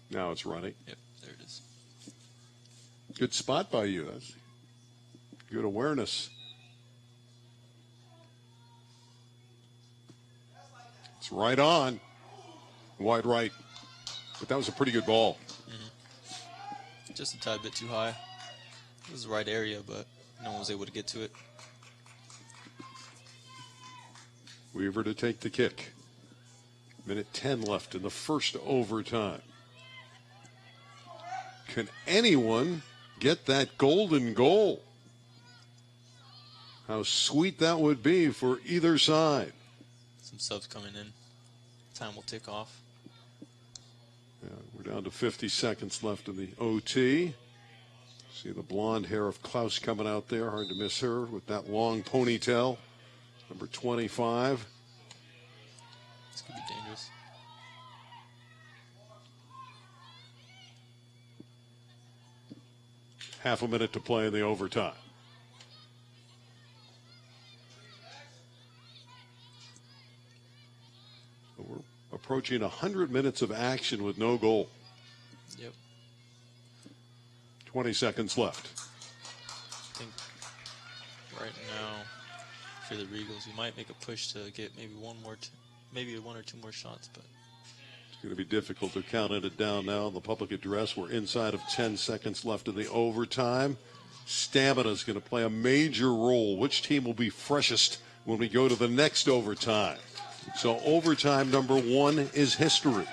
Speaker 2: Now it's running.
Speaker 3: Yep, there it is.
Speaker 2: Good spot by you. That's good awareness. It's right on. Wide right. But that was a pretty good ball.
Speaker 3: Just a tad bit too high. It was the right area, but no one was able to get to it.
Speaker 2: Weaver to take the kick. Minute 10 left in the first overtime. Can anyone get that golden goal? How sweet that would be for either side.
Speaker 3: Some subs coming in. Time will tick off.
Speaker 2: Yeah, we're down to 50 seconds left in the OT. See the blonde hair of Klaus coming out there. Hard to miss her with that long ponytail. Number 25.
Speaker 3: This could be dangerous.
Speaker 2: Half a minute to play in the overtime. So we're approaching 100 minutes of action with no goal.
Speaker 3: Yep.
Speaker 2: 20 seconds left.
Speaker 3: I think right now for the Regals, we might make a push to get maybe maybe one or two more shots, but
Speaker 2: It's going to be difficult. They're counting it down now in the public address. We're inside of 10 seconds left in the overtime. Stamina is going to play a major role. Which team will be freshest when we go to the next overtime? So overtime number 1 is history.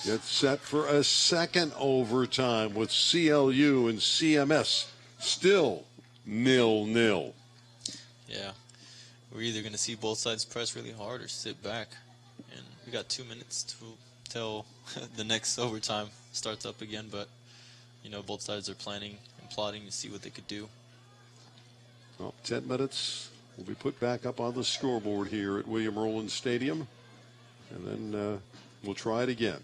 Speaker 2: Get set for a second overtime with CLU and CMS still 0-0.
Speaker 3: yeah, we're either going to see both sides press really hard or sit back. And we got 2 minutes till the next overtime starts up again, but you know, both sides are planning and plotting to see what they could do.
Speaker 2: Well, 10 minutes will be put back up on the scoreboard here at William Rowland Stadium. And then we'll try it again.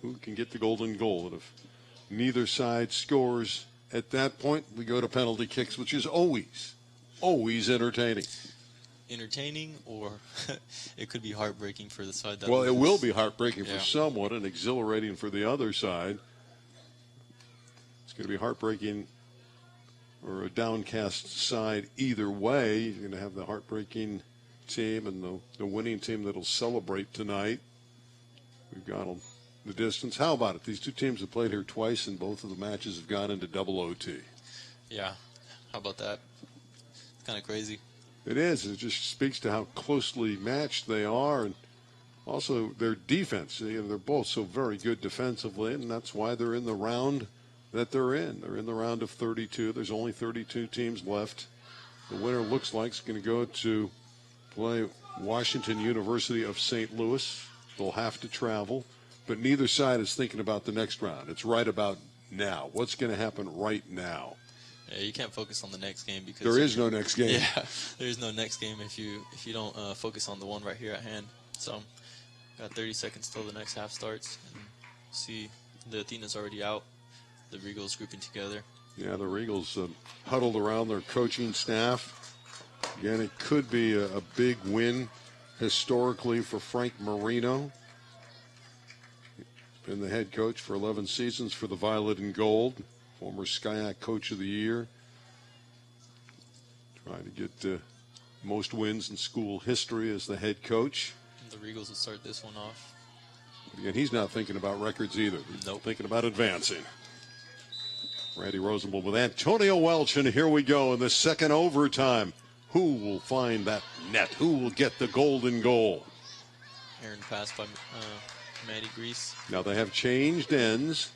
Speaker 2: Who can get the golden goal? And if neither side scores at that point, we go to penalty kicks, which is always entertaining.
Speaker 3: Entertaining, or it could be heartbreaking for the side that
Speaker 2: Well, it
Speaker 3: loses.
Speaker 2: will be heartbreaking
Speaker 3: Yeah.
Speaker 2: for someone and exhilarating for the other side. It's going to be heartbreaking or a downcast side either way. You're going to have the heartbreaking team and the winning team that'll celebrate tonight. We've got them the distance. How about it? These two teams have played here twice, and both of the matches have gone into double OT.
Speaker 3: Yeah, how about that? It's kind of crazy.
Speaker 2: It is. It just speaks to how closely matched they are, and also their defense. You know, they're both so very good defensively, and that's why they're in the round that they're in. They're in the round of 32. There's only 32 teams left. The winner looks like is going to go to play Washington University of St. Louis. They'll have to travel, but neither side is thinking about the next round. It's right about now. What's going to happen right now?
Speaker 3: Yeah, you can't focus on the next game because
Speaker 2: There is no next game.
Speaker 3: Yeah, there is no next game if you don't focus on the one right here at hand. So, got 30 seconds till the next half starts, and see the Athenas already out. The Regals grouping together.
Speaker 2: Yeah, the Regals huddled around their coaching staff. Again, it could be a big win historically for Frank Marino. He's been the head coach for 11 seasons for the Violet and Gold. Former SCIAC Coach of the Year. Trying to get most wins in school history as the head coach.
Speaker 3: The Regals will start this one off.
Speaker 2: But again, he's not thinking about records either. He's
Speaker 3: Nope.
Speaker 2: thinking about advancing. Randy Rosenblum with Antonio Welch, and here we go in the second overtime. Who will find that net? Who will get the golden goal?
Speaker 3: Aaron pass by Maddie Grease.
Speaker 2: Now they have changed ends.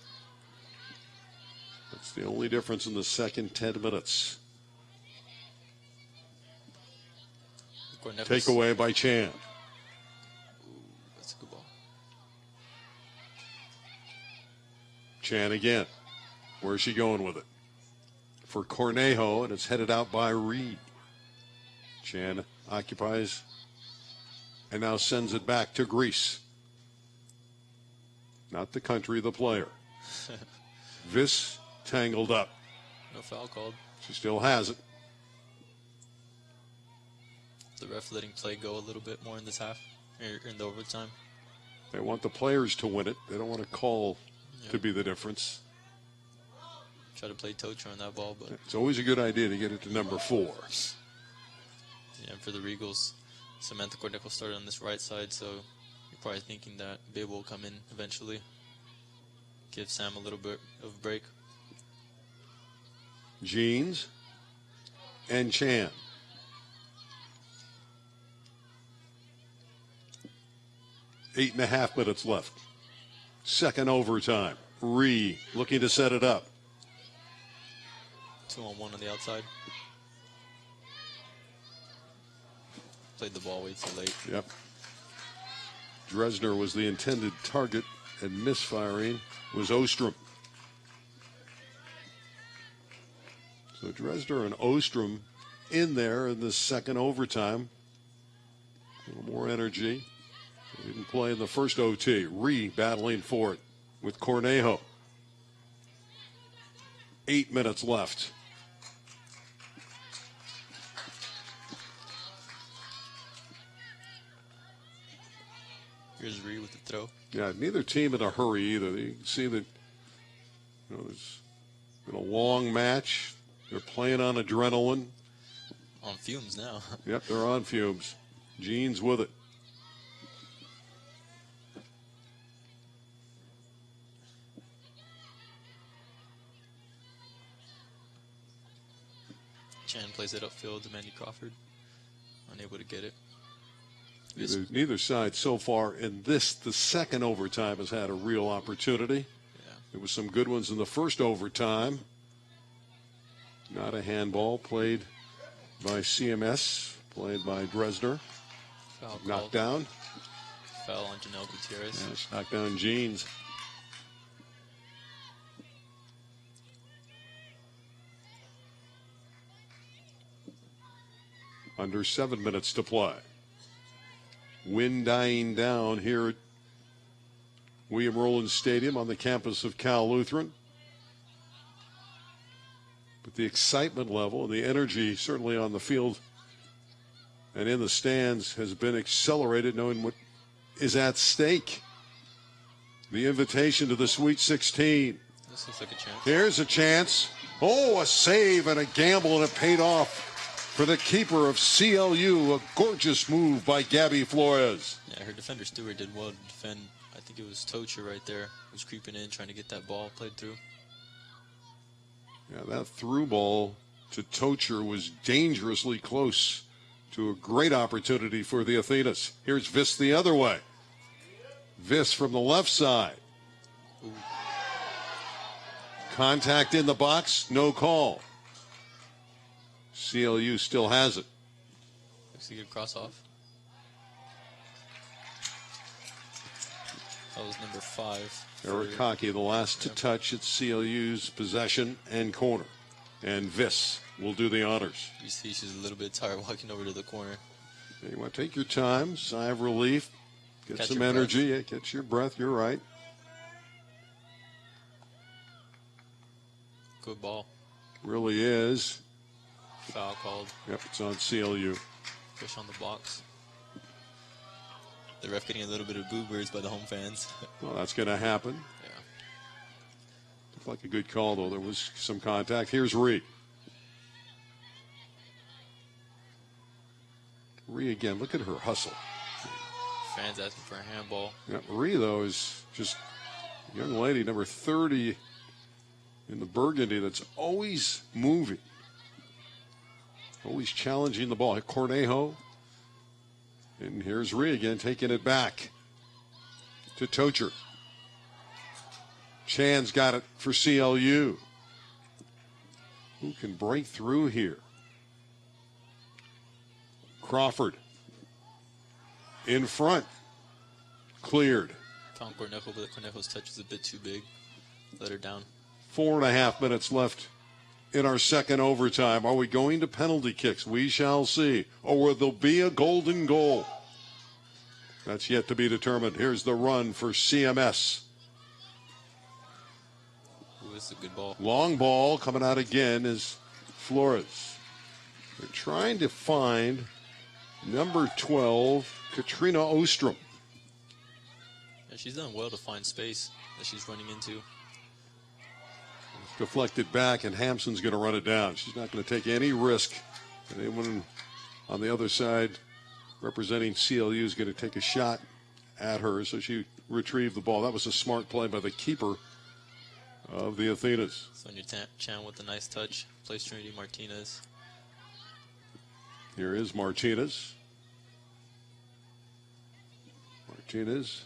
Speaker 2: That's the only difference in the second 10 minutes. Takeaway by Chan.
Speaker 3: That's a good ball.
Speaker 2: Chan again. Where's she going with it? For Cornejo, and it's headed out by Reed. Chan occupies and now sends it back to Greece. Not the country, the player. Viss tangled up.
Speaker 3: No foul called.
Speaker 2: She still has it.
Speaker 3: The ref letting play go a little bit more in this half, or in the overtime.
Speaker 2: They want the players to win it. They don't want to call to be the difference.
Speaker 3: Try to play Tocher on that ball, but
Speaker 2: it's always a good idea to get it to number 4.
Speaker 3: Yeah, and for the Regals, Samantha Cornejo started on this right side, so you're probably thinking that Babe will come in eventually. Give Sam a little bit of a break.
Speaker 2: Jeans and Chan. Eight and a half minutes left. Second overtime. Ree looking to set it up.
Speaker 3: 2-on-1 on the outside. Played the ball way too late.
Speaker 2: Yep. Dresner was the intended target, and misfiring was Ostrom. So Dresner and Ostrom in there in the second overtime. A little more energy. They didn't play in the first OT. Ree battling for it with Cornejo. 8 minutes left.
Speaker 3: Here's Ree with the throw.
Speaker 2: Yeah, neither team in a hurry either. You can see that there's been a long match. They're playing on adrenaline.
Speaker 3: On fumes now.
Speaker 2: Yep, they're on fumes. Jeans with it.
Speaker 3: Chan plays it upfield to Mandy Crawford. Unable to get it.
Speaker 2: Neither side so far in this, the second overtime, has had a real opportunity.
Speaker 3: Yeah.
Speaker 2: There was some good ones in the first overtime. Not a handball played by CMS, played by Dresner.
Speaker 3: Foul
Speaker 2: Knocked
Speaker 3: called.
Speaker 2: down.
Speaker 3: Foul on Janelle Gutierrez.
Speaker 2: Yeah, she knocked down Jeans. Under 7 minutes to play. Wind dying down here at William Rowland Stadium on the campus of Cal Lutheran. But the excitement level and the energy certainly on the field and in the stands has been accelerated, knowing what is at stake. The invitation to the Sweet 16.
Speaker 3: This looks like a chance.
Speaker 2: Here's a chance. Oh, a save and a gamble, and it paid off for the keeper of CLU. A gorgeous move by Gabby Flores.
Speaker 3: Yeah, her defender Stewart did well to defend. I think it was Tocher right there who was creeping in, trying to get that ball played through.
Speaker 2: Yeah, that through ball to Tocher was dangerously close to a great opportunity for the Athenas. Here's Viss the other way. Viss from the left side.
Speaker 3: Ooh.
Speaker 2: Contact in the box, no call. CLU still has it.
Speaker 3: Looks like a cross off. That was number 5.
Speaker 2: Eric Hockey, the last to touch at CLU's possession and corner. And Viss will do the honors.
Speaker 3: You see she's a little bit tired walking over to the corner.
Speaker 2: You want to take your time, sigh of relief, get
Speaker 3: Catch
Speaker 2: some
Speaker 3: your
Speaker 2: energy, yeah, catch your breath, you're right.
Speaker 3: Good ball.
Speaker 2: Really is.
Speaker 3: Foul called.
Speaker 2: Yep, it's on CLU.
Speaker 3: Push on the box. The ref getting a little bit of boo birds by the home fans.
Speaker 2: Well, that's going to happen.
Speaker 3: Yeah.
Speaker 2: Looked like a good call, though. There was some contact. Here's Ree. Ree again. Look at her hustle.
Speaker 3: Fans asking for a handball.
Speaker 2: Yeah, Ree, though, is just a young lady, number 30 in the burgundy, that's always moving. Always challenging the ball. Cornejo. And here's Ree again, taking it back to Tocher. Chan's got it for CLU. Who can break through here? Crawford. In front. Cleared.
Speaker 3: Found Cornejo, but Cornejo's touch is a bit too big. Let her down.
Speaker 2: 4.5 minutes left in our second overtime. Are we going to penalty kicks? We shall see. Or will there be a golden goal? That's yet to be determined. Here's the run for CMS.
Speaker 3: Ooh, it's a good ball.
Speaker 2: Long ball coming out again is Flores. They're trying to find number 12, Katrina Ostrom.
Speaker 3: Yeah, she's done well to find space that she's running into.
Speaker 2: Deflected back, and Hampson's going to run it down. She's not going to take any risk. And anyone on the other side representing CLU is going to take a shot at her, so she retrieved the ball. That was a smart play by the keeper of the Athenas.
Speaker 3: Sonia Chan with a nice touch. Plays Trinity Martinez.
Speaker 2: Here is Martinez. Martinez.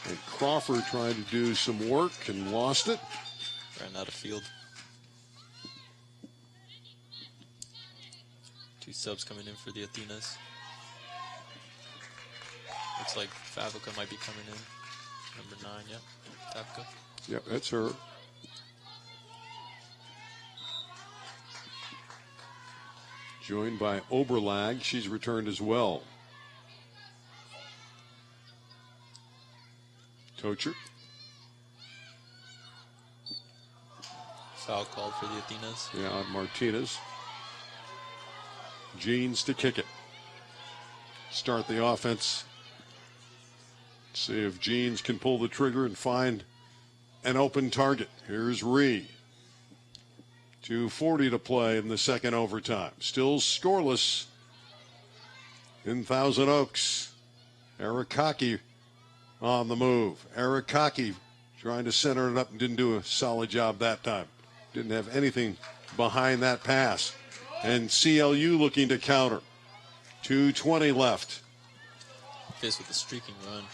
Speaker 2: And Crawford tried to do some work and lost it.
Speaker 3: Ran out of field. Two subs coming in for the Athenas. Looks like Favica might be coming in. Number 9, yep. Favica.
Speaker 2: Yep, that's her. Joined by Oberlag. She's returned as well. Tocher.
Speaker 3: Foul called for the Athenas.
Speaker 2: Yeah, on Martinez. Jeans to kick it. Start the offense. See if Jeans can pull the trigger and find an open target. Here's Ree. 2:40 to play in the second overtime. Still scoreless in Thousand Oaks. Arakaki on the move. Arakaki trying to center it up and didn't do a solid job that time. Didn't have anything behind that pass. And CLU looking to counter. 2:20 left.
Speaker 3: Viss with a streaking run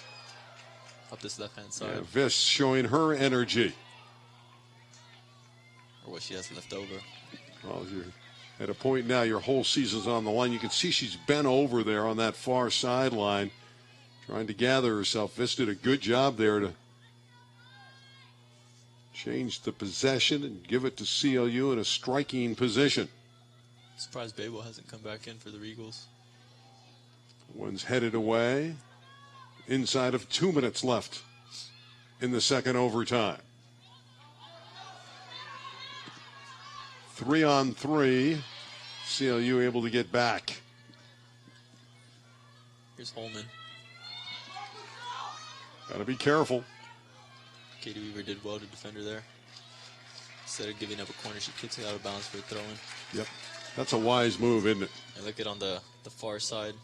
Speaker 3: up this left-hand side.
Speaker 2: Yeah, Viss showing her energy.
Speaker 3: Or what she has left over.
Speaker 2: Well, you're at a point now, your whole season's on the line. You can see she's bent over there on that far sideline, trying to gather herself. Viss did a good job there to change the possession and give it to CLU in a striking position.
Speaker 3: Surprised Babel hasn't come back in for the Regals.
Speaker 2: One's headed away. Inside of 2 minutes left in the second overtime. 3-on-3. CLU able to get back.
Speaker 3: Here's Holman.
Speaker 2: Got to be careful.
Speaker 3: Katie Weaver did well to defend her there. Instead of giving up a corner, she kicks it out of bounds for a throw-in.
Speaker 2: Yep. That's a wise move, isn't it?
Speaker 3: And look at on the far side.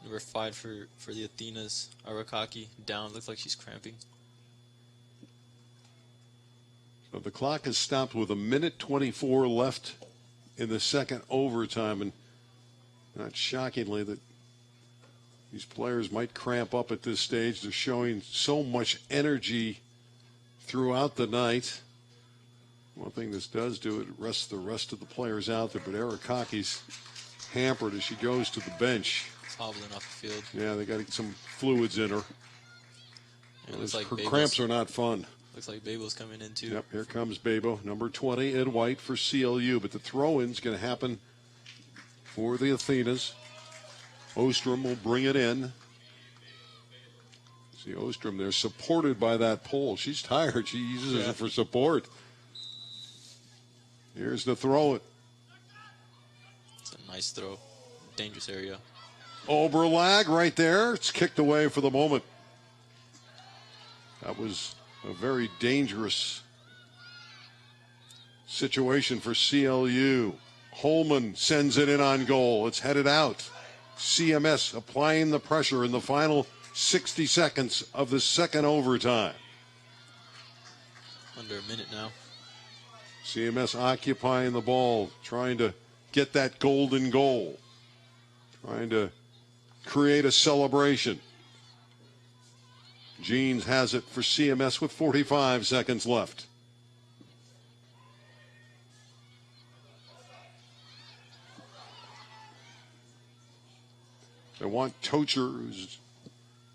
Speaker 3: Number 5 for the Athenas. Arakaki down. Looks like she's cramping.
Speaker 2: So the clock is stopped with 1:24 left in the second overtime. And not shockingly that these players might cramp up at this stage. They're showing so much energy throughout the night. One thing this does do, it rests the rest of the players out there. But Arakaki's hampered as she goes to the bench.
Speaker 3: It's hobbling off the field.
Speaker 2: Yeah, they got some fluids in her.
Speaker 3: And it looks like
Speaker 2: Her
Speaker 3: Babel's,
Speaker 2: cramps are not fun.
Speaker 3: Looks like Babel's coming in too.
Speaker 2: Yep, here comes Babo, number 20 in white for CLU. But the throw-in's going to happen for the Athenas. Ostrom will bring it in. See Ostrom there, supported by that pole. She's tired. She uses it for support. Here's the throw-it.
Speaker 3: It's a nice throw. Dangerous area.
Speaker 2: Oberlag right there. It's kicked away for the moment. That was a very dangerous situation for CLU. Holman sends it in on goal. It's headed out. CMS applying the pressure in the final 60 seconds of the second overtime.
Speaker 3: Under a minute now.
Speaker 2: CMS occupying the ball, trying to get that golden goal. Trying to create a celebration. Jeans has it for CMS with 45 seconds left. They want Tocher, who's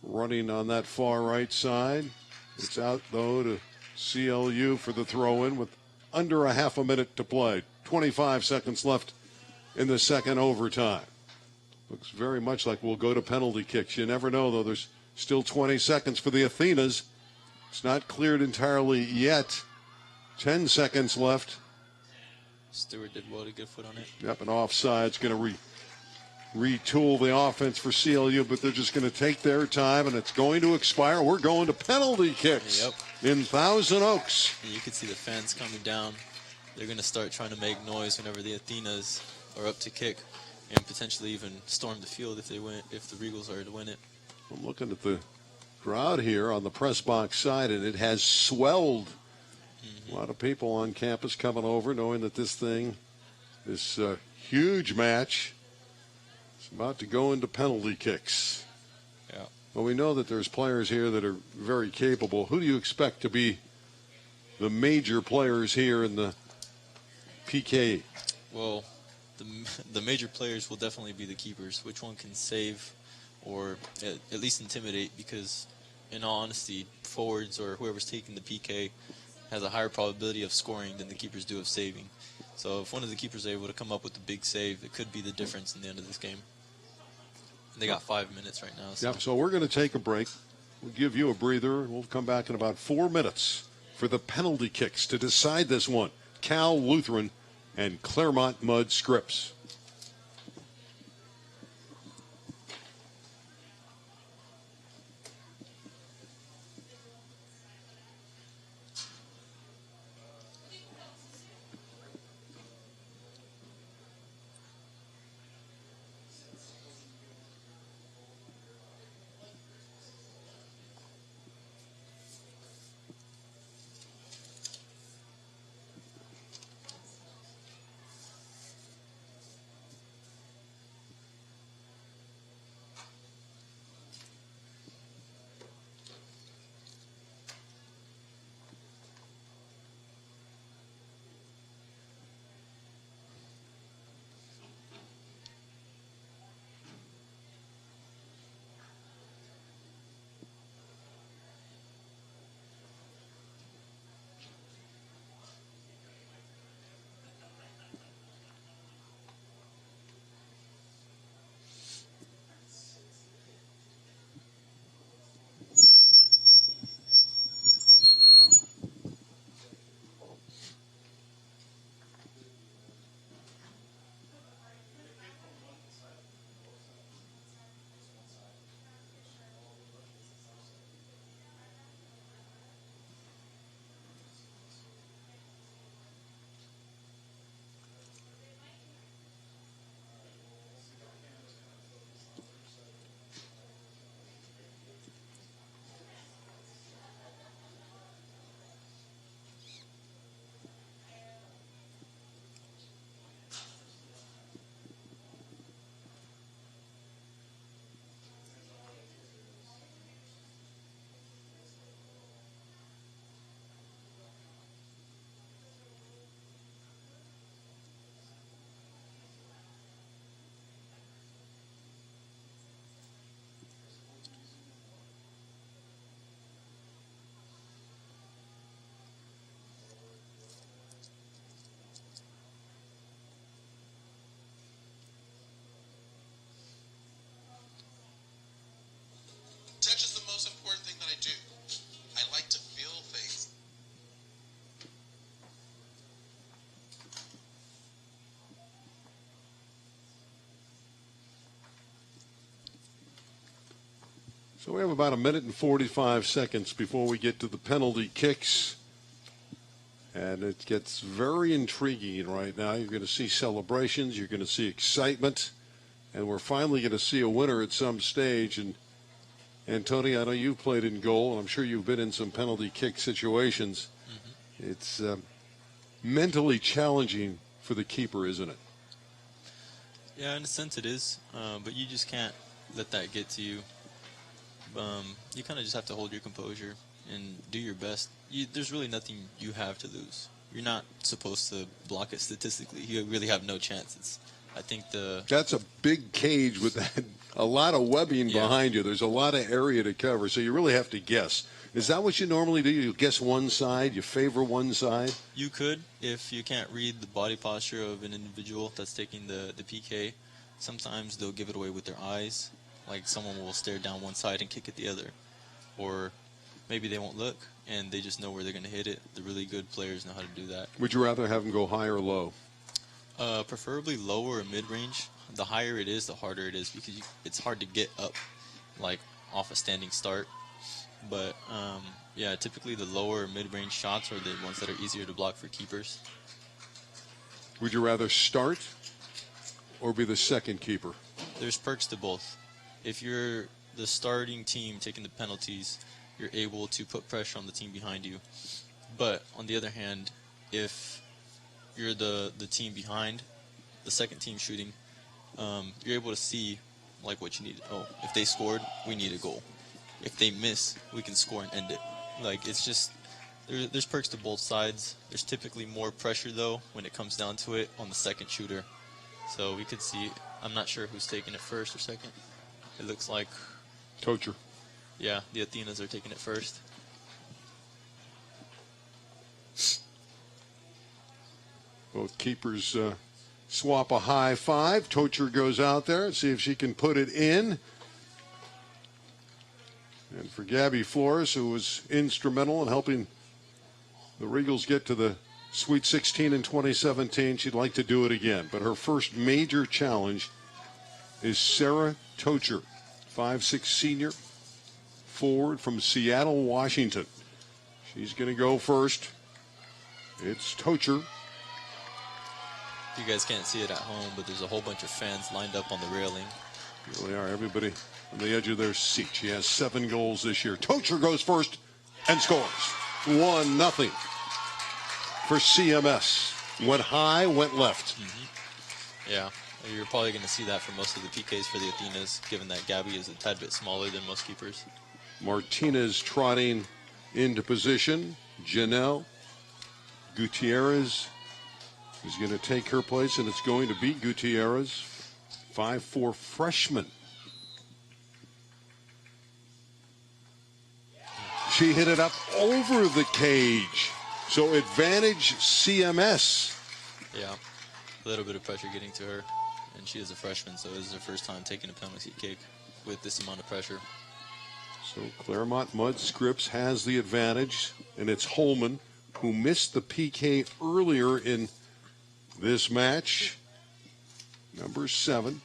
Speaker 2: running on that far right side. It's out, though, to CLU for the throw-in with under a half a minute to play. 25 seconds left in the second overtime. Looks very much like we'll go to penalty kicks. You never know, though. There's still 20 seconds for the Athenas. It's not cleared entirely yet. 10 seconds left.
Speaker 3: Stewart did well to get a foot on it.
Speaker 2: Yep, and offside's going to retool the offense for CLU, but they're just going to take their time, and it's going to expire. We're going to penalty kicks in Thousand Oaks.
Speaker 3: And you can see the fans coming down. They're going to start trying to make noise whenever the Athenas are up to kick, and potentially even storm the field if the Regals are to win it.
Speaker 2: I'm looking at the crowd here on the press box side, and it has swelled. A lot of people on campus coming over, knowing that this huge match is about to go into penalty kicks.
Speaker 3: Yeah.
Speaker 2: Well, we know that there's players here that are very capable. Who do you expect to be the major players here in the PK?
Speaker 3: Well, the major players will definitely be the keepers. Which one can save or at least intimidate? Because, in all honesty, forwards or whoever's taking the PK has a higher probability of scoring than the keepers do of saving. So if one of the keepers are able to come up with a big save, it could be the difference in the end of this game. And they got 5 minutes right now. So.
Speaker 2: Yeah, so we're going to take a break. We'll give you a breather. We'll come back in about 4 minutes for the penalty kicks to decide this one. Cal Lutheran and Claremont-Mudd-Scripps.
Speaker 4: Touch is the most important thing that I do. I like to feel things.
Speaker 2: So we have about a minute and 45 seconds before we get to the penalty kicks. And it gets very intriguing right now. You're going to see celebrations. You're going to see excitement. And we're finally going to see a winner at some stage. And Tony, I know you've played in goal, and I'm sure you've been in some penalty kick situations. Mm-hmm. It's mentally challenging for the keeper, isn't it?
Speaker 3: Yeah, in a sense it is, but you just can't let that get to you. You kind of just have to hold your composure and do your best. There's really nothing you have to lose. You're not supposed to block it statistically. You really have no chance. I think
Speaker 2: that's a big cage with a lot of webbing
Speaker 3: Yeah.
Speaker 2: behind you. There's a lot of area to cover, so you really have to guess. Is that what you normally do? You guess one side, you favor one side?
Speaker 3: you could, if you can't read the body posture of an individual that's taking the PK, sometimes they'll give it away with their eyes. Like someone will stare down one side and kick at the other. Or maybe they won't look and they just know where they're going to hit it. The really good players know how to do that.
Speaker 2: Would you rather have them go high or low?
Speaker 3: Preferably lower or mid-range. The higher it is, the harder it is because it's hard to get up like off a standing start. But yeah, typically the lower or mid-range shots are the ones that are easier to block for keepers.
Speaker 2: Would you rather start or be the second keeper?
Speaker 3: There's perks to both. If you're the starting team taking the penalties, you're able to put pressure on the team behind you. But on the other hand, if you're the team behind, the second team shooting, you're able to see like what you need. Oh, if they scored, we need a goal. If they miss, we can score and end it. Like, it's just, there's perks to both sides. There's typically more pressure, though, when it comes down to it on the second shooter. So we could see, I'm not sure who's taking it first or second. It looks like,
Speaker 2: Tocher.
Speaker 3: yeah, the Athenas are taking it first.
Speaker 2: Both keepers swap a high five. Tocher goes out there and see if she can put it in. And for Gabby Flores, who was instrumental in helping the Regals get to the Sweet 16 in 2017, she'd like to do it again. But her first major challenge is Sarah Tocher, 5'6" senior, forward from Seattle, Washington. She's going to go first. It's Tocher.
Speaker 3: You guys can't see it at home, but there's a whole bunch of fans lined up on the railing.
Speaker 2: Here they are, everybody on the edge of their seat. She has 7 goals this year. Tocher goes first and scores. 1-0 for CMS. Went high, went left.
Speaker 3: Yeah, you're probably going to see that for most of the PKs for the Athenas, given that Gabby is a tad bit smaller than most keepers.
Speaker 2: Martinez trotting into position. Janelle Gutierrez is going to take her place, and it's going to be Gutierrez, 5'4" freshman. She hit it up over the cage. So advantage CMS.
Speaker 3: Yeah, a little bit of pressure getting to her, and she is a freshman, so this is her first time taking a penalty kick with this amount of pressure.
Speaker 2: So Claremont-Mudd-Scripps has the advantage, and it's Holman who missed the PK earlier in this match. Number 7,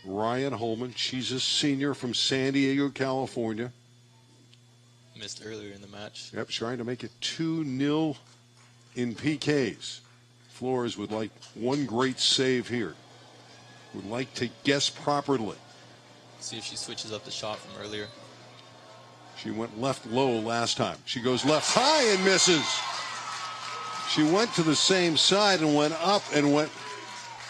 Speaker 2: Ryan Holman. She's a senior from San Diego, California.
Speaker 3: Missed earlier in the match.
Speaker 2: Yep, trying to make it 2-0 in PKs. Flores would like one great save here. Would like to guess properly.
Speaker 3: See if she switches up the shot from earlier.
Speaker 2: She went left low last time. She goes left high and misses. She went to the same side and went up and went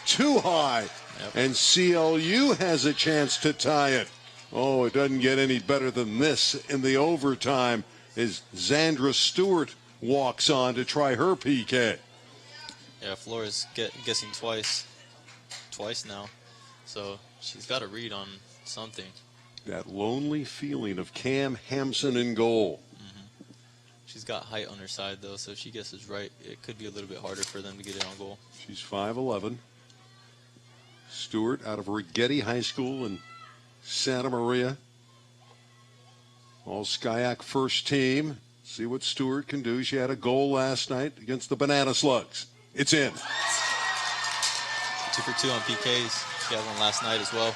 Speaker 2: too high.
Speaker 3: Yep.
Speaker 2: And CLU has a chance to tie it. Oh, it doesn't get any better than this in the overtime as Zandra Stewart walks on to try her PK.
Speaker 3: Yeah, Flores guessing twice now. So she's got a read on something.
Speaker 2: That lonely feeling of Cam Hampson in goal.
Speaker 3: She's got height on her side, though, so if she guesses right, it could be a little bit harder for them to get it on goal.
Speaker 2: She's 5'11". Stewart out of Rigetti High School in Santa Maria. All Skyac first team. See what Stewart can do. She had a goal last night against the Banana Slugs. It's in.
Speaker 3: 2 for 2 on PKs. She had one last night as well.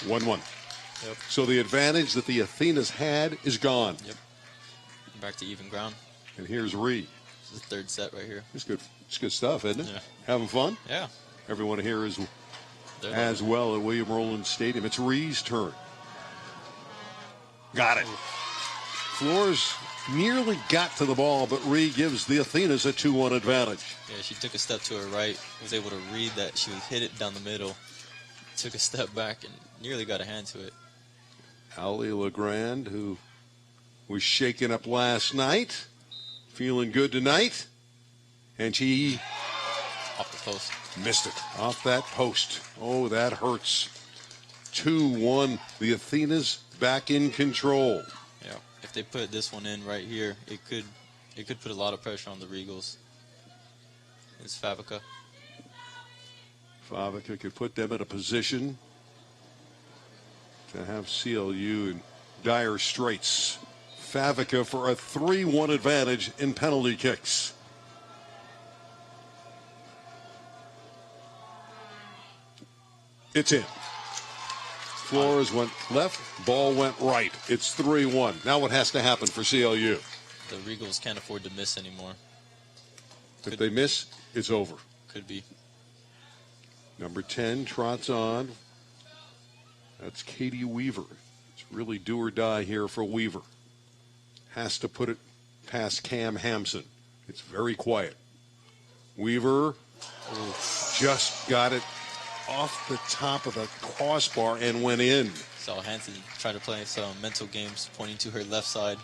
Speaker 2: 1-1.
Speaker 3: Yep.
Speaker 2: So the advantage that the Athenas had is gone.
Speaker 3: Yep. Back to even ground.
Speaker 2: And here's Reed.
Speaker 3: This is the third set right here.
Speaker 2: It's good. It's good stuff, isn't it?
Speaker 3: Yeah.
Speaker 2: Having fun?
Speaker 3: Yeah.
Speaker 2: Everyone here is
Speaker 3: They're
Speaker 2: as well at William Rowland Stadium. It's Reed's turn. Got it. Flores nearly got to the ball, but Reed gives the Athenas a 2-1 advantage.
Speaker 3: Yeah, she took a step to her right, was able to read that she was hit it down the middle, took a step back and nearly got a hand to it.
Speaker 2: Ali LeGrand, who was shaken up last night, feeling good tonight. And she
Speaker 3: off the post.
Speaker 2: Missed it off that post. Oh, that hurts. 2-1. The Athenas back in control.
Speaker 3: Yeah, if they put this one in right here, it could put a lot of pressure on the Regals. It's Favica.
Speaker 2: Favica could put them in a position to have CLU in dire straits. Favica for a 3-1 advantage in penalty kicks. It's in. Flores went left, ball went right. It's 3-1. Now what has to happen for CLU?
Speaker 3: The Regals can't afford to miss anymore.
Speaker 2: If they miss, it's over.
Speaker 3: Could be.
Speaker 2: Number 10 trots on. That's Katie Weaver. It's really do or die here for Weaver. Has to put it past Cam Hampson. It's very quiet. Weaver just got it off the top of the crossbar and went in.
Speaker 3: Saw Hanson try to play some mental games, pointing to her left side,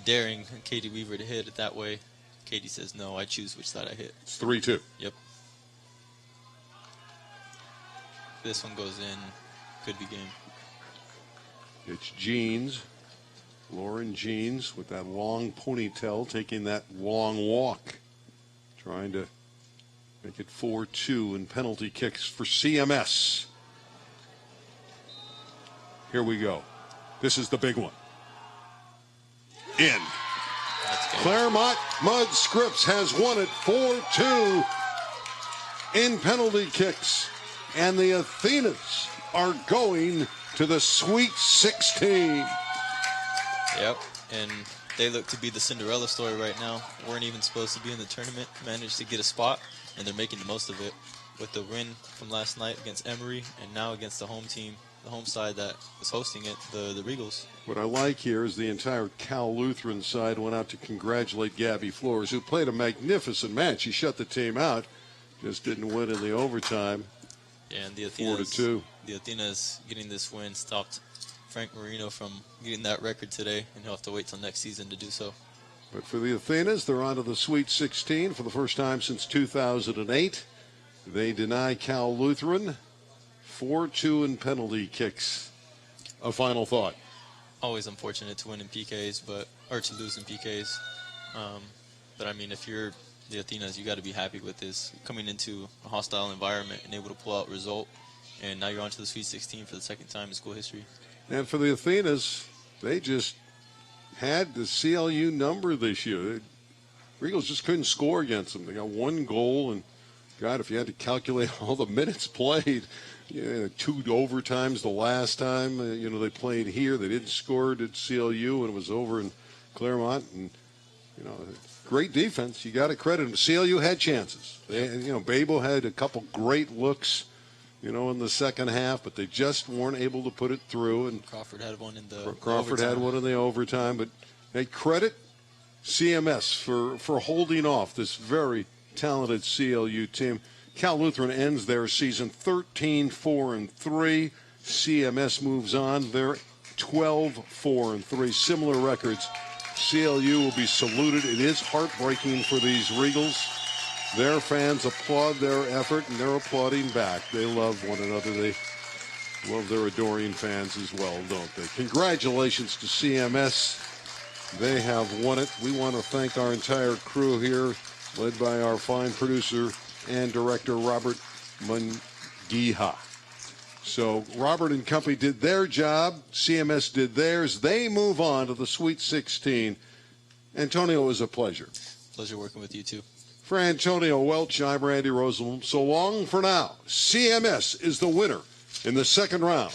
Speaker 3: daring Katie Weaver to hit it that way. Katie says, no, I choose which side I hit.
Speaker 2: It's 3-2.
Speaker 3: Yep. This one goes in, could be game.
Speaker 2: It's Jeans, Lauryn Jeans with that long ponytail, taking that long walk, trying to make it 4-2 in penalty kicks for CMS. Here we go. This is the big one. In. Claremont-Mudd-Scripps has won it 4-2 in penalty kicks. And the Athenas are going to the Sweet 16.
Speaker 3: Yep, and they look to be the Cinderella story right now. Weren't even supposed to be in the tournament, managed to get a spot, and they're making the most of it with the win from last night against Emory and now against the home team, the home side that was hosting it, the Regals.
Speaker 2: What I like here is the entire Cal Lutheran side went out to congratulate Gabby Flores, who played a magnificent match. She shut the team out, just didn't win in the overtime.
Speaker 3: Yeah, and the Athenas,
Speaker 2: 4-2.
Speaker 3: The Athenas getting this win stopped Frank Marino from getting that record today, and he'll have to wait till next season to do so.
Speaker 2: But for the Athenas, they're on to the Sweet 16 for the first time since 2008. They deny Cal Lutheran 4-2 in penalty kicks. A final thought.
Speaker 3: Always unfortunate to win in PKs, or to lose in PKs. But I mean, if you're the Athenas, you got to be happy with this, coming into a hostile environment and able to pull out a result. And now you're on to the Sweet 16 for the second time in school history.
Speaker 2: And for the Athenas, they just had the CLU number this year. Regals just couldn't score against them. They got one goal, and God, if you had to calculate all the minutes played, 2 overtimes the last time they played here. They didn't score at CLU, and it was over in Claremont. And great defense. You got to credit them. CLU had chances. Babel had a couple great looks, in the second half, but they just weren't able to put it through. And
Speaker 3: Crawford had one in the
Speaker 2: Crawford
Speaker 3: overtime.
Speaker 2: had one in the overtime. But hey, credit CMS for holding off this very talented CLU team. Cal Lutheran ends their season 13-4-3. CMS moves on. They're 12-4-3. Similar records. CLU will be saluted. It is heartbreaking for these Regals. Their fans applaud their effort, and they're applauding back. They love one another. They love their adoring fans as well, don't they? Congratulations to CMS. They have won it. We want to thank our entire crew here, led by our fine producer and director, Robert Mungiha. So Robert and company did their job. CMS did theirs. They move on to the Sweet 16. Antonio, it was a pleasure.
Speaker 3: Pleasure working with you, too.
Speaker 2: For Antonio Welch, I'm Randy Rosenblum. So long for now. CMS is the winner in the second round